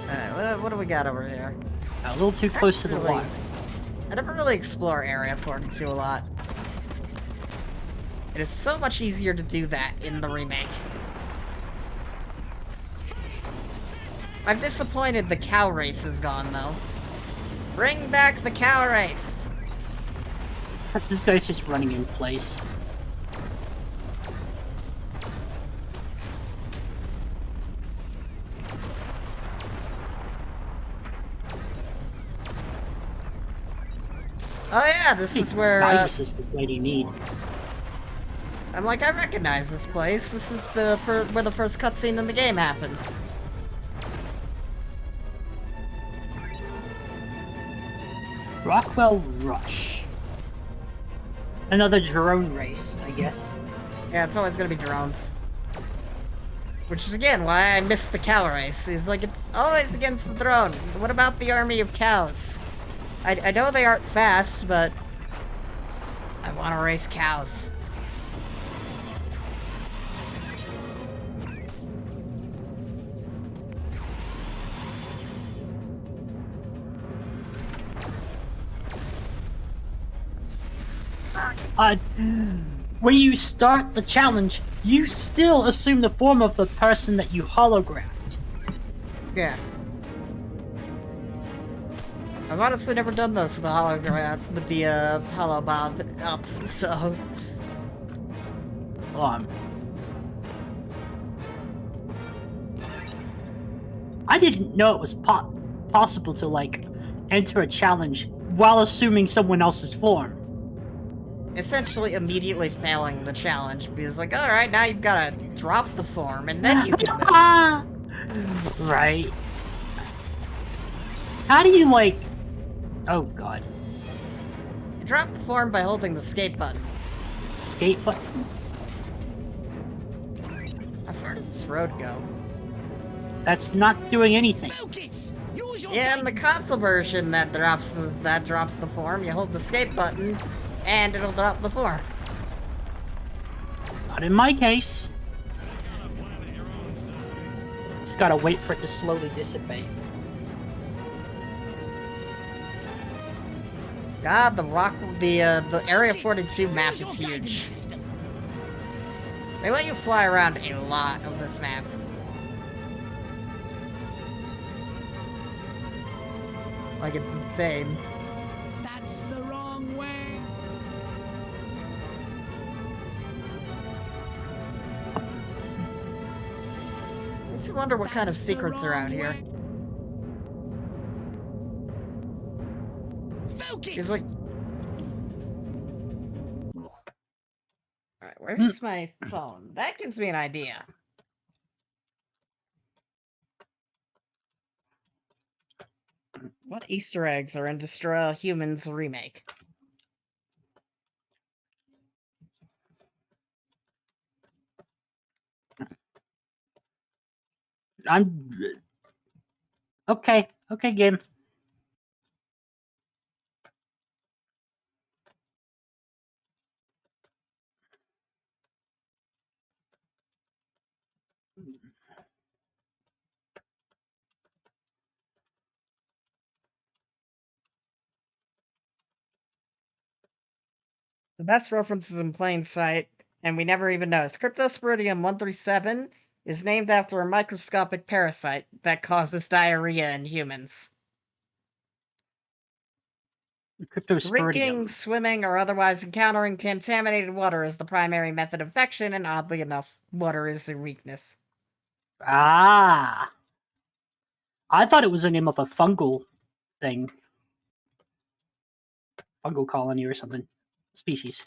Speaker 2: Alright, what do we got over here?
Speaker 1: A little too close to the water.
Speaker 2: I never really explore Area 42 a lot. And it's so much easier to do that in the remake. I'm disappointed the cow race is gone, though. Bring back the cow race!
Speaker 1: This guy's just running in place.
Speaker 2: Oh yeah, this is where,
Speaker 1: This is the plate you need.
Speaker 2: I'm like, I recognize this place. This is where the first cutscene in the game happens.
Speaker 1: Rockwell Rush. Another drone race, I guess.
Speaker 2: Yeah, it's always gonna be drones. Which is, again, why I missed the cow race. Is like, it's always against the drone. What about the army of cows? I know they aren't fast, but... I want to race cows.
Speaker 1: When you start the challenge, you still assume the form of the person that you holographed.
Speaker 2: Yeah. I've honestly never done this with the hologram, with the holobob up, so...
Speaker 1: I didn't know it was possible to, like, enter a challenge while assuming someone else's form.
Speaker 2: Essentially immediately failing the challenge, because like, alright, now you've gotta drop the form, and then you can move.
Speaker 1: Right. How do you, like... Oh, God.
Speaker 2: You drop the form by holding the escape button.
Speaker 1: Escape button?
Speaker 2: How far does this road go?
Speaker 1: That's not doing anything.
Speaker 2: Yeah, in the console version that drops the form, you hold the escape button, and it'll drop the form.
Speaker 1: Not in my case. Just gotta wait for it to slowly dissipate.
Speaker 2: God, the Area 42 map is huge. They let you fly around a lot of this map. Like, it's insane.
Speaker 10: That's the wrong way.
Speaker 2: Makes you wonder what kind of secrets are out here. He's like... Alright, where's my phone? That gives me an idea. What Easter eggs are in Destroy All Humans Remake?
Speaker 1: I'm... Okay, game.
Speaker 2: The best references in plain sight, and we never even noticed. Cryptosporidium 137 is named after a microscopic parasite that causes diarrhea in humans. Drinking, swimming, or otherwise encountering contaminated water is the primary method of infection, and oddly enough, water is a weakness.
Speaker 1: Ah. I thought it was the name of a fungal thing. Fungal colony or something. Species.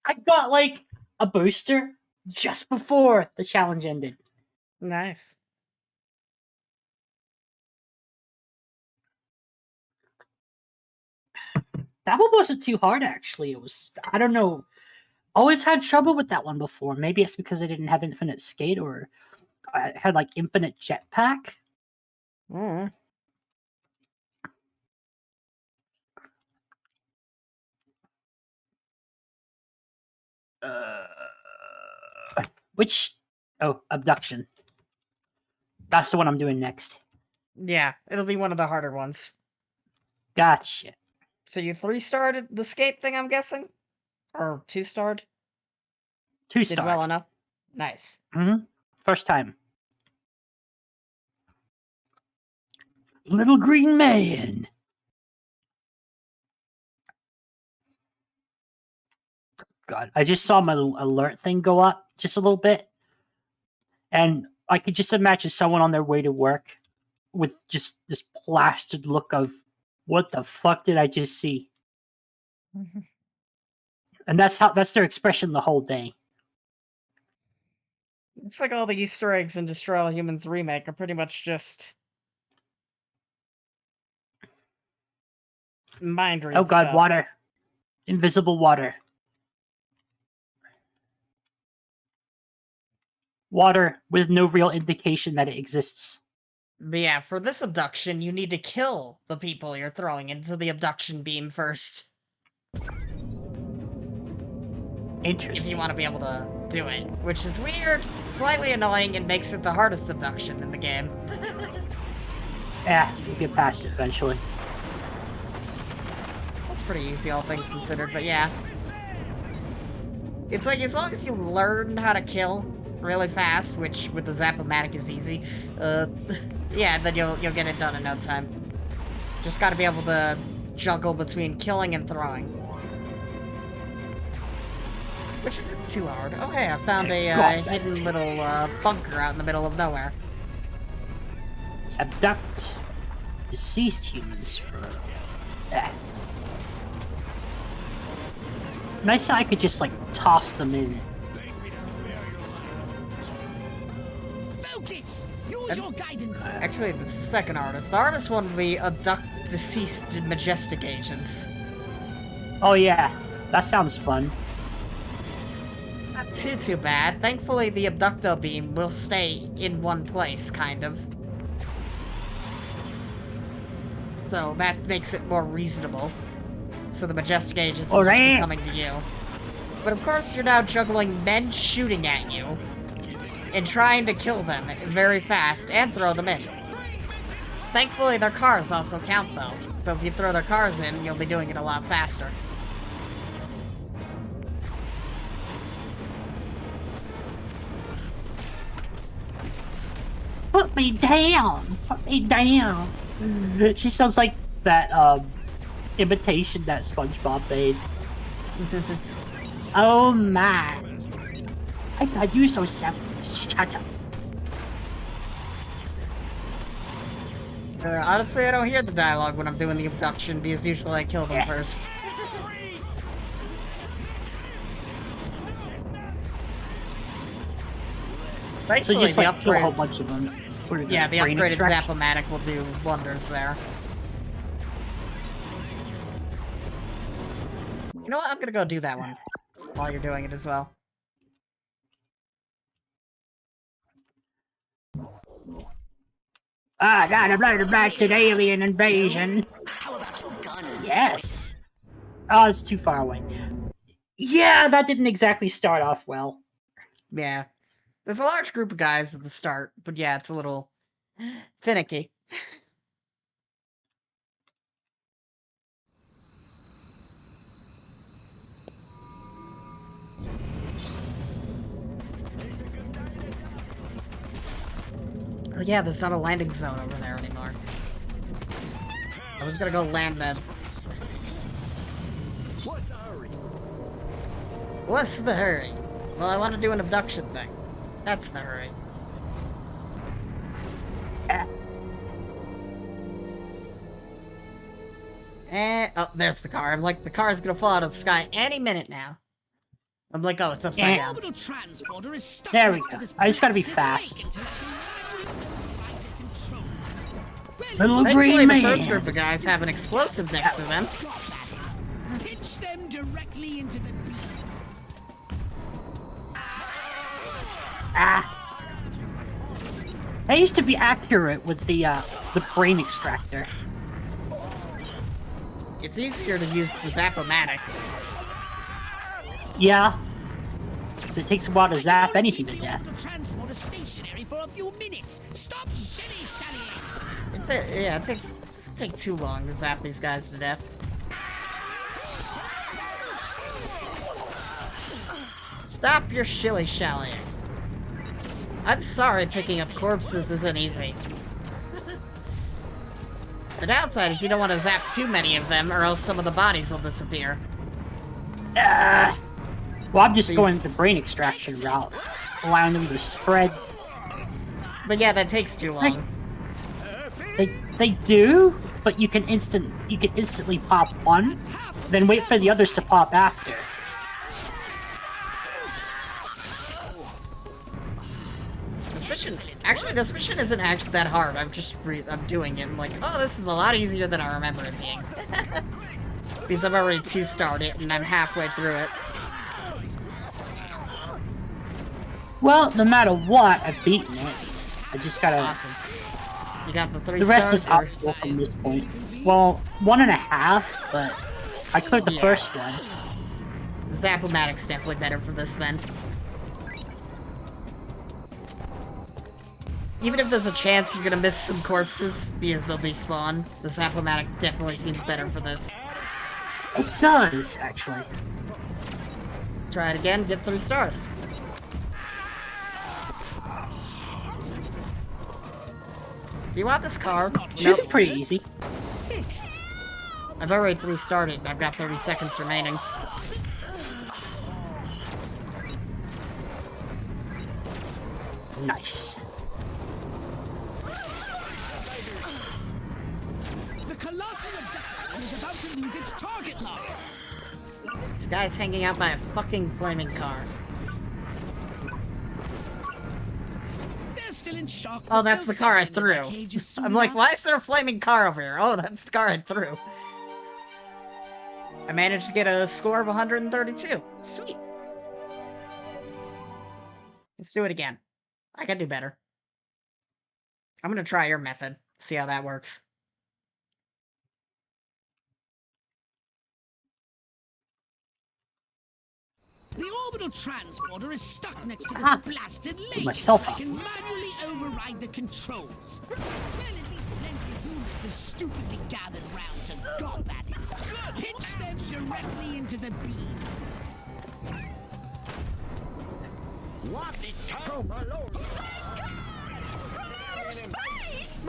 Speaker 1: I got, like, a booster just before the challenge ended.
Speaker 2: Nice.
Speaker 1: That one wasn't too hard, actually. It was, I don't know. Always had trouble with that one before. Maybe it's because I didn't have infinite skate or I had, like, infinite jetpack.
Speaker 2: Mm.
Speaker 1: Which... Oh, abduction. That's the one I'm doing next.
Speaker 2: Yeah, it'll be one of the harder ones.
Speaker 1: Gotcha.
Speaker 2: So you 3-starred the skate thing, I'm guessing? Or 2-starred?
Speaker 1: 2-star.
Speaker 2: Did well enough? Nice.
Speaker 1: Mm-hmm. First time. Little green man. God, I just saw my alert thing go up just a little bit. And I could just imagine someone on their way to work with just this plastered look of, what the fuck did I just see?
Speaker 2: Mm-hmm.
Speaker 1: And that's their expression the whole day.
Speaker 2: Looks like all the Easter eggs in Destroy All Humans Remake are pretty much just mind read
Speaker 1: Oh god,
Speaker 2: stuff.
Speaker 1: water. Invisible water. Water with no real indication that it exists.
Speaker 2: But yeah, for this abduction, you need to kill the people you're throwing into the abduction beam first.
Speaker 1: Interesting.
Speaker 2: If you want to be able to do it. Which is weird, slightly annoying, and makes it the hardest abduction in the game.
Speaker 1: Yeah, we'll get past it eventually.
Speaker 2: That's pretty easy, all things considered, but yeah. It's like, as long as you learn how to kill really fast, which with the Zap-O-Matic is easy, yeah, then you'll get it done in no time. Just gotta be able to juggle between killing and throwing. Which isn't too hard. Oh hey, I found a hidden little bunker out in the middle of nowhere.
Speaker 1: Abduct deceased humans for... Nice that I could just, like, toss them in.
Speaker 10: Focus! Use your guidance!
Speaker 2: Actually, this is the second artist. The artist one would be abduct deceased majestic agents.
Speaker 1: Oh yeah, that sounds fun.
Speaker 2: It's not too bad. Thankfully, the abducto beam will stay in one place, kind of. So that makes it more reasonable. So the majestic agents will be coming to you. But of course, you're now juggling men shooting at you and trying to kill them very fast and throw them in. Thankfully, their cars also count, though. So if you throw their cars in, you'll be doing it a lot faster.
Speaker 1: Put me down! Put me down! She sounds like that imitation that SpongeBob made. Oh my! I thought you were so sad. Shut up.
Speaker 2: Honestly, I don't hear the dialogue when I'm doing the abduction because usually I kill them first.
Speaker 1: So
Speaker 2: Thankfully,
Speaker 1: just
Speaker 2: the
Speaker 1: like kill a whole
Speaker 2: upgrade,
Speaker 1: bunch of them.
Speaker 2: yeah, the
Speaker 1: brain
Speaker 2: upgraded
Speaker 1: extraction?
Speaker 2: Zap-O-Matic will do wonders there. You know what? I'm gonna go do that one while you're doing it as well.
Speaker 1: Ah, not a blood blasted alien invasion.
Speaker 9: How about your gun?
Speaker 1: Yes. Oh, it's too far away. Yeah, that didn't exactly start off well.
Speaker 2: Yeah. There's a large group of guys at the start, but yeah, it's a little finicky. Oh yeah, there's not a landing zone over there anymore. I was gonna go land then.
Speaker 6: What's the hurry?
Speaker 2: What's the hurry? Well, I want to do an abduction thing. That's the hurry. Oh, there's the car. I'm like, the car is gonna fall out of the sky any minute now. I'm like, oh, it's upside down.
Speaker 1: There we go. I just gotta be fast. Little
Speaker 2: Thankfully,
Speaker 1: green
Speaker 2: the
Speaker 1: man.
Speaker 2: first group of guys have an explosive next to them.
Speaker 4: Pitch them directly into the beam.
Speaker 1: Ah. I used to be accurate with the brain extractor.
Speaker 2: It's easier to use the Zap-O-Matic.
Speaker 1: Yeah. So it takes a while to zap anything to death.
Speaker 4: Transporter stationary for a few minutes. Stop shilly-shallying.
Speaker 2: It takes too long to zap these guys to death. Stop your shilly-shallying. I'm sorry picking up corpses isn't easy. The downside is you don't want to zap too many of them, or else some of the bodies will disappear.
Speaker 1: Well, I'm just going the brain extraction route, allowing them to spread.
Speaker 2: But yeah, that takes too long.
Speaker 1: They do, but you can instantly pop one, then wait for the others to pop after.
Speaker 2: This mission isn't actually that hard. I'm doing it. I'm like, oh, this is a lot easier than I remember it being. Because I've already 2-starred it and I'm halfway through it.
Speaker 1: Well, no matter what, I've beaten it. I just gotta.
Speaker 2: Awesome. You got the 3
Speaker 1: The rest is
Speaker 2: stars,
Speaker 1: optional from this point. Well, 1.5, but I cleared the first one.
Speaker 2: Zap-O-Matic's definitely better for this then. Even if there's a chance you're gonna miss some corpses because they'll despawn, the Zap-O-Matic definitely seems better for this.
Speaker 1: It does, actually.
Speaker 2: Try it again, get 3 stars. Do you want this car?
Speaker 1: Should be pretty easy.
Speaker 2: I've already 3-starred it, and I've got 30 seconds remaining.
Speaker 1: Nice.
Speaker 4: The colossal abduction is about to lose its target lock.
Speaker 2: This guy's hanging out by a fucking flaming car.
Speaker 4: They're still in shock.
Speaker 2: Oh, that's the car I threw. I'm like, why is there a flaming car over here? Oh, that's the car I threw. I managed to get a score of 132. Sweet. Let's do it again. I can do better. I'm gonna try your method. See how that works.
Speaker 4: The orbital transporter is stuck next to this blasted lake.
Speaker 1: Myself
Speaker 4: I
Speaker 1: up.
Speaker 4: can manually override the controls. Well, at least plenty of humans have stupidly gathered round to gawp at it. Pitch them directly into the beam.
Speaker 6: What the hell, my lord?
Speaker 4: Space!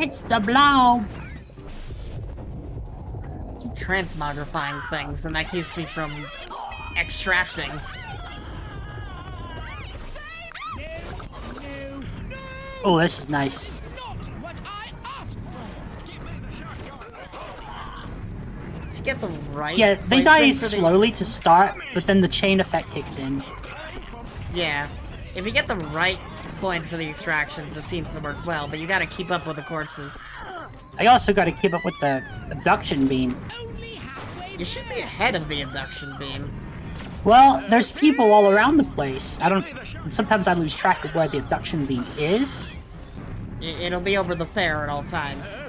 Speaker 1: It's the blob.
Speaker 2: I keep transmogrifying things, and that keeps me from extracting.
Speaker 1: Oh, this is nice.
Speaker 2: If you get the right
Speaker 1: Yeah, they die
Speaker 2: placement for the-
Speaker 1: slowly to start, but then the chain effect kicks in.
Speaker 2: Yeah. If you get the right point for the extractions, it seems to work well, but you gotta keep up with the corpses.
Speaker 1: I also got to keep up with the abduction beam.
Speaker 2: You should be ahead of the abduction beam.
Speaker 1: Well, there's people all around the place. Sometimes I lose track of where the abduction beam is.
Speaker 2: It'll be over the fair at all times.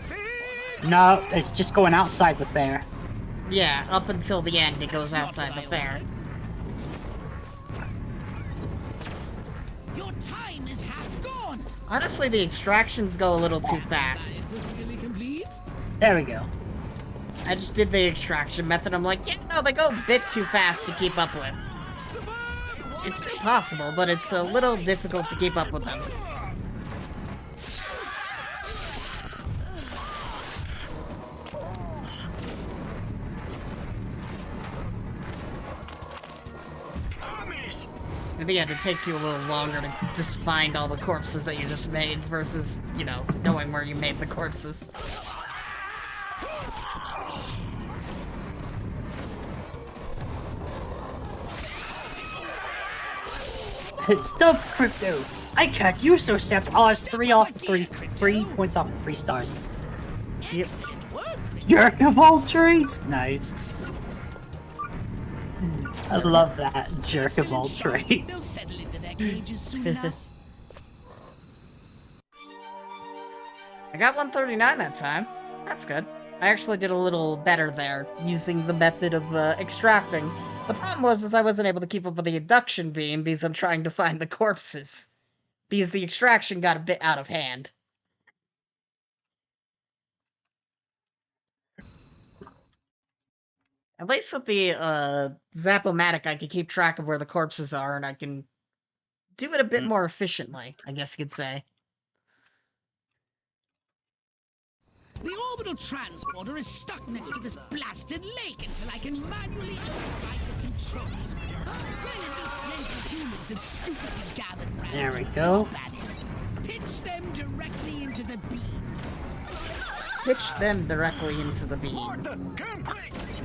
Speaker 1: No, it's just going outside the fair.
Speaker 2: Yeah, up until the end, it goes outside the fair.
Speaker 10: Your time is half gone.
Speaker 2: Honestly, the extractions go a little too fast.
Speaker 10: Is this really complete?
Speaker 1: There we go.
Speaker 2: I just did the extraction method. I'm like, yeah, no, they go a bit too fast to keep up with. It's still possible, but it's a little difficult to keep up with them. In the end, it takes you a little longer to just find all the corpses that you just made versus, you know, knowing where you made the corpses.
Speaker 1: Stop, Crypto! I can't use those samples. Oh, it's 3 points off of 3 stars. Yep. Jerk of all trades! Nice. I love that. Jerk of all trades.
Speaker 10: They'll settle into their cages soon enough.
Speaker 2: I got 139 that time. That's good. I actually did a little better there, using the method of extracting. The problem was I wasn't able to keep up with the abduction beam because I'm trying to find the corpses. Because the extraction got a bit out of hand. At least with the Zap-O-Matic, I can keep track of where the corpses are, and I can do it a bit more efficiently, I guess you could say.
Speaker 10: The orbital transporter is stuck next to this blasted lake until I can manually override the controls. Well, at least plenty of humans have stupidly gathered round
Speaker 1: There we
Speaker 10: to
Speaker 1: go.
Speaker 10: look at it. Pitch them directly into the beam.
Speaker 2: Pitch them directly into the beam.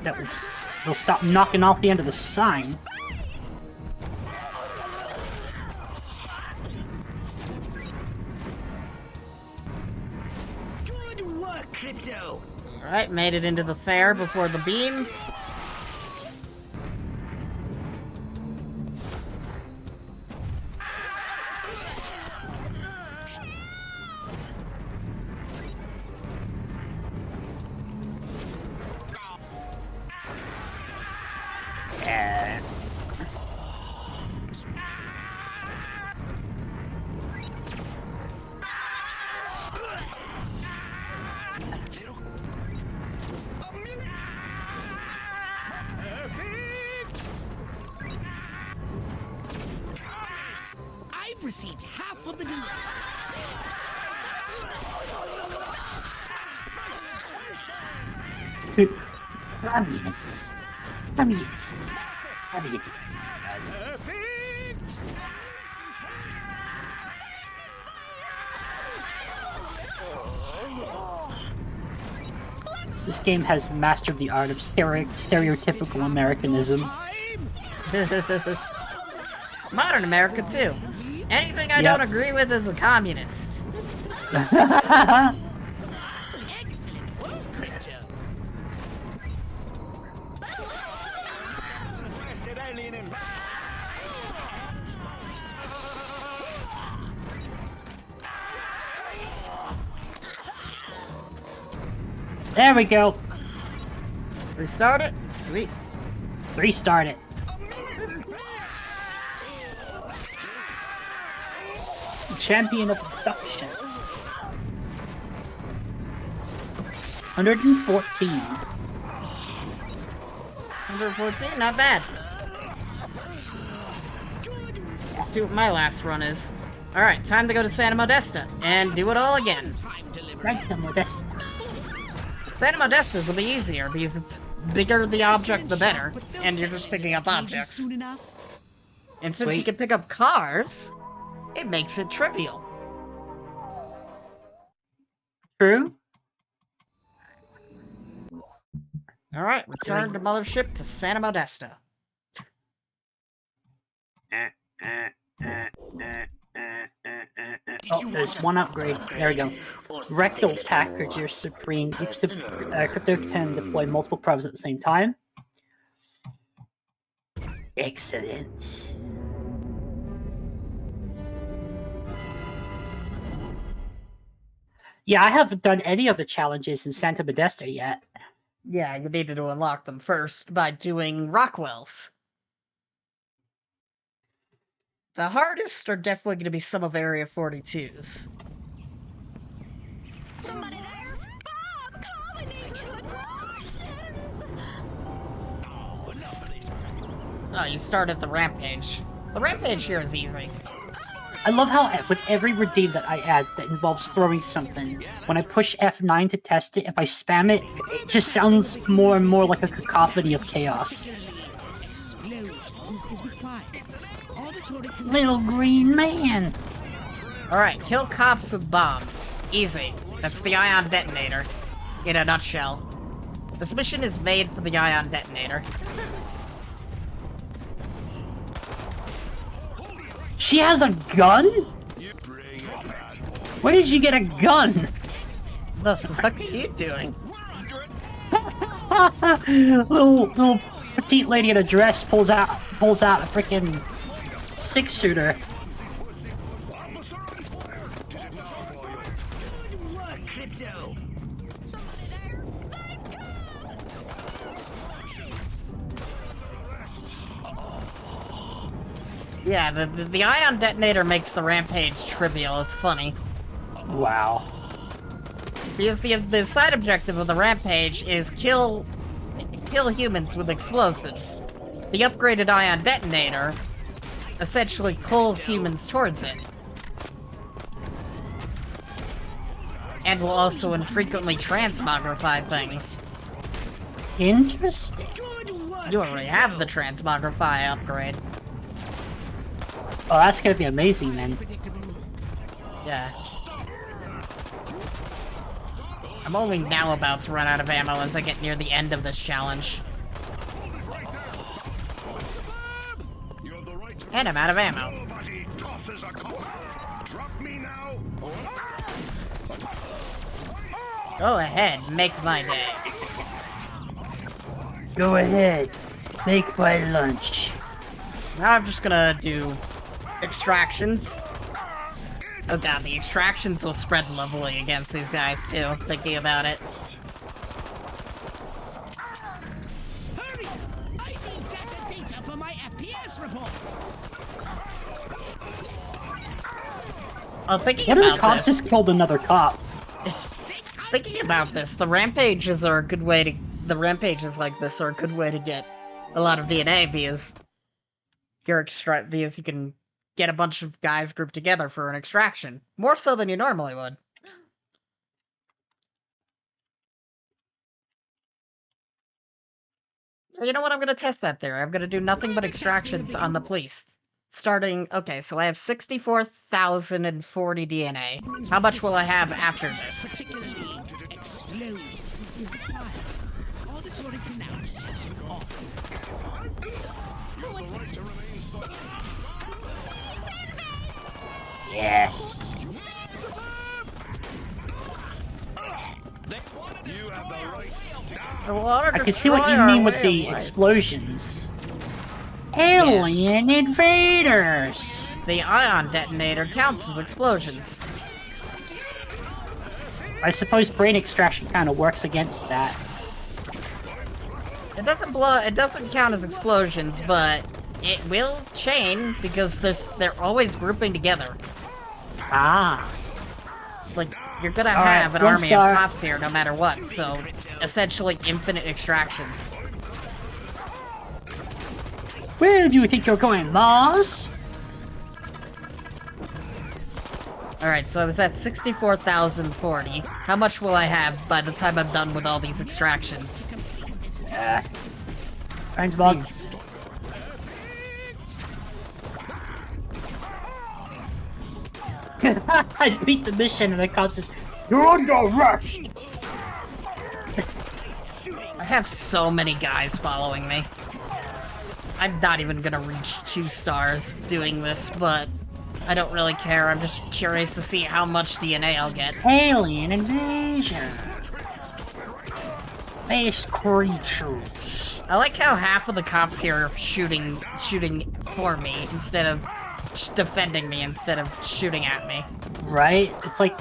Speaker 1: They'll stop knocking off the end of the sign.
Speaker 10: Good work, Crypto.
Speaker 2: Alright, made it into the fair before the beam.
Speaker 10: I've received half of the deal.
Speaker 1: Communists. Communists. Communists. This game has mastered the art of stereotypical Americanism.
Speaker 2: Modern America, too. Anything I don't agree with is a communist.
Speaker 10: Excellent work, Crypto.
Speaker 1: There we go.
Speaker 2: Restart it? Sweet.
Speaker 1: Restart it. Champion of abduction. 114.
Speaker 2: 114? Not bad. Let's see what my last run is. Alright, time to go to Santa Modesta and do it all again.
Speaker 10: Time to live
Speaker 1: Right, the Modesta.
Speaker 2: Santa Modestas will be easier because it's bigger the object, the better, and you're just picking up objects.
Speaker 10: Soon enough.
Speaker 2: And since you can pick up cars, it makes it trivial.
Speaker 1: True.
Speaker 2: Alright, return to Mothership to Santa Modesta.
Speaker 1: Oh, there's one upgrade. There we go. Rectal package are supreme. Each crypto can deploy multiple probes at the same time. Excellent. Yeah, I haven't done any of the challenges in Santa Modesta yet.
Speaker 2: Yeah, you needed to unlock them first by doing Rockwells. The hardest are definitely going to be some of Area 42's.
Speaker 11: Somebody there? Bob, comedy is atrocious!
Speaker 2: Oh, you start at the Rampage. The Rampage here is easy.
Speaker 1: I love how with every redeem that I add that involves throwing something, when I push F9 to test it, if I spam it, it just sounds more and more like a cacophony of chaos. Little green man!
Speaker 2: Alright, kill cops with bombs. Easy. That's the ion detonator. In a nutshell. This mission is made for the ion detonator.
Speaker 1: She has a gun? Where did you get a gun?
Speaker 2: The fuck are you doing?
Speaker 1: little petite lady in a dress pulls out a freaking 6-shooter.
Speaker 2: Yeah, the ion detonator makes the Rampage trivial. It's funny.
Speaker 1: Wow.
Speaker 2: Because the side objective of the Rampage is kill humans with explosives. The upgraded ion detonator essentially pulls humans towards it. And will also infrequently transmogrify things.
Speaker 1: Interesting.
Speaker 2: You already have the transmogrify upgrade.
Speaker 1: Oh, that's gonna be amazing, then.
Speaker 2: Yeah. I'm only now about to run out of ammo as I get near the end of this challenge. And I'm out of ammo. Go ahead, make my day.
Speaker 1: Go ahead, make my lunch.
Speaker 2: Now I'm just gonna do extractions. Oh god, the extractions will spread lovely against these guys too, thinking about it.
Speaker 10: Hurry! I need data for my FPS reports.
Speaker 2: Oh, thinking
Speaker 1: What if the
Speaker 2: about
Speaker 1: cop
Speaker 2: this.
Speaker 1: just killed another cop?
Speaker 2: Thinking about this, the rampages are a good way to. The rampages like this are a good way to get a lot of DNA because because you can get a bunch of guys grouped together for an extraction. More so than you normally would. You know what? I'm gonna test that theory. I'm gonna do nothing but extractions on the police. Starting, okay, so I have 64,040 DNA. How much will I have after this?
Speaker 1: Yes. I can see what you mean with the explosions. Alien invaders!
Speaker 2: The ion detonator counts as explosions.
Speaker 1: I suppose brain extraction kind of works against that.
Speaker 2: It doesn't count as explosions, but it will chain because they're always grouping together.
Speaker 1: Ah.
Speaker 2: Like, you're gonna
Speaker 1: All right,
Speaker 2: have an
Speaker 1: one
Speaker 2: army
Speaker 1: star.
Speaker 2: of cops here no matter what, so essentially infinite extractions.
Speaker 1: Where do you think you're going, Mars?
Speaker 2: Alright, so I was at 64,040. How much will I have by the time I'm done with all these extractions?
Speaker 1: Thanks, Bob. I beat the mission and the cop says, "You're under arrest!"
Speaker 2: I have so many guys following me. I'm not even gonna reach 2 stars doing this, but I don't really care. I'm just curious to see how much DNA I'll get.
Speaker 1: Alien invasion. Space creatures.
Speaker 2: I like how half of the cops here are shooting for me instead of defending me instead of shooting at me.
Speaker 1: Right? It's like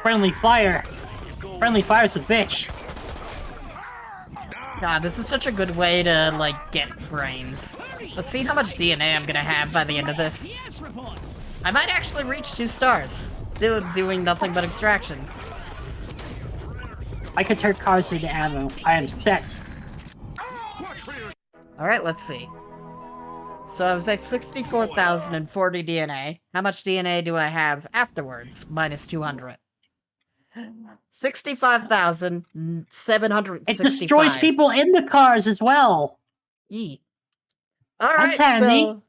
Speaker 1: friendly fire. Friendly fire's a bitch.
Speaker 2: God, this is such a good way to, like, get brains. Let's see how much DNA I'm gonna have by the end of this. I might actually reach 2 stars. Doing nothing but extractions.
Speaker 1: I can turn cars into ammo. I am set.
Speaker 2: Alright, let's see. So I was at 64,040 DNA. How much DNA do I have afterwards? Minus 200. 65,765.
Speaker 1: It destroys people in the cars as well.
Speaker 2: Alright,
Speaker 1: handy.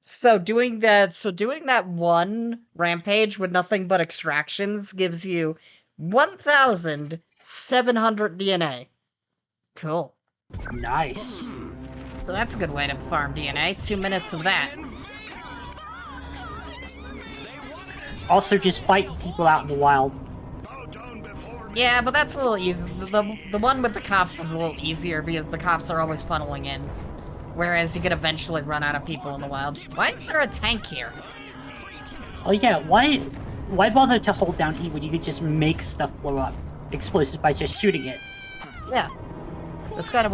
Speaker 2: so doing that one rampage with nothing but extractions gives you 1,700 DNA. Cool.
Speaker 1: Nice.
Speaker 2: So that's a good way to farm DNA. 2 minutes of that.
Speaker 1: Also, just fighting people out in the wild.
Speaker 2: Yeah, but that's a little easy. The one with the cops is a little easier because the cops are always funneling in. Whereas you could eventually run out of people in the wild. Why is there a tank here?
Speaker 1: Oh yeah, why bother to hold down E when you could just make stuff blow up? Explosives by just shooting it.
Speaker 2: Yeah. That's kind of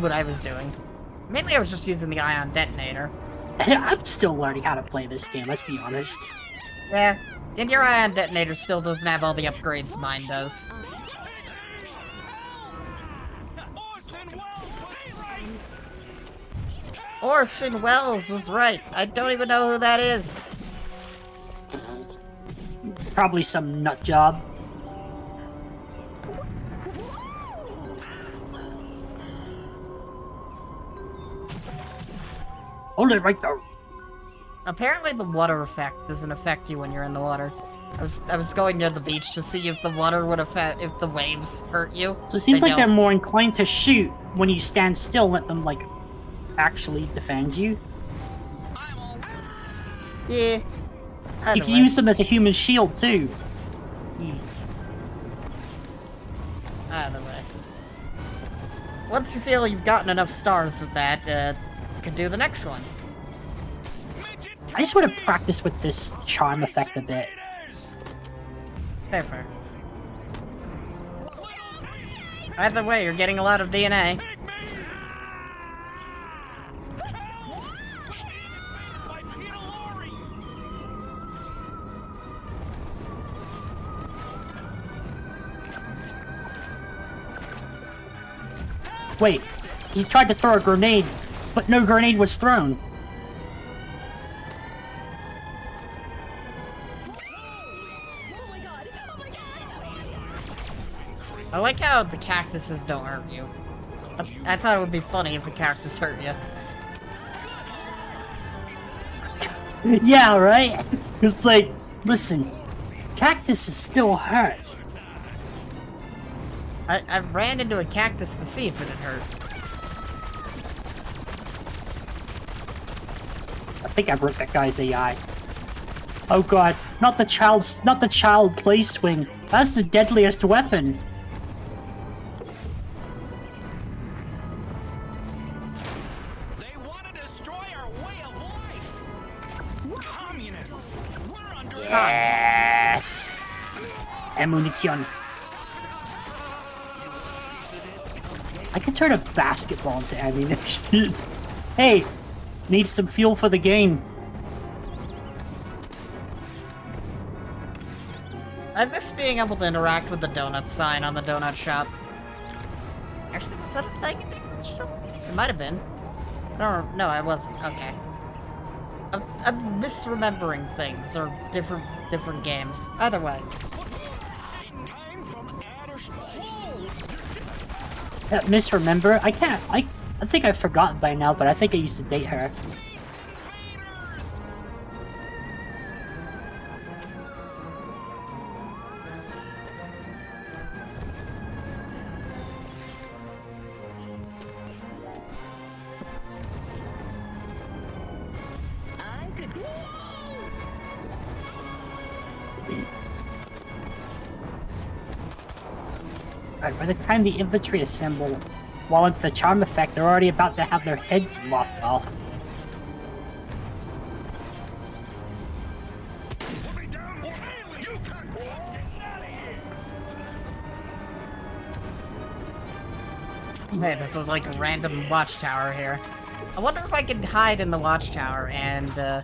Speaker 2: what I was doing. Mainly I was just using the ion detonator.
Speaker 1: I'm still learning how to play this game, let's be honest.
Speaker 2: Yeah. And your ion detonator still doesn't have all the upgrades mine does. Orson Welles was right. I don't even know who that is.
Speaker 1: Probably some nut job. Hold it right there.
Speaker 2: Apparently the water effect doesn't affect you when you're in the water. I was going near the beach to see if the water would affect, if the waves hurt you.
Speaker 1: So it seems like they're
Speaker 2: don't.
Speaker 1: more inclined to shoot when you stand still, let them, like, actually defend you.
Speaker 2: Yeah.
Speaker 1: You can use them as a human shield, too.
Speaker 2: Either way. Once you feel you've gotten enough stars with that, you can do the next one.
Speaker 1: I just want to practice with this charm effect a bit.
Speaker 2: Fair. Either way, you're getting a lot of DNA.
Speaker 1: Wait, he tried to throw a grenade, but no grenade was thrown.
Speaker 2: I like how the cactuses don't hurt you. I thought it would be funny if a cactus hurt you.
Speaker 1: Yeah, right? It's like, listen, cactuses still hurt.
Speaker 2: I ran into a cactus to see if it had hurt.
Speaker 1: I think I broke that guy's AI. Oh god, not the child play swing. That's the deadliest weapon.
Speaker 3: They want to destroy our way of life. Communists. We're under
Speaker 1: Yes. Ammunition. I can turn a basketball into ammunition. Hey, need some fuel for the game.
Speaker 2: I miss being able to interact with the donut sign on the donut shop. Actually, is that a thing in the donut shop? It might have been. I don't know, I wasn't. Okay. I'm misremembering things or different games. Either way.
Speaker 1: Misremember? I can't. I think I've forgotten by now, but I think I used to date her. Alright, by the time the infantry assemble, while it's the charm effect, they're already about to have their heads lopped off.
Speaker 2: Man, this is like a random watchtower here. I wonder if I could hide in the watchtower and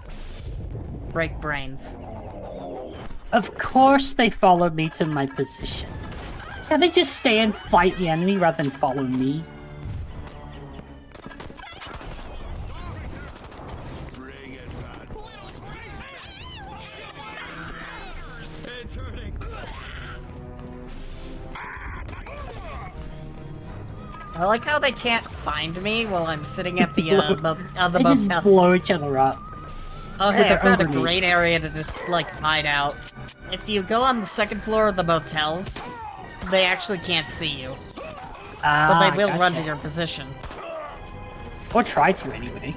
Speaker 2: break brains.
Speaker 1: Of course they follow me to my position. Can they just stay and fight the enemy rather than follow me?
Speaker 8: Bring it back. It's hurting.
Speaker 2: I like how they can't find me while I'm sitting at the
Speaker 1: They
Speaker 2: motel.
Speaker 1: just blow each other up.
Speaker 2: Oh
Speaker 1: with
Speaker 2: hey, I
Speaker 1: their
Speaker 2: found a
Speaker 1: overmeat.
Speaker 2: great area to just, like, hide out. If you go on the second floor of the motels, they actually can't see you. But they will run to
Speaker 1: gotcha.
Speaker 2: your position.
Speaker 1: Or try to, anyway.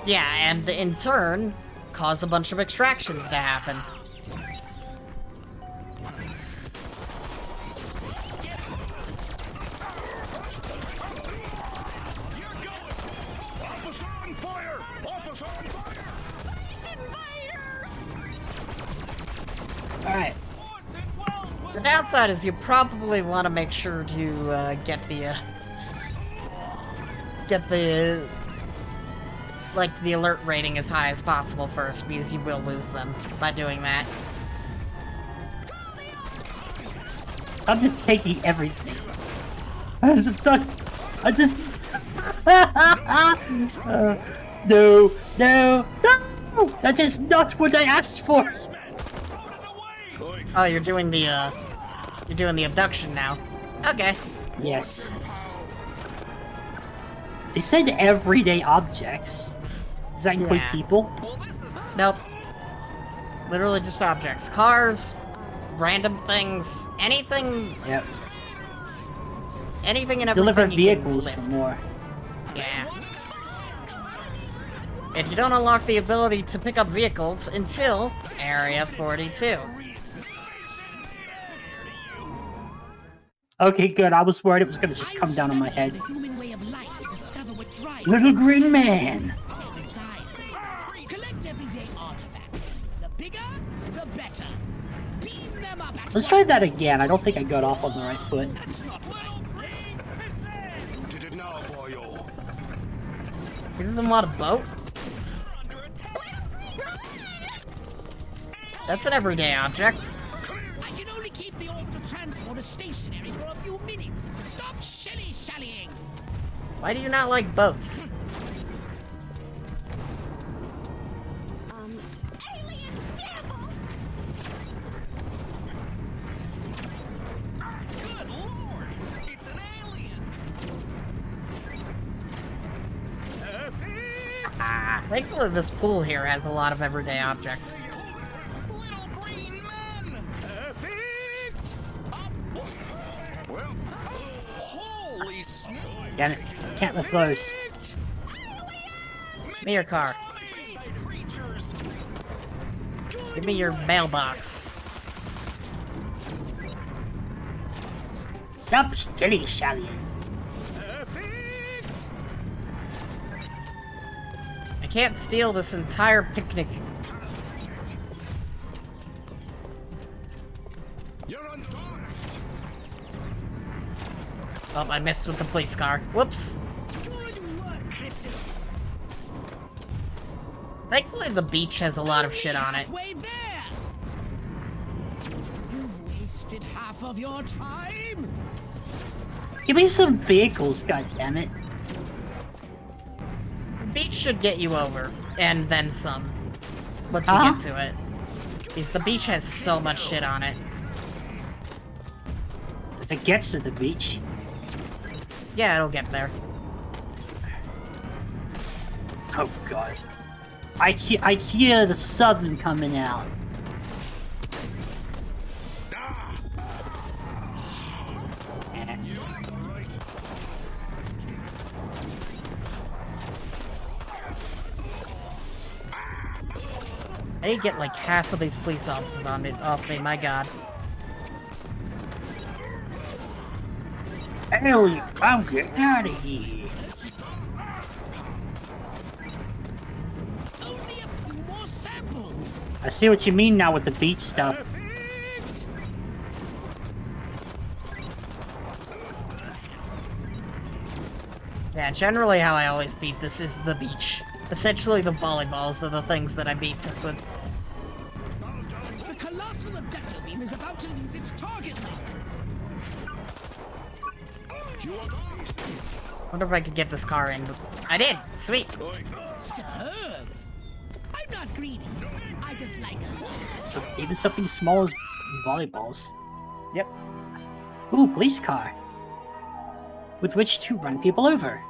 Speaker 2: Yeah, and in turn, cause a bunch of extractions to happen.
Speaker 8: Officer on fire! Officer on fire!
Speaker 1: Alright.
Speaker 2: The downside is you probably want to make sure to get the the alert rating as high as possible first, because you will lose them by doing that.
Speaker 1: I'm just taking everything. No, no, no! That is not what I asked for!
Speaker 2: Oh, you're doing the abduction now. Okay.
Speaker 1: Yes. They said everyday objects. Does that include
Speaker 2: Yeah.
Speaker 1: people?
Speaker 2: Nope. Literally just objects. Cars, random things, anything.
Speaker 1: Yep.
Speaker 2: Anything and everything.
Speaker 1: Deliver
Speaker 2: you can
Speaker 1: vehicles for
Speaker 2: lift.
Speaker 1: more.
Speaker 2: Yeah. And you don't unlock the ability to pick up vehicles until Area 42.
Speaker 1: Okay, good. I was worried it was gonna just come down on my head.
Speaker 10: The human way of life to discover what drives
Speaker 1: Little green man!
Speaker 10: desire. Collect everyday artifacts. The bigger, the better. Beam them up at
Speaker 1: Let's try that
Speaker 10: once.
Speaker 1: again. I don't think I got off on the right foot.
Speaker 10: That's not
Speaker 8: Did it now, boyo?
Speaker 2: He doesn't want a boat? That's an everyday object.
Speaker 10: I can only keep the orbital transporter stationary for a few minutes. Stop shilly-shallying.
Speaker 2: Why do you not like boats?
Speaker 11: Alien devil!
Speaker 6: Good lord! It's an alien!
Speaker 2: Thankfully, this pool here has a lot of everyday objects.
Speaker 6: Little green men! Perfect!
Speaker 8: Well, holy smoke!
Speaker 1: Damn it. Can't lift those.
Speaker 2: Give me your car.
Speaker 6: Creatures!
Speaker 2: Give me your mailbox.
Speaker 1: Stop shilly-shallying.
Speaker 6: Perfect!
Speaker 2: I can't steal this entire picnic.
Speaker 8: You're on first!
Speaker 2: Oh, I missed with the police car. Whoops.
Speaker 10: Good work, Krypton.
Speaker 2: Thankfully, the beach has a lot of shit on it.
Speaker 10: Halfway there. You've wasted half of your time.
Speaker 1: Give me some vehicles, goddammit.
Speaker 2: The beach should get you over, and then some. once you get to it. Because the beach has so much shit on it.
Speaker 1: If it gets to the beach.
Speaker 2: Yeah, it'll get there.
Speaker 1: Oh god. I hear the southern coming out.
Speaker 2: I need to get like half of these police officers on me, off me, my god.
Speaker 1: Ellie, I'm getting out of here.
Speaker 10: Only a few more samples.
Speaker 1: I see what you mean now with the beach stuff.
Speaker 2: Yeah, generally how I always beat this is the beach. Essentially the volleyballs are the things that I beat this with.
Speaker 10: The colossal abductor beam is about to lose its target lock.
Speaker 2: Wonder if I could get this car in. I did! Sweet!
Speaker 10: Superb. I'm not greedy. I just like
Speaker 1: So even something small as volleyballs.
Speaker 2: Yep.
Speaker 1: Ooh, police car. With which to run people over.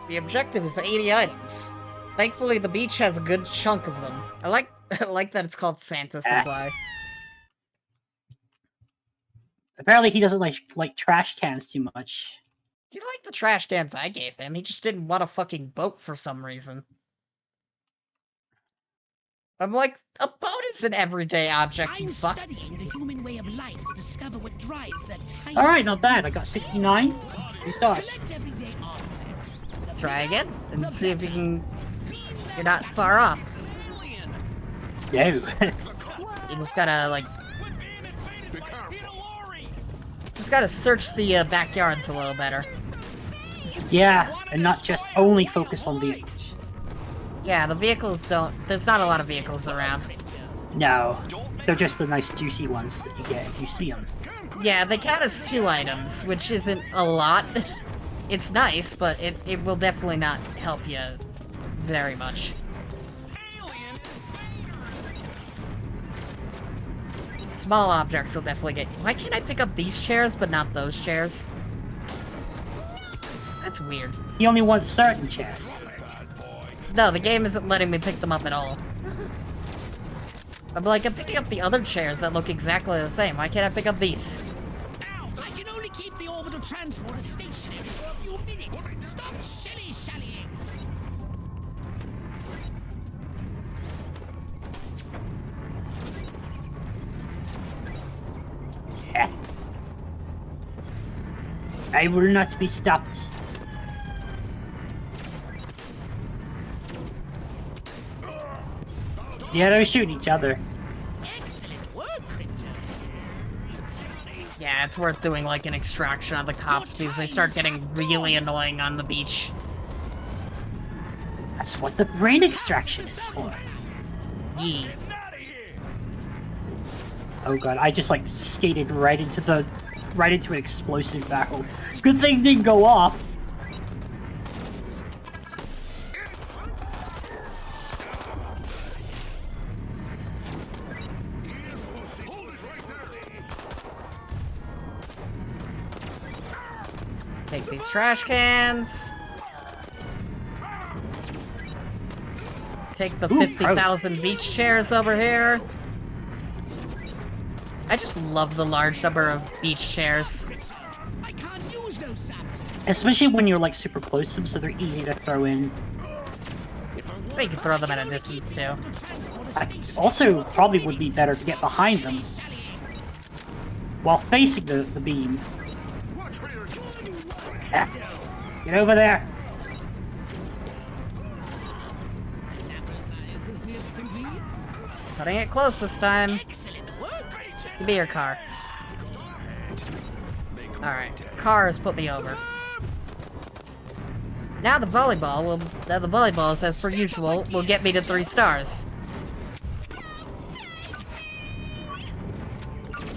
Speaker 2: The objective is 80 items. Thankfully, the beach has a good chunk of them. I like that it's called Santa Supply.
Speaker 1: Apparently he doesn't like trash cans too much.
Speaker 2: He liked the trash cans I gave him, he just didn't want a fucking boat for some reason. I'm like, a boat is an everyday object, you fuck.
Speaker 10: I'm studying the human way of life to discover what drives that tiny...
Speaker 1: Alright, not bad. I got 69. 2 stars.
Speaker 10: Collect everyday artifacts.
Speaker 2: Try again, and see if you can... You're not far off.
Speaker 1: No.
Speaker 2: You just gotta, like... Just gotta search the backyards a little better.
Speaker 1: Yeah, and not just only focus on vehicles.
Speaker 2: Yeah, the vehicles don't... There's not a lot of vehicles around.
Speaker 1: No, they're just the nice juicy ones that you get if you see them.
Speaker 2: Yeah, the cat has 2 items, which isn't a lot. It's nice, but it will definitely not help you very much. Small objects will definitely get... Why can't I pick up these chairs, but not those chairs? That's weird.
Speaker 1: He only wants certain chairs.
Speaker 2: No, the game isn't letting me pick them up at all. I'm like, I'm picking up the other chairs that look exactly the same. Why can't I pick up these?
Speaker 10: I can only keep the orbital transporter stationary for a few minutes. Stop shilly-shallying.
Speaker 1: I will not be stopped. Yeah, they're shooting each other.
Speaker 10: Excellent work, Crypto.
Speaker 2: Yeah, it's worth doing like an extraction of the cops because they start getting really annoying on the beach.
Speaker 1: That's what the brain extraction is for.
Speaker 2: Yee.
Speaker 1: Oh god, I just like skated right into an explosive barrel. Good thing it didn't go off.
Speaker 2: Take these trash cans. Take the 50,000 beach chairs over here. I just love the large number of beach chairs.
Speaker 10: I can't use those samples.
Speaker 1: Especially when you're like super close to them, so they're easy to throw in.
Speaker 2: But you can throw them at a distance too.
Speaker 1: Also, probably would be better to get behind them while facing the beam. Ah, get over there.
Speaker 2: Cutting it close this time. Give me your car. Alright, cars put me over. Now the volleyballs, as per usual, will get me to 3 stars.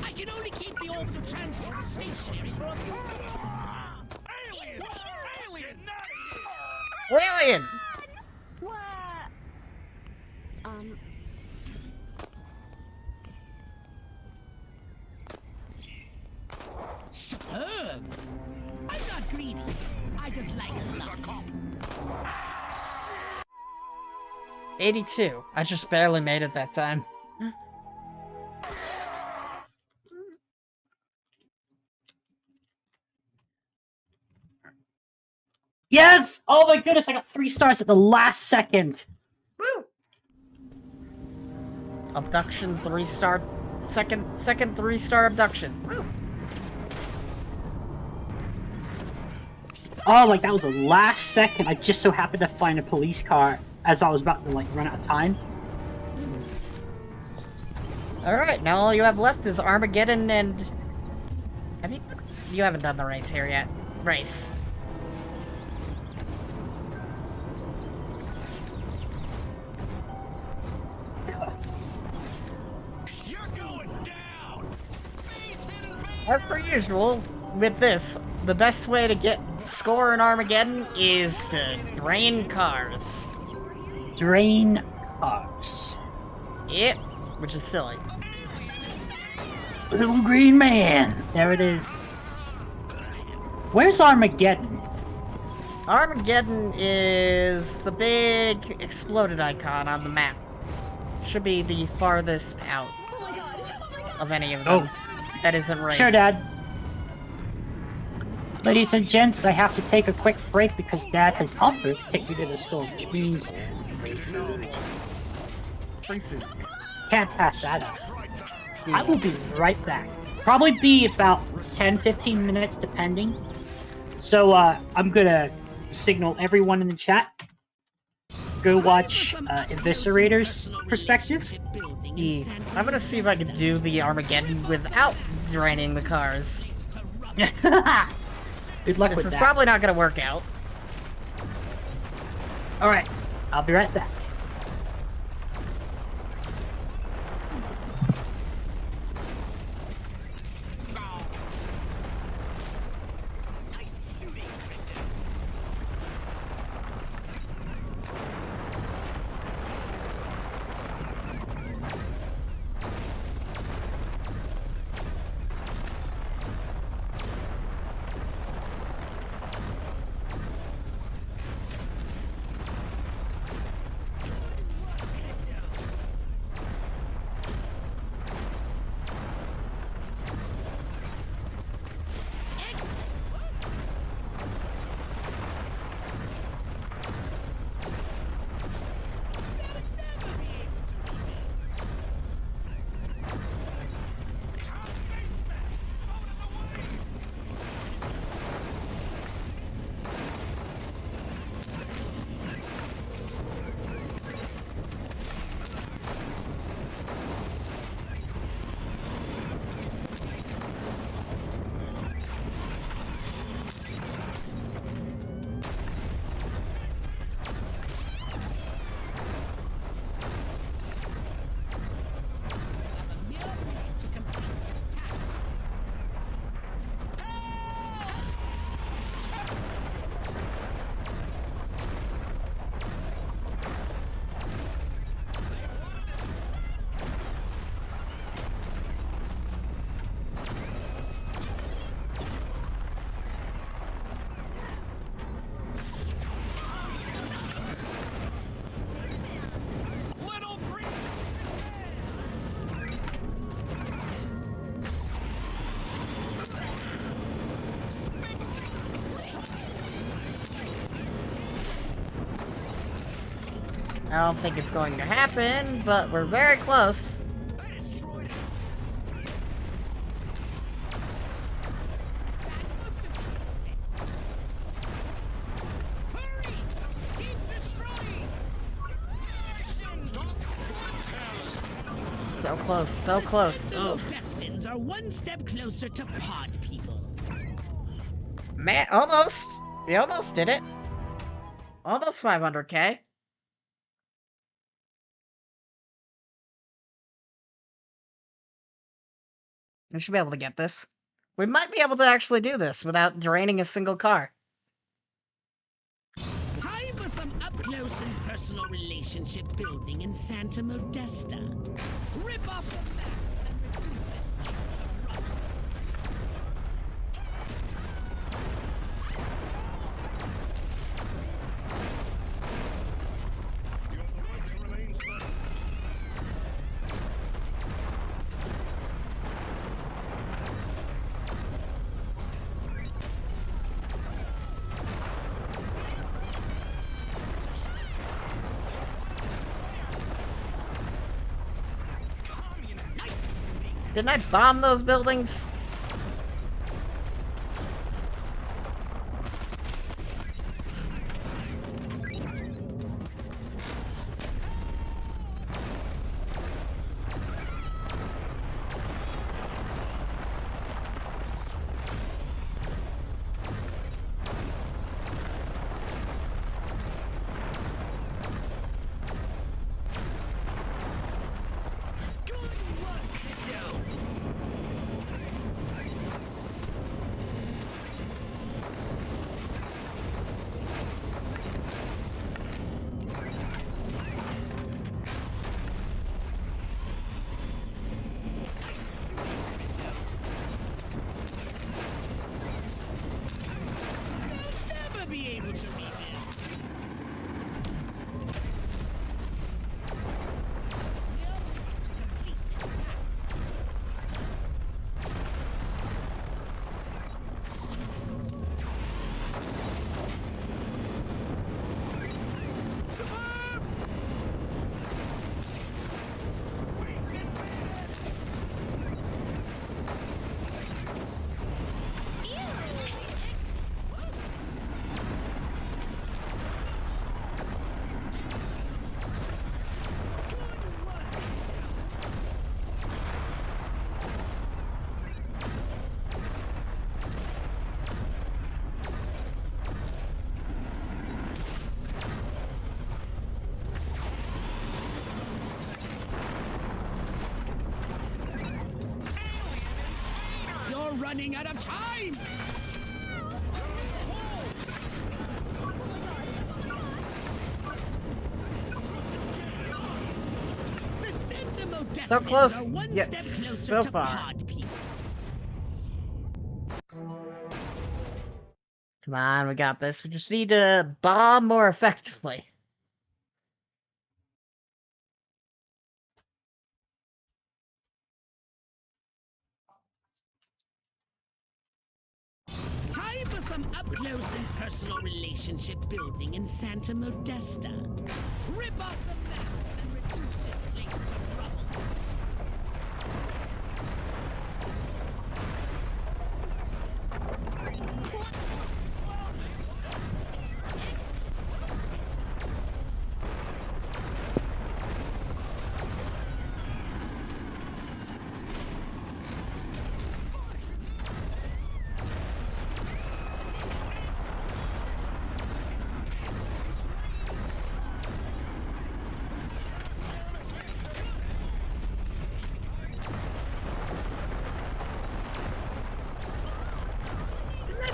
Speaker 10: I can only keep the orbital transporter stationary for a few
Speaker 2: Alien! 82. I just barely made it that time.
Speaker 1: Yes! Oh my goodness, I got 3 stars at the last second.
Speaker 2: Woo! Abduction 3-star. Second 3-star abduction. Woo!
Speaker 1: Oh, like that was the last second. I just so happened to find a police car as I was about to like run out of time.
Speaker 2: Alright, now all you have left is Armageddon and... You haven't done the race here yet. Race. As per usual, with this, the best way to get score in Armageddon is to drain cars.
Speaker 1: Drain cars.
Speaker 2: Yep, which is silly.
Speaker 1: Little green man. There it is. Where's Armageddon?
Speaker 2: Armageddon is the big exploded icon on the map. Should be the farthest out of any of them. That isn't race.
Speaker 1: Sure, Dad. Ladies and gents, I have to take a quick break because Dad has offered to take me to the store, which means free food.
Speaker 2: Free food.
Speaker 1: Can't pass that up. I will be right back. Probably be about 10-15 minutes, depending. So, I'm gonna signal everyone in the chat. Go watch Eviscerator's perspective.
Speaker 2: I'm gonna see if I can do the Armageddon without draining the cars.
Speaker 1: Good luck with that.
Speaker 2: This is probably not gonna work out.
Speaker 1: Alright, I'll be right back.
Speaker 2: I don't think it's going to happen, but we're very close. So close, so close.
Speaker 10: Destins are one step closer to pod people.
Speaker 2: Man, almost. We almost did it. Almost 500k. We should be able to get this. We might be able to actually do this without draining a single car.
Speaker 10: Time for some up-close and personal relationship building in Santa Modesta. Rip off the mask and reduce this place to rubble.
Speaker 2: Didn't I bomb those buildings?
Speaker 10: Be able to read it. You're running out of time! The Sentinel
Speaker 2: So close,
Speaker 10: are one
Speaker 2: yet
Speaker 10: step closer
Speaker 2: so
Speaker 10: to
Speaker 2: far.
Speaker 10: pod people.
Speaker 2: Come on, we got this. We just need to bomb more effectively.
Speaker 10: Time for some up-close and personal relationship building in Santa Modesta. Rip off the mask and reduce this place to rubble.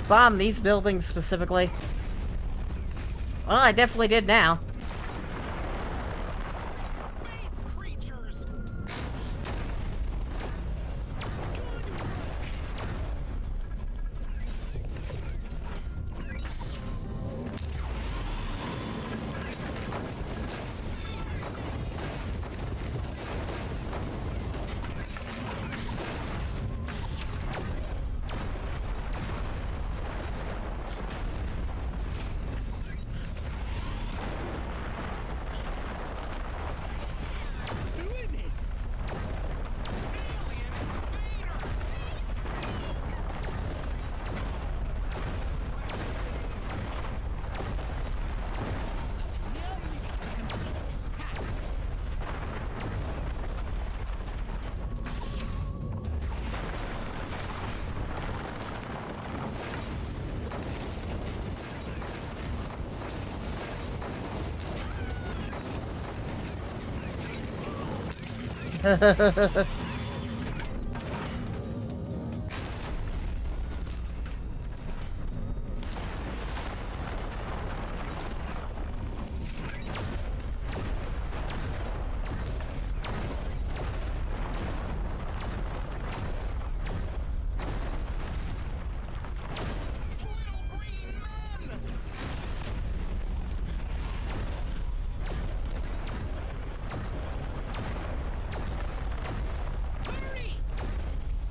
Speaker 2: Bomb these buildings specifically? Well, I definitely did now.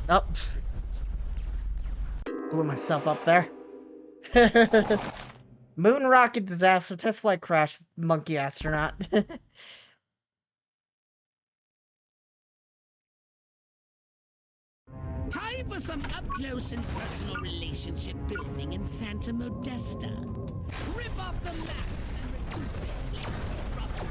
Speaker 2: Oh. Blew myself up there. Moon rocket disaster, test flight crash, monkey astronaut.
Speaker 10: Time for some up-close and personal relationship building in Santa Modesta. Rip off the map and reduce this place to rubble.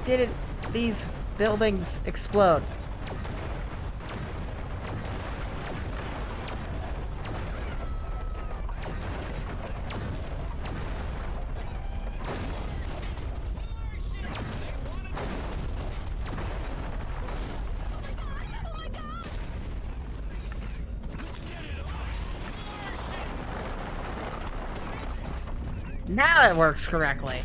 Speaker 2: Didn't these buildings explode? Now it works correctly.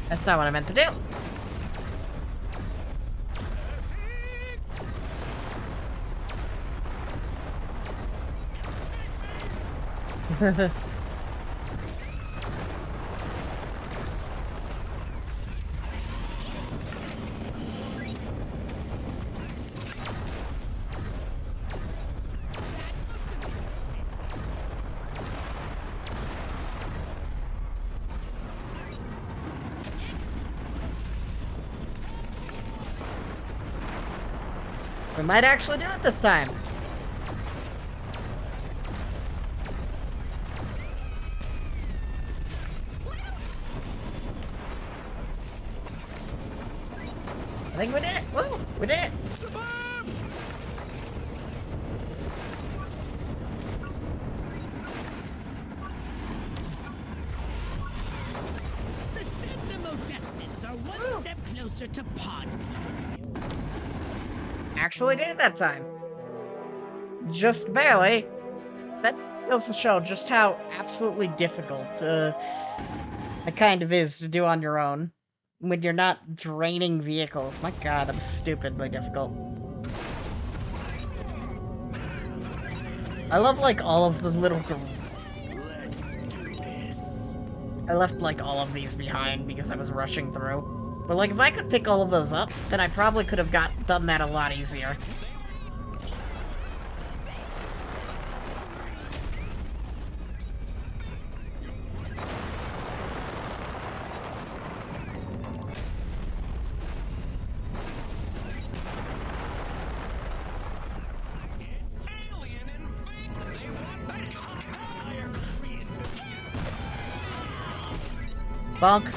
Speaker 2: That's not what I meant to do. We might actually do it this time. I think we did it. Woo! We did it.
Speaker 10: The Santa Modestans are one step closer to pod.
Speaker 2: Actually did it that time. Just barely. That goes to show just how absolutely difficult it kind of is to do on your own. When you're not draining vehicles. My god, that was stupidly difficult. I love, like, all of the little... I left, like, all of these behind because I was rushing through. But, like, if I could pick all of those up, then I probably could have done that a lot easier. Bonk.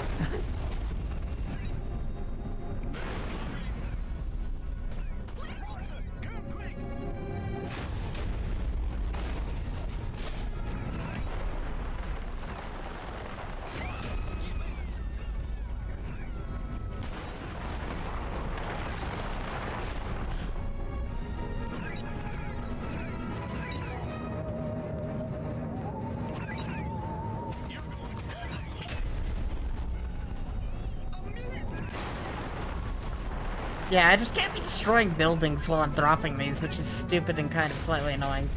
Speaker 2: Yeah, I just can't be destroying buildings while I'm dropping these, which is stupid and kind of slightly annoying.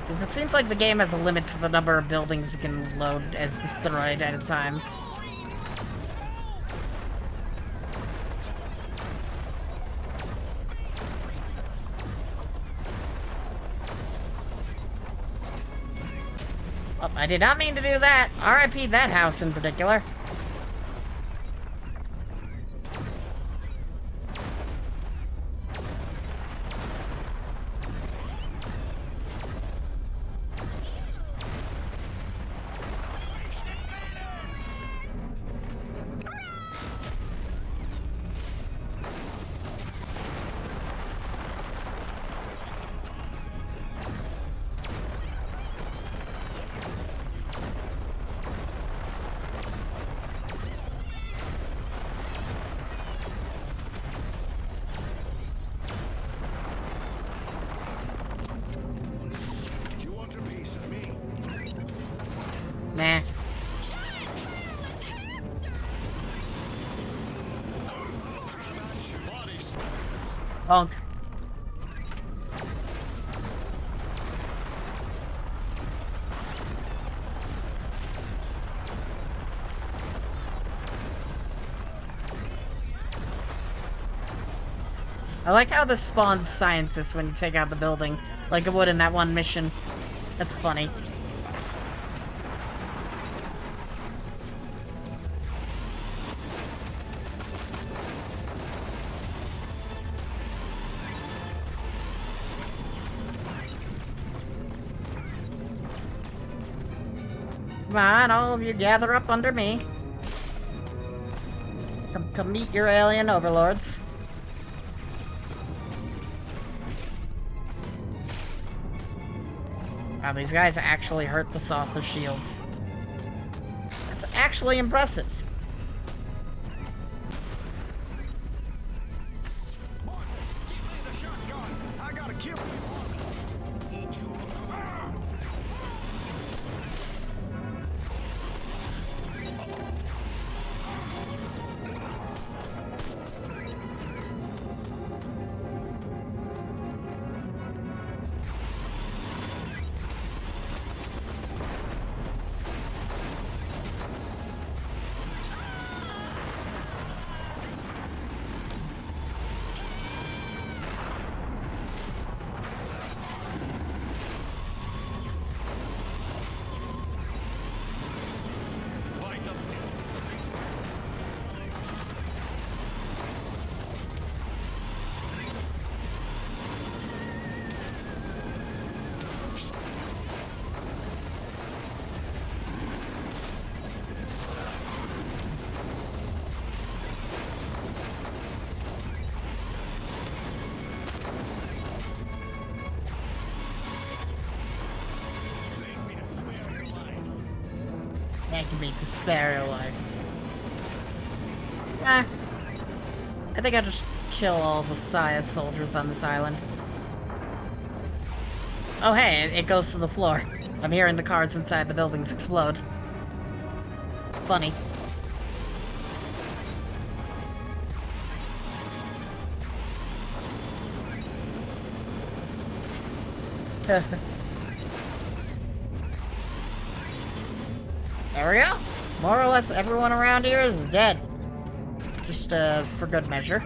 Speaker 2: Because it seems like the game has a limit to the number of buildings you can load as destroyed at a time. Oh, I did not mean to do that. RIP that house in particular. Honk. I like how this spawns scientists when you take out the building, like it would in that one mission. That's funny. Come on, all of you gather up under me. Come meet your alien overlords. Wow, these guys actually hurt the saucer shields. That's actually impressive.
Speaker 5: I gotta kill
Speaker 2: Thank me to spare your life. I think I'll just kill all the Science soldiers on this island. Oh hey, it goes to the floor. I'm hearing the cars inside the buildings explode. Funny. There we go. More or less everyone around here is dead. Just, for good measure.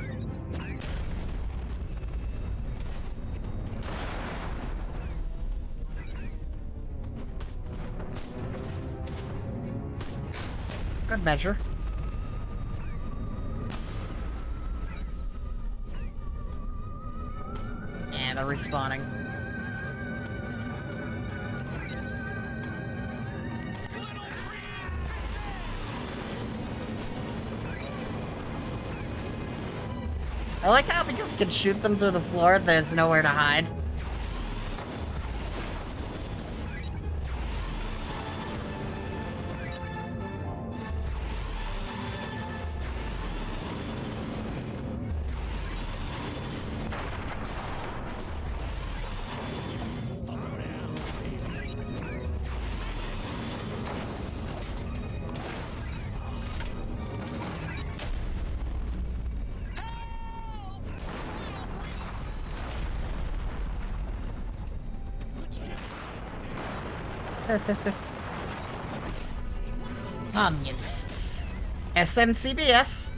Speaker 2: Good measure. And they're respawning. I like how because you can shoot them through the floor, there's nowhere to hide. Communists. SMCBS.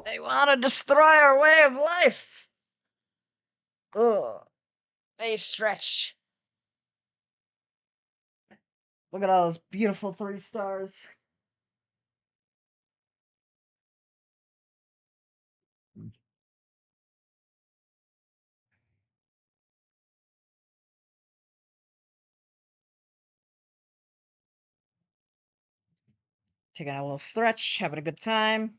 Speaker 2: They want to destroy our way of life. Ugh. They stretch. Look at all those beautiful 3 stars. Taking a little stretch, having a good time.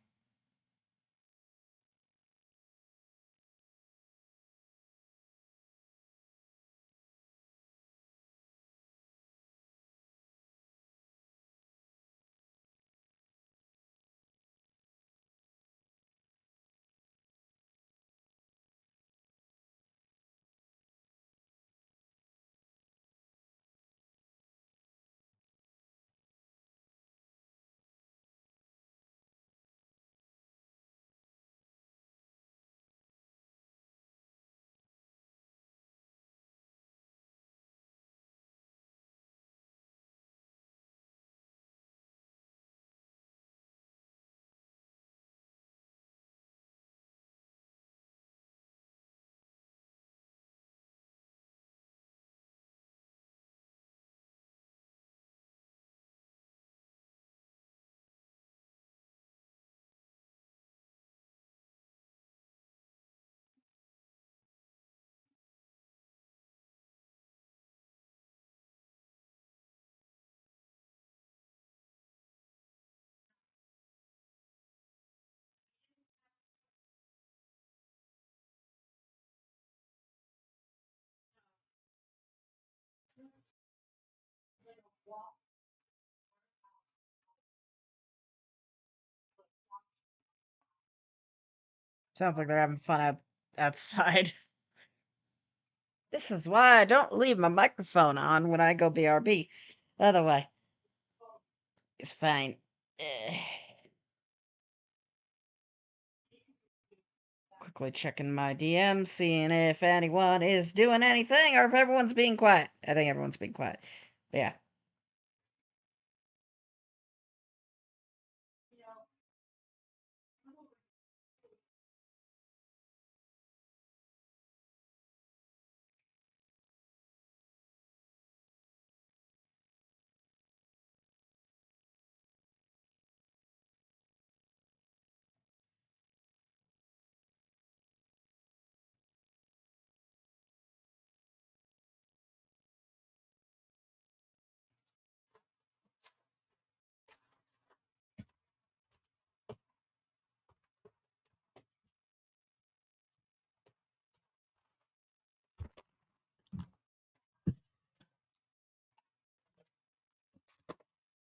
Speaker 2: Sounds like they're having fun outside. This is why I don't leave my microphone on when I go BRB. Otherwise, it's fine. Quickly checking my DMs, seeing if anyone is doing anything or if everyone's being quiet. I think everyone's being quiet. But yeah.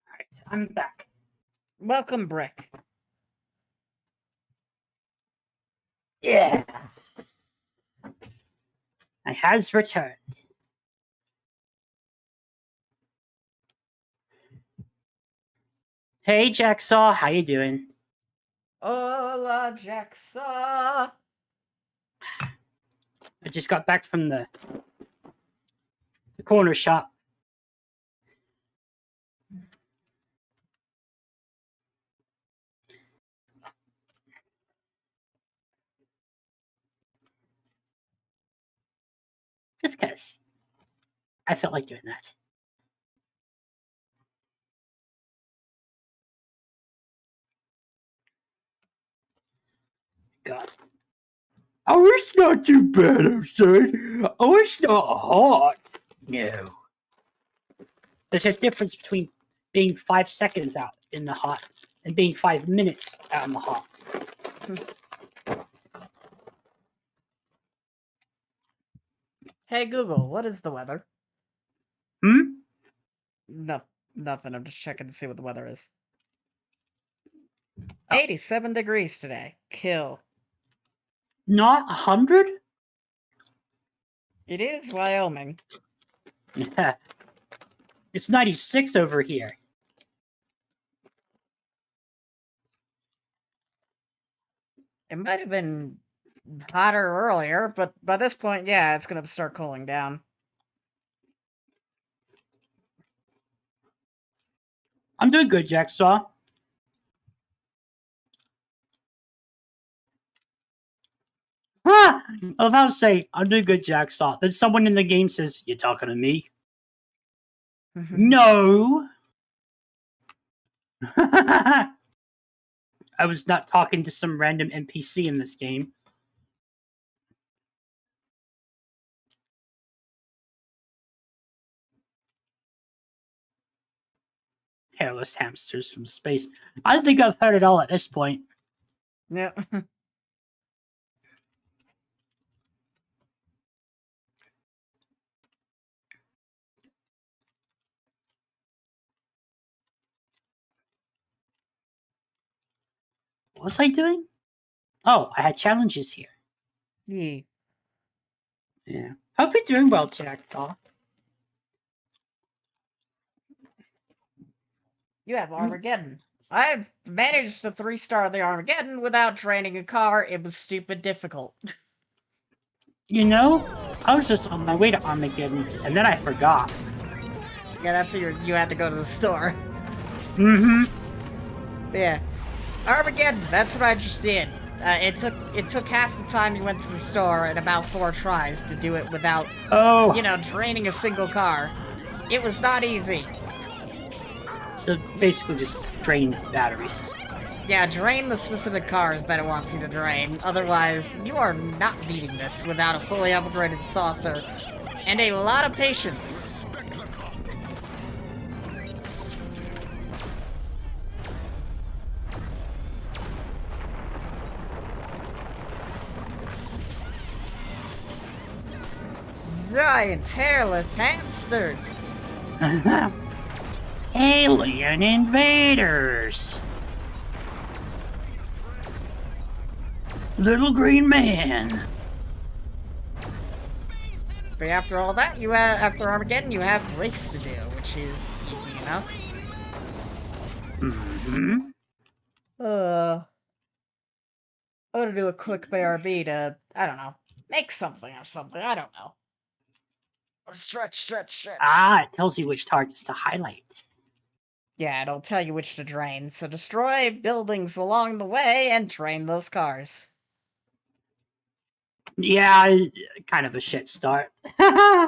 Speaker 1: Alright, I'm back.
Speaker 2: Welcome, Brick.
Speaker 1: Yeah. I has returned. Hey, Jacksaw, how you doing?
Speaker 2: Hola, Jacksaw.
Speaker 1: I just got back from the corner shop. Just because I felt like doing that. God. Oh, it's not too bad outside. Oh, it's not hot. No. There's a difference between being 5 seconds out in the hot and being 5 minutes out in the hot.
Speaker 2: Hey, Google, what is the weather? No, nothing. I'm just checking to see what the weather is. 87 degrees today. Kill.
Speaker 1: Not 100?
Speaker 2: It is Wyoming.
Speaker 1: It's 96 over here.
Speaker 2: It might have been hotter earlier, but by this point, yeah, it's going to start cooling down.
Speaker 1: I'm doing good, Jacksaw. Ah! I was about to say, I'm doing good, Jacksaw. Then someone in the game says, "You talking to me?" No! I was not talking to some random NPC in this game. hairless hamsters from space. I think I've heard it all at this point.
Speaker 2: Yeah.
Speaker 1: What was I doing? Oh, I had challenges here.
Speaker 2: Yeah.
Speaker 1: Yeah. Hope you're doing well, Jackdaw.
Speaker 2: You have Armageddon. I've managed to 3-star the Armageddon without draining a car. It was stupid difficult.
Speaker 1: You know, I was just on my way to Armageddon, and then I forgot.
Speaker 2: Yeah, that's you had to go to the store.
Speaker 1: Mm-hmm.
Speaker 2: Yeah. Armageddon, that's what I just did. It took half the time you went to the store and about 4 tries to do it without, draining a single car. It was not easy.
Speaker 1: So basically just drain batteries.
Speaker 2: Yeah, drain the specific cars that it wants you to drain. Otherwise, you are not beating this without a fully upgraded saucer and a lot of patience. Giant hairless hamsters.
Speaker 1: Alien invaders. Little green man.
Speaker 2: But after all that, after Armageddon, you have race to do, which is easy enough.
Speaker 1: Mm-hmm.
Speaker 2: I'm gonna do a quick BRB to, I don't know, make something or something, I don't know. Or stretch.
Speaker 1: Ah, it tells you which targets to highlight.
Speaker 2: Yeah, it'll tell you which to drain, so destroy buildings along the way and drain those cars.
Speaker 1: Yeah, kind of a shit start.
Speaker 2: Yeah.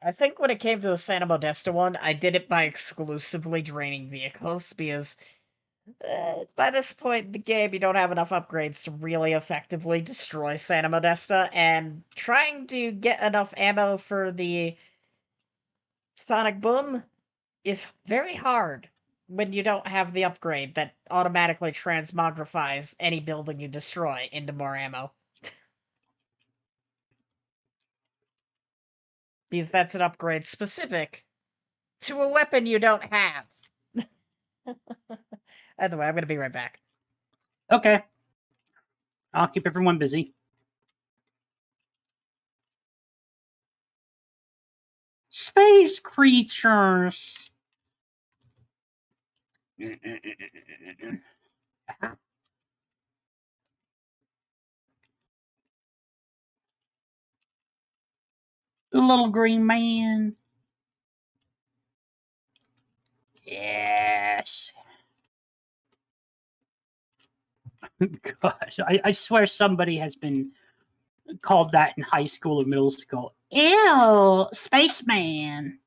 Speaker 2: I think when it came to the Santa Modesta one, I did it by exclusively draining vehicles, because by this point in the game, you don't have enough upgrades to really effectively destroy Santa Modesta, and trying to get enough ammo for the Sonic Boom is very hard when you don't have the upgrade that automatically transmogrifies any building you destroy into more ammo. Because that's an upgrade specific to a weapon you don't have. Either way, I'm gonna be right back.
Speaker 1: Okay. I'll keep everyone busy. Space creatures. Little green man. Yes. Gosh, I swear somebody has been called that in high school or middle school. Ew, spaceman.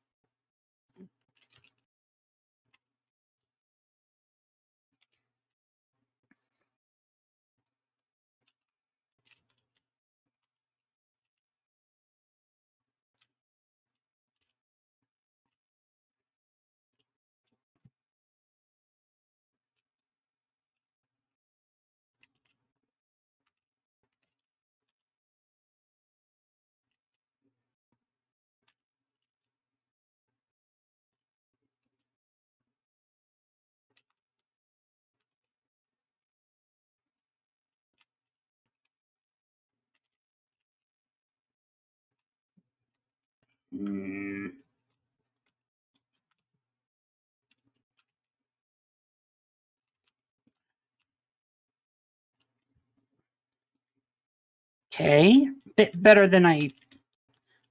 Speaker 1: Okay, bit better than I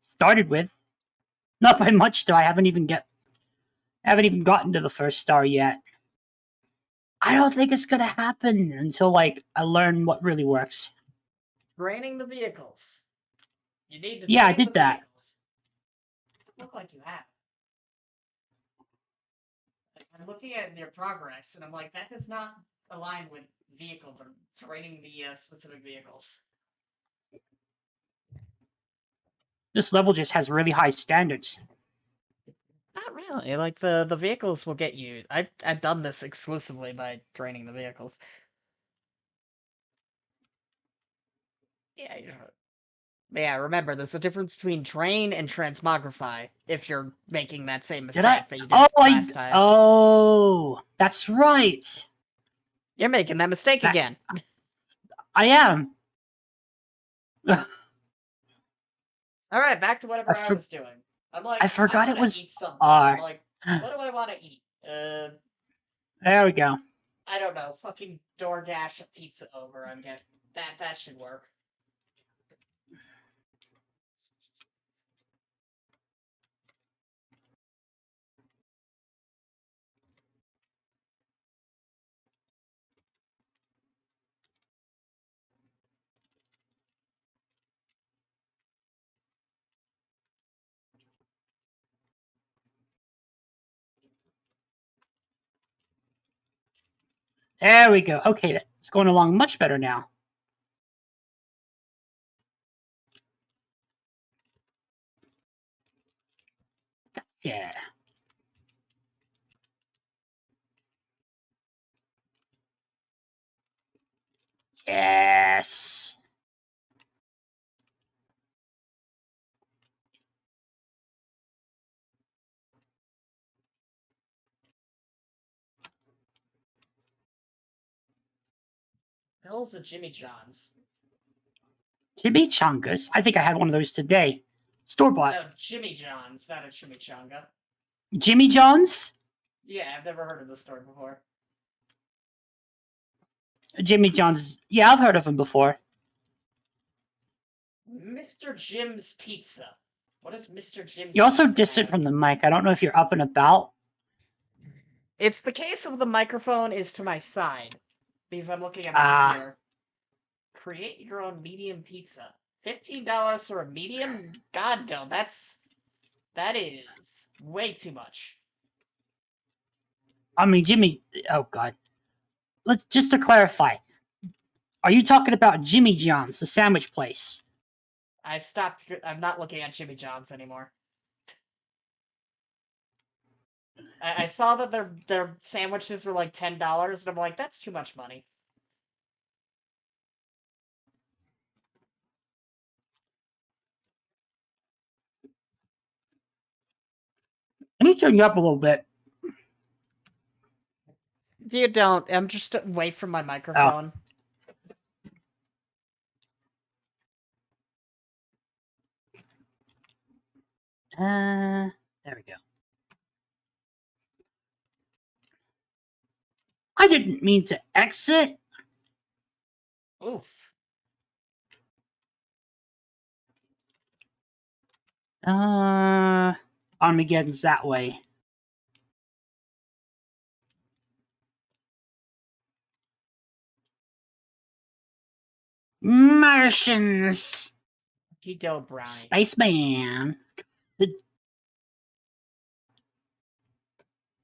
Speaker 1: started with. Not by much, though. I haven't even gotten to the first star yet. I don't think it's gonna happen until I learn what really works.
Speaker 2: Draining the vehicles. You need to.
Speaker 1: Yeah, I did that.
Speaker 2: Vehicles. Doesn't look like you have. I'm looking at your progress, and I'm like, that does not align with vehicle, but draining the specific vehicles.
Speaker 1: This level just has really high standards.
Speaker 2: Not really. Like the vehicles will get you. I've done this exclusively by training the vehicles. Yeah, yeah. Remember, there's a difference between train and transmogrify. If you're making that same
Speaker 1: Did I?
Speaker 2: mistake that you did
Speaker 1: Oh,
Speaker 2: last time,
Speaker 1: oh, that's right.
Speaker 2: you're making that mistake again.
Speaker 1: I am.
Speaker 2: All right, back to whatever I was doing. I'm like,
Speaker 1: I forgot it
Speaker 2: wanna
Speaker 1: was
Speaker 2: eat something.
Speaker 1: R.
Speaker 2: I'm like, what do I want to eat?
Speaker 1: There we go.
Speaker 2: I don't know. Fucking DoorDash a pizza over. I'm getting that should work.
Speaker 1: There we go. Okay, it's going along much better now. Yeah. Yes.
Speaker 2: Hell's a Jimmy John's.
Speaker 1: Chimichangas? I think I had one of those today. Store-bought.
Speaker 2: No, Jimmy John's, not a chimichanga.
Speaker 1: Jimmy John's?
Speaker 2: Yeah, I've never heard of this store before.
Speaker 1: Jimmy John's. Yeah, I've heard of him before.
Speaker 2: Mr. Jim's Pizza. What is Mr. Jim's
Speaker 1: You're also
Speaker 2: Pizza
Speaker 1: distant
Speaker 2: have?
Speaker 1: from the mic. I don't know if you're up and about.
Speaker 2: It's the case of the microphone is to my side. Because I'm looking at my computer. Create your own medium pizza. $15 for a medium? God no, that is way too much.
Speaker 1: I mean, Jimmy. Oh God. Let's just to clarify. Are you talking about Jimmy John's, the sandwich place?
Speaker 2: I've stopped. I'm not looking at Jimmy John's anymore. I saw that their sandwiches were like $10, and I'm like, that's too much money.
Speaker 1: Let me turn you up a little bit.
Speaker 2: You don't. I'm just away from my microphone.
Speaker 1: There we go. I didn't mean to exit.
Speaker 2: Oof.
Speaker 1: Armageddon's that way. Martians.
Speaker 2: Keto brownie.
Speaker 1: Spaceman.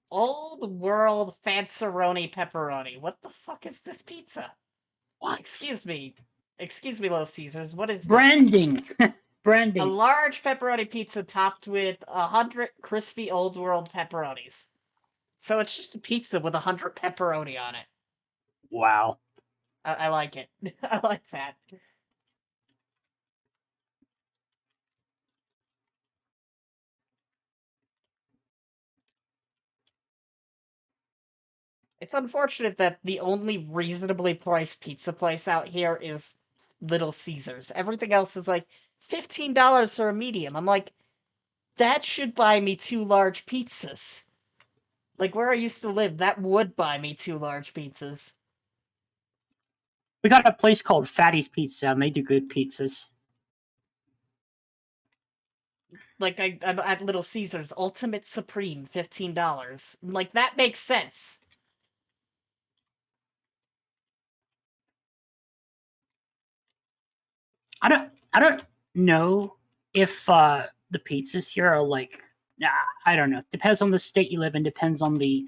Speaker 2: Old world Fanceroni pepperoni. What the fuck is this pizza?
Speaker 1: What?
Speaker 2: Excuse me, Little Caesars. What is
Speaker 1: branding?
Speaker 2: A large pepperoni pizza topped with 100 crispy old world pepperonis. So it's just a pizza with 100 pepperoni on it.
Speaker 1: Wow.
Speaker 2: I like it. I like that. It's unfortunate that the only reasonably priced pizza place out here is Little Caesars. Everything else is like $15 for a medium. I'm like, that should buy me 2 large pizzas. Like where I used to live, that would buy me 2 large pizzas.
Speaker 1: We got a place called Fatty's Pizza, and they do good pizzas.
Speaker 2: Like I'm at Little Caesars, Ultimate Supreme, $15. Like that makes sense.
Speaker 1: I don't know if the pizzas here are like, I don't know. Depends on the state you live in. Depends on the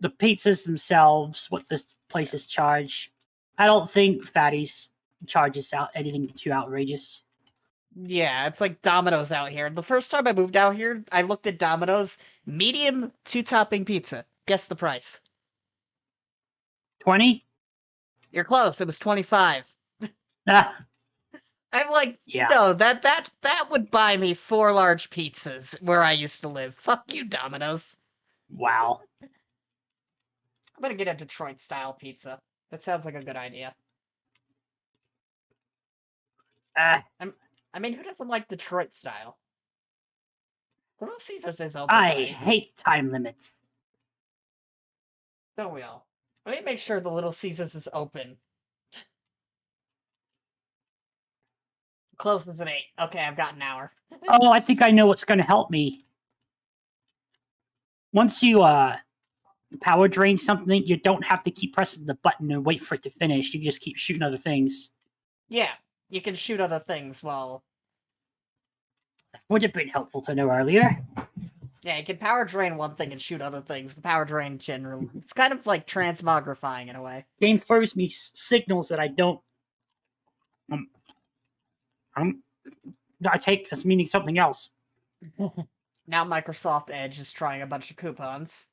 Speaker 1: pizzas themselves, what the places charge. I don't think Fatty's charges out anything too outrageous.
Speaker 2: Yeah, it's like Domino's out here. The first time I moved out here, I looked at Domino's medium 2-topping pizza. Guess the price.
Speaker 1: 20?
Speaker 2: You're close. It was 25.
Speaker 1: Ah,
Speaker 2: I'm like,
Speaker 1: yeah.
Speaker 2: no, that would buy me 4 large pizzas where I used to live. Fuck you, Domino's.
Speaker 1: Wow.
Speaker 2: I'm gonna get a Detroit-style pizza. That sounds like a good idea.
Speaker 1: Ah,
Speaker 2: I mean, who doesn't like Detroit style? Little Caesars is open,
Speaker 1: I
Speaker 2: right?
Speaker 1: hate time limits.
Speaker 2: Don't we all? Let me make sure the Little Caesars is open. Closes at 8. Okay, I've got an hour.
Speaker 1: Oh, I think I know what's going to help me. Once you power drain something, you don't have to keep pressing the button and wait for it to finish. You just keep shooting other things.
Speaker 2: Yeah, you can shoot other things while...
Speaker 1: Would have been helpful to know earlier.
Speaker 2: Yeah, you can power drain one thing and shoot other things. The power drain general. It's kind of like transmogrifying in a way.
Speaker 1: Game throws me signals that I don't... I take as meaning something else.
Speaker 2: Now Microsoft Edge is trying a bunch of coupons.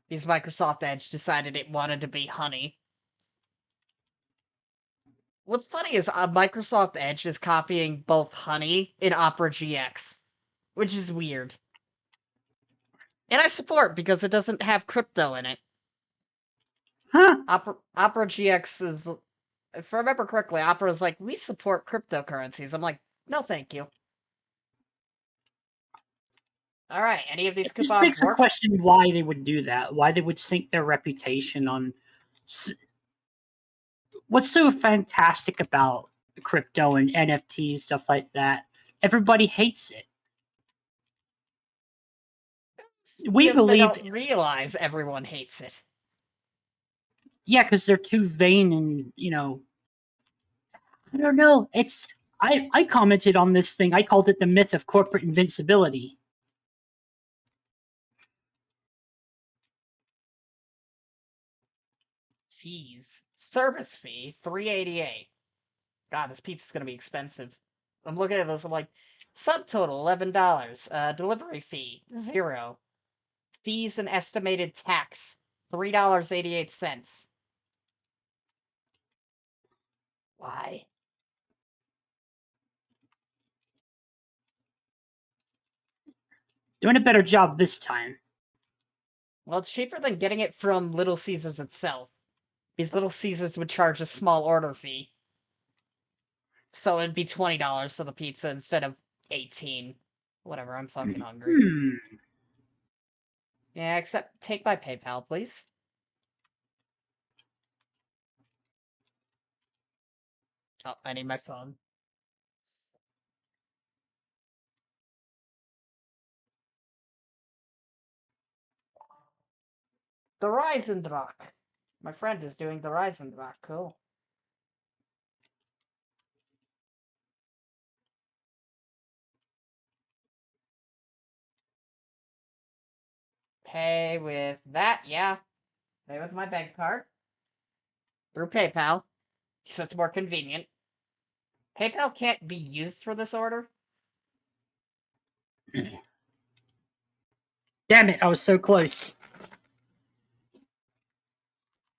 Speaker 2: Because Microsoft Edge decided it wanted to be honey. What's funny is Microsoft Edge is copying both Honey and Opera GX, which is weird. And I support because it doesn't have crypto in it.
Speaker 1: Huh?
Speaker 2: Opera GX is, if I remember correctly, Opera is like, we support cryptocurrencies. I'm like, no thank you. Alright, any of these coupons
Speaker 1: This begs
Speaker 2: work?
Speaker 1: a question why they would do that. Why they would sink their reputation on... What's so fantastic about crypto and NFTs, stuff like that? Everybody hates it. We
Speaker 2: Because they
Speaker 1: believe...
Speaker 2: don't realize everyone hates it.
Speaker 1: Yeah, because they're too vain and, you know... I don't know. It's... I commented on this thing. I called it the myth of corporate invincibility.
Speaker 2: Fees. Service fee, $3.88. God, this pizza's gonna be expensive. I'm looking at this, I'm like, subtotal, $11. Delivery fee, 0. Fees and estimated tax, $3.88. Why?
Speaker 1: Doing a better job this time.
Speaker 2: Well, it's cheaper than getting it from Little Caesars itself. Because Little Caesars would charge a small order fee. So it'd be $20 for the pizza instead of 18. Whatever, I'm fucking hungry. Yeah, except take my PayPal, please. Oh, I need my phone. The Reisendrach. My friend is doing the Reisendrach. Cool. Pay with that, yeah. Pay with my bank card. Through PayPal. Because it's more convenient. PayPal can't be used for this order.
Speaker 1: Damn it, I was so close.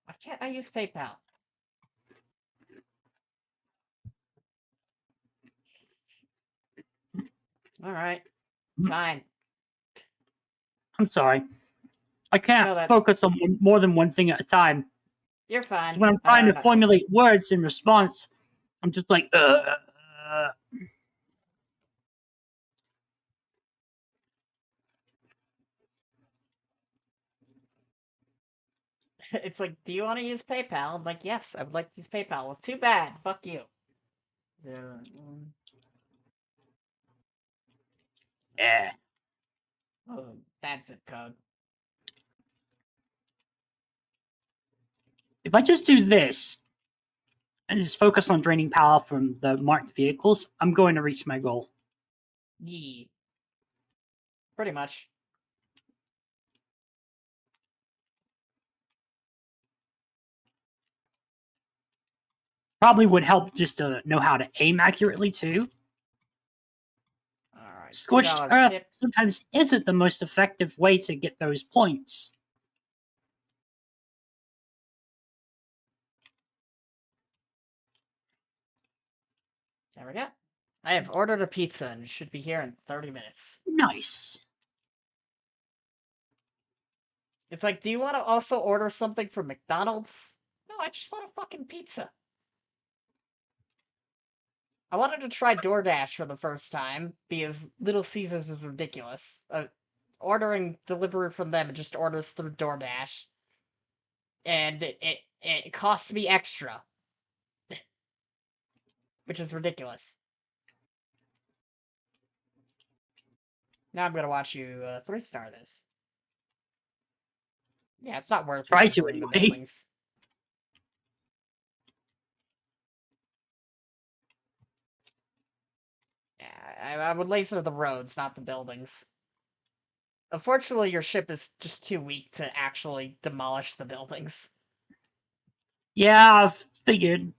Speaker 2: Why can't I use PayPal? Alright. Fine.
Speaker 1: I'm sorry. I can't
Speaker 2: No, that-
Speaker 1: focus on more than one thing at a time.
Speaker 2: You're fine.
Speaker 1: When I'm trying to formulate words in response, I'm just like,
Speaker 2: It's like, do you want to use PayPal? I'm like, yes, I would like to use PayPal. Well, too bad. Fuck you.
Speaker 1: Yeah.
Speaker 2: Oh, that's zip code.
Speaker 1: If I just do this and just focus on draining power from the marked vehicles, I'm going to reach my goal.
Speaker 2: Yee. Pretty much.
Speaker 1: Probably would help just to know how to aim accurately too.
Speaker 2: Alright,
Speaker 1: Scorched
Speaker 2: $2
Speaker 1: Earth
Speaker 2: tip.
Speaker 1: sometimes isn't the most effective way to get those points.
Speaker 2: There we go. I have ordered a pizza and it should be here in 30 minutes.
Speaker 1: Nice.
Speaker 2: It's like, do you want to also order something from McDonald's? No, I just want a fucking pizza. I wanted to try DoorDash for the first time because Little Caesars is ridiculous. Ordering delivery from them, it just orders through DoorDash. And it costs me extra. Which is ridiculous. Now I'm gonna watch you 3-star this. Yeah, it's not worth
Speaker 1: Try
Speaker 2: it
Speaker 1: to
Speaker 2: destroying the
Speaker 1: anyway.
Speaker 2: buildings. Yeah, I would laser the roads, not the buildings. Unfortunately, your ship is just too weak to actually demolish the buildings.
Speaker 1: Yeah, I've figured.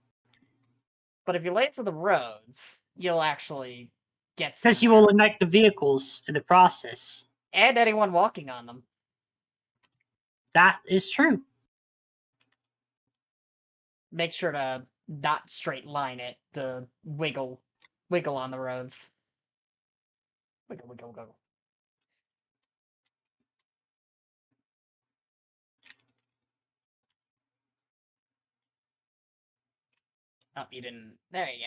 Speaker 2: But if you laser the roads, you'll actually get
Speaker 1: Because you
Speaker 2: somewhere.
Speaker 1: will ignite the vehicles in the process.
Speaker 2: And anyone walking on them.
Speaker 1: That is true.
Speaker 2: Make sure to not straight line it, to wiggle on the roads. Wiggle, wiggle, wiggle. Oh, you didn't. There you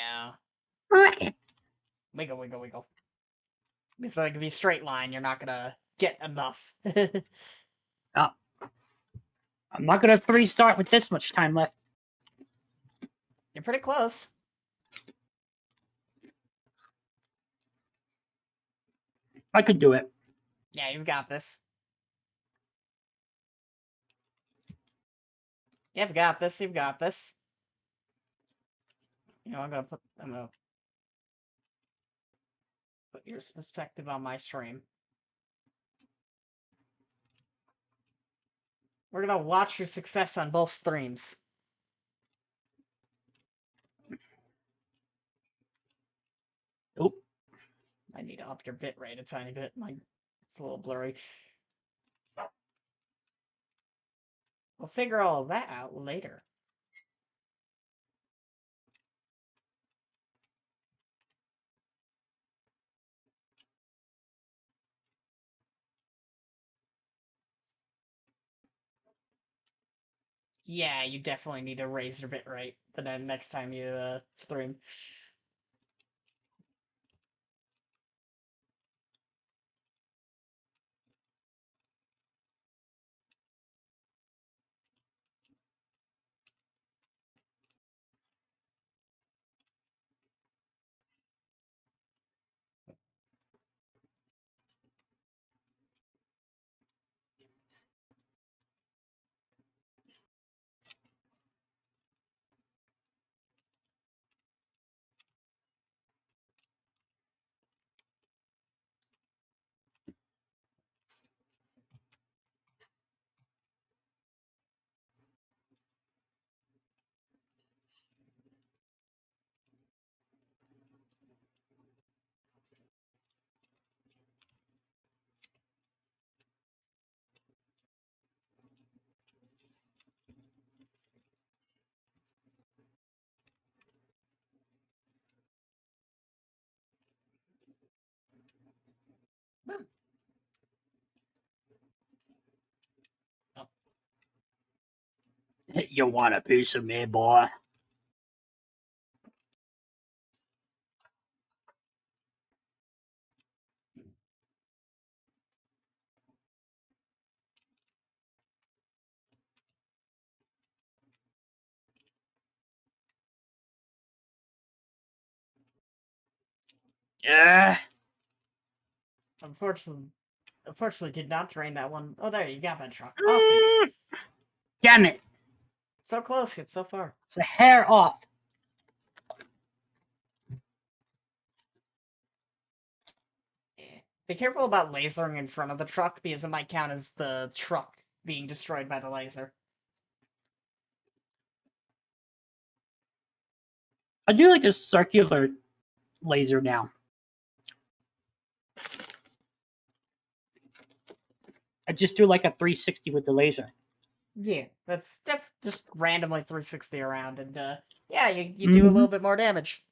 Speaker 2: go. Wiggle, wiggle, wiggle. It's like if you straight line, you're not gonna get enough.
Speaker 1: Oh. I'm not going to 3-star with this much time left.
Speaker 2: You're pretty close.
Speaker 1: I could do it.
Speaker 2: Yeah, you've got this. You've got this, you've got this. You know, I'm gonna put your perspective on my stream. We're gonna watch your success on both streams.
Speaker 1: Nope.
Speaker 2: I need to up your bit rate a tiny bit. It's a little blurry. We'll figure all of that out later. Yeah, you definitely need to raise your bit rate the next time you stream.
Speaker 1: You want a piece of me, boy? Yeah.
Speaker 2: Unfortunately, did not drain that one. Oh, there, you got that truck. Awesome.
Speaker 1: Damn it.
Speaker 2: So close, yet so far.
Speaker 1: It's a hair off.
Speaker 2: Be careful about lasering in front of the truck, because it might count as the truck being destroyed by the laser.
Speaker 1: I do like this circular laser now. I just do like a 360 with the laser.
Speaker 2: Yeah, that's just randomly 360 around, and yeah, you do a little bit more damage.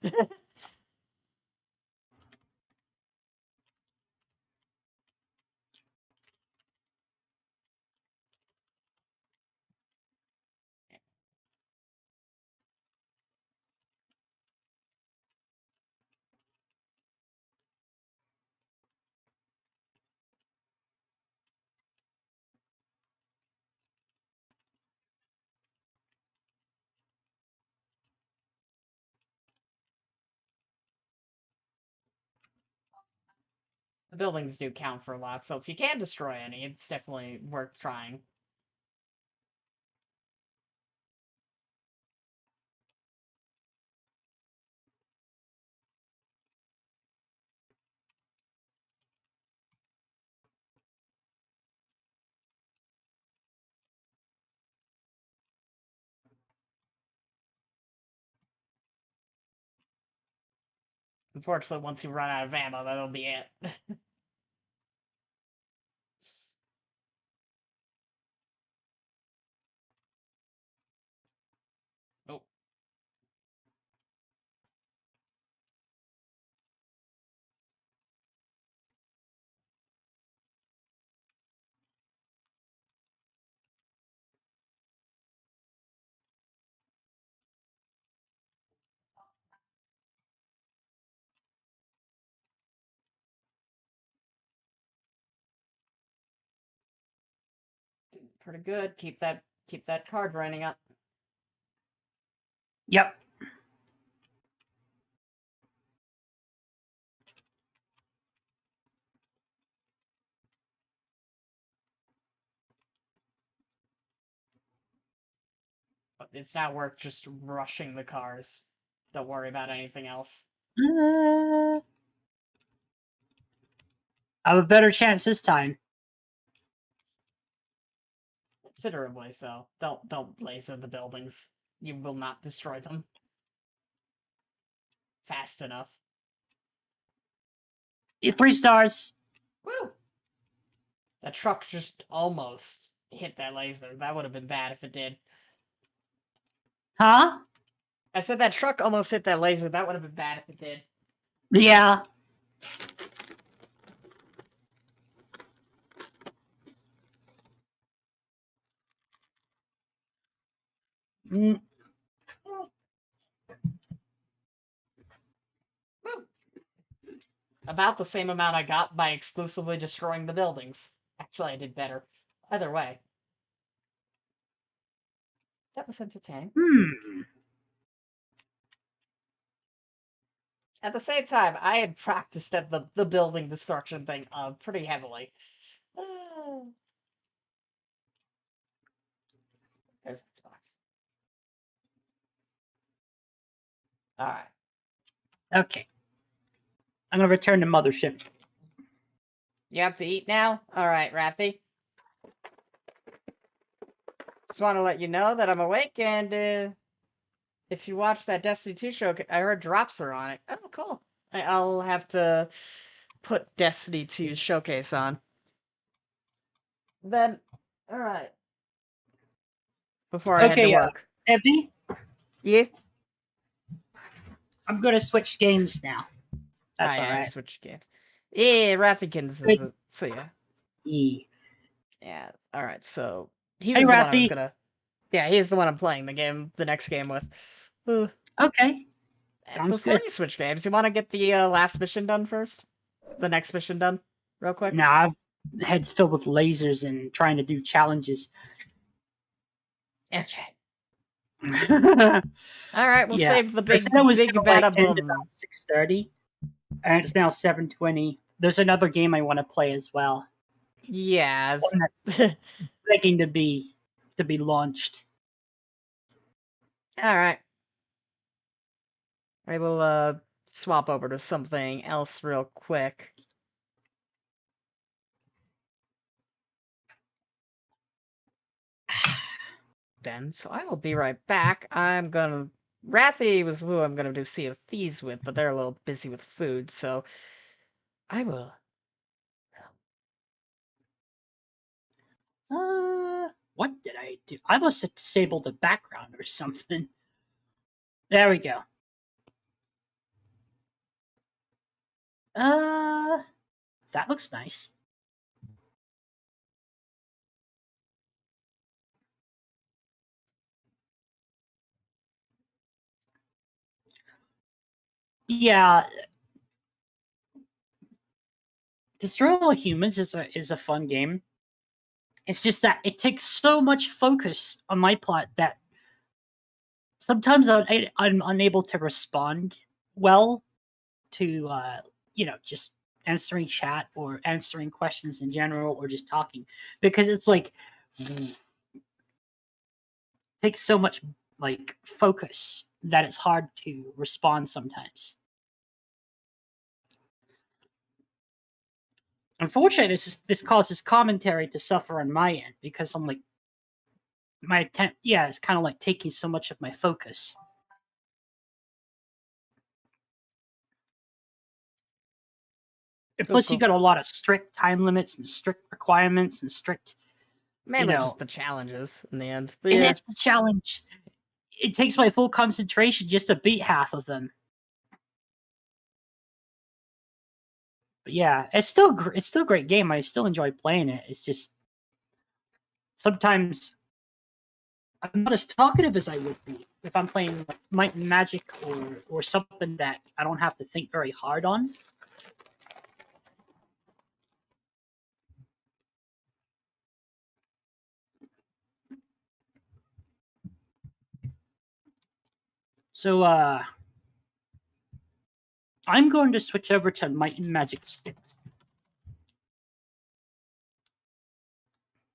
Speaker 2: The buildings do count for a lot, so if you can destroy any, it's definitely worth trying. Unfortunately, once you run out of ammo, that'll be it. Oh. Pretty good. Keep that card running up.
Speaker 1: Yep.
Speaker 2: But it's not worth just rushing the cars. Don't worry about anything else.
Speaker 1: I have a better chance this time.
Speaker 2: Considerably so. Don't laser the buildings. You will not destroy them fast enough.
Speaker 1: 3 stars.
Speaker 2: Woo! That truck just almost hit that laser. That would have been bad if it did.
Speaker 1: Huh?
Speaker 2: I said that truck almost hit that laser. That would have been bad if it did.
Speaker 1: Yeah. Mm.
Speaker 2: Woo! About the same amount I got by exclusively destroying the buildings. Actually, I did better. Either way. That was entertaining. At the same time, I had practiced at the building destruction thing pretty heavily. There's Xbox. Alright.
Speaker 1: Okay. I'm gonna return to Mothership.
Speaker 2: You have to eat now? Alright, Rathy. Just want to let you know that I'm awake, and if you watch that Destiny 2 show, I heard drops are on it. Oh, cool. I'll have to put Destiny 2's showcase on. Then, alright. Before I head to work.
Speaker 1: Evie?
Speaker 2: Yeah?
Speaker 1: I'm gonna switch games now. That's
Speaker 2: yeah,
Speaker 1: alright.
Speaker 2: switch games. Yeah, Rathykins is it. So yeah. Yeah, alright, so he was
Speaker 1: Hey,
Speaker 2: the one I was
Speaker 1: Rathy.
Speaker 2: gonna. Yeah, he's the one I'm playing the next game with.
Speaker 1: Okay. Sounds
Speaker 2: Before
Speaker 1: good.
Speaker 2: you switch games, you want to get the last mission done first? The next mission done? Real quick?
Speaker 1: Nah, I've head's filled with lasers and trying to do challenges.
Speaker 2: Okay. Alright, we'll save the big bada boom.
Speaker 1: About 6:30, and it's now 7:20. There's another game I want to play as well.
Speaker 2: Yeah.
Speaker 1: One that's begging to be launched.
Speaker 2: Alright. I will swap over to something else real quick. Then, so I will be right back. Rathy was who I'm gonna do Sea of Thieves with, but they're a little busy with food, so I will
Speaker 1: What did I do? I must have disabled the background or something. There we go. That looks nice. Yeah, Destroy All Humans is a fun game. It's just that it takes so much focus on my part that sometimes I'm unable to respond well to just answering chat or answering questions in general or just talking, because it's like takes so much like focus that it's hard to respond sometimes. Unfortunately, this causes commentary to suffer on my end because I'm like my attempt, it's kind of like taking so much of my focus. And plus, you got a lot of strict time limits and strict requirements and strict,
Speaker 2: Mainly just the challenges in the end. But
Speaker 1: and it's the challenge. It takes my full concentration just to beat half of them. But yeah, it's still a great game. I still enjoy playing it. It's just sometimes I'm not as talkative as I would be if I'm playing like Might and Magic or something that I don't have to think very hard on. So I'm going to switch over to Might and Magic 6.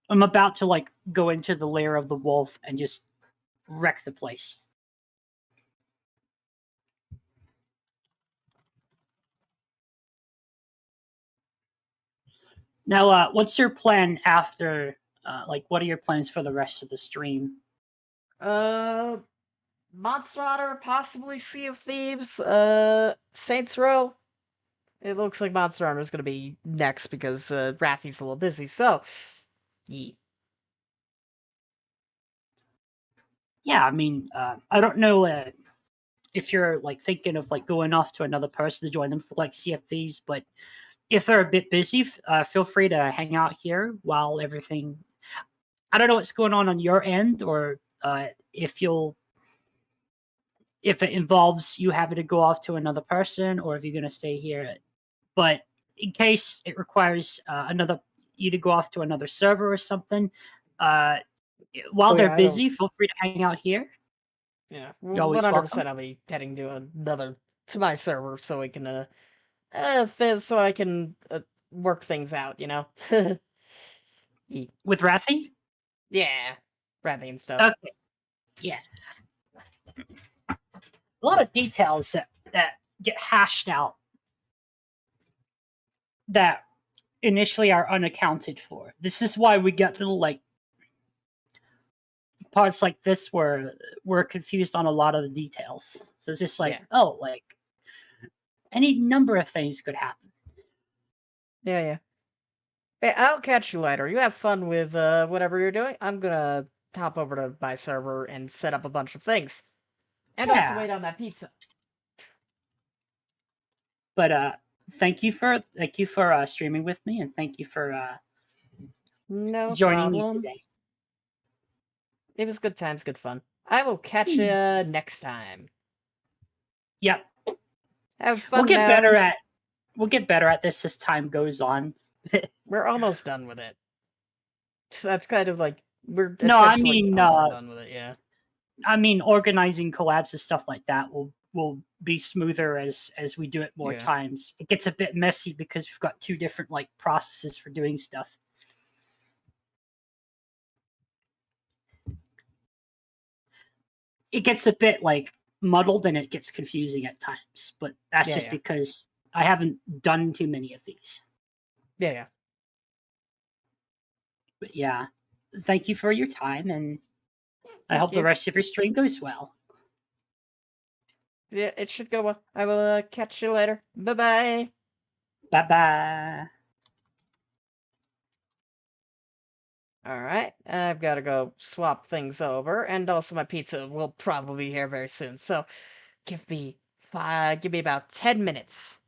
Speaker 1: I'm about to like go into the lair of the wolf and just wreck the place. Now, what's your plan after? What are your plans for the rest of the stream?
Speaker 2: Monster Hunter, possibly Sea of Thieves, Saints Row. It looks like Monster Hunter is going to be next because Rathy's a little busy. So, yeah.
Speaker 1: Yeah, I mean, I don't know if you're like thinking of like going off to another person to join them for like Sea of Thieves, but if they're a bit busy, feel free to hang out here while everything. I don't know what's going on your end, or if it involves you having to go off to another person, or if you're going to stay here. But in case it requires you to go off to another server or something, while they're busy, feel free to hang out here.
Speaker 2: Yeah,
Speaker 1: You're always
Speaker 2: 100%. I'll be heading to my server so we can so I can work things out. You know.
Speaker 1: With Rathy?
Speaker 2: Yeah, Rathy and stuff.
Speaker 1: Okay. Yeah. A lot of details that get hashed out that initially are unaccounted for. This is why we get little like parts like this where we're confused on a lot of the details. So it's just like, any number of things could happen.
Speaker 2: Yeah. Hey, I'll catch you later. You have fun with whatever you're doing. I'm gonna hop over to my server and set up a bunch of things. And also wait on that pizza.
Speaker 1: But thank you for streaming with me, and thank you for joining me today.
Speaker 2: It was good times, good fun. I will catch you next time.
Speaker 1: Yep.
Speaker 2: Have fun.
Speaker 1: We'll get better at this as time goes on.
Speaker 2: We're almost done with it. That's kind of like we're
Speaker 1: done
Speaker 2: with it. Yeah.
Speaker 1: I mean, organizing collabs and stuff like that will be smoother as we do it more times. It gets a bit messy because we've got two different like processes for doing stuff. It gets a bit like muddled and it gets confusing at times, but that's just because I haven't done too many of these.
Speaker 2: Yeah.
Speaker 1: But yeah, thank you for your time, and I hope the rest of your stream goes well.
Speaker 2: Yeah, it should go well. I will catch you later. Bye-bye.
Speaker 1: Bye-bye.
Speaker 2: All right, I've got to go swap things over, and also my pizza will probably be here very soon. So, give me about 10 minutes.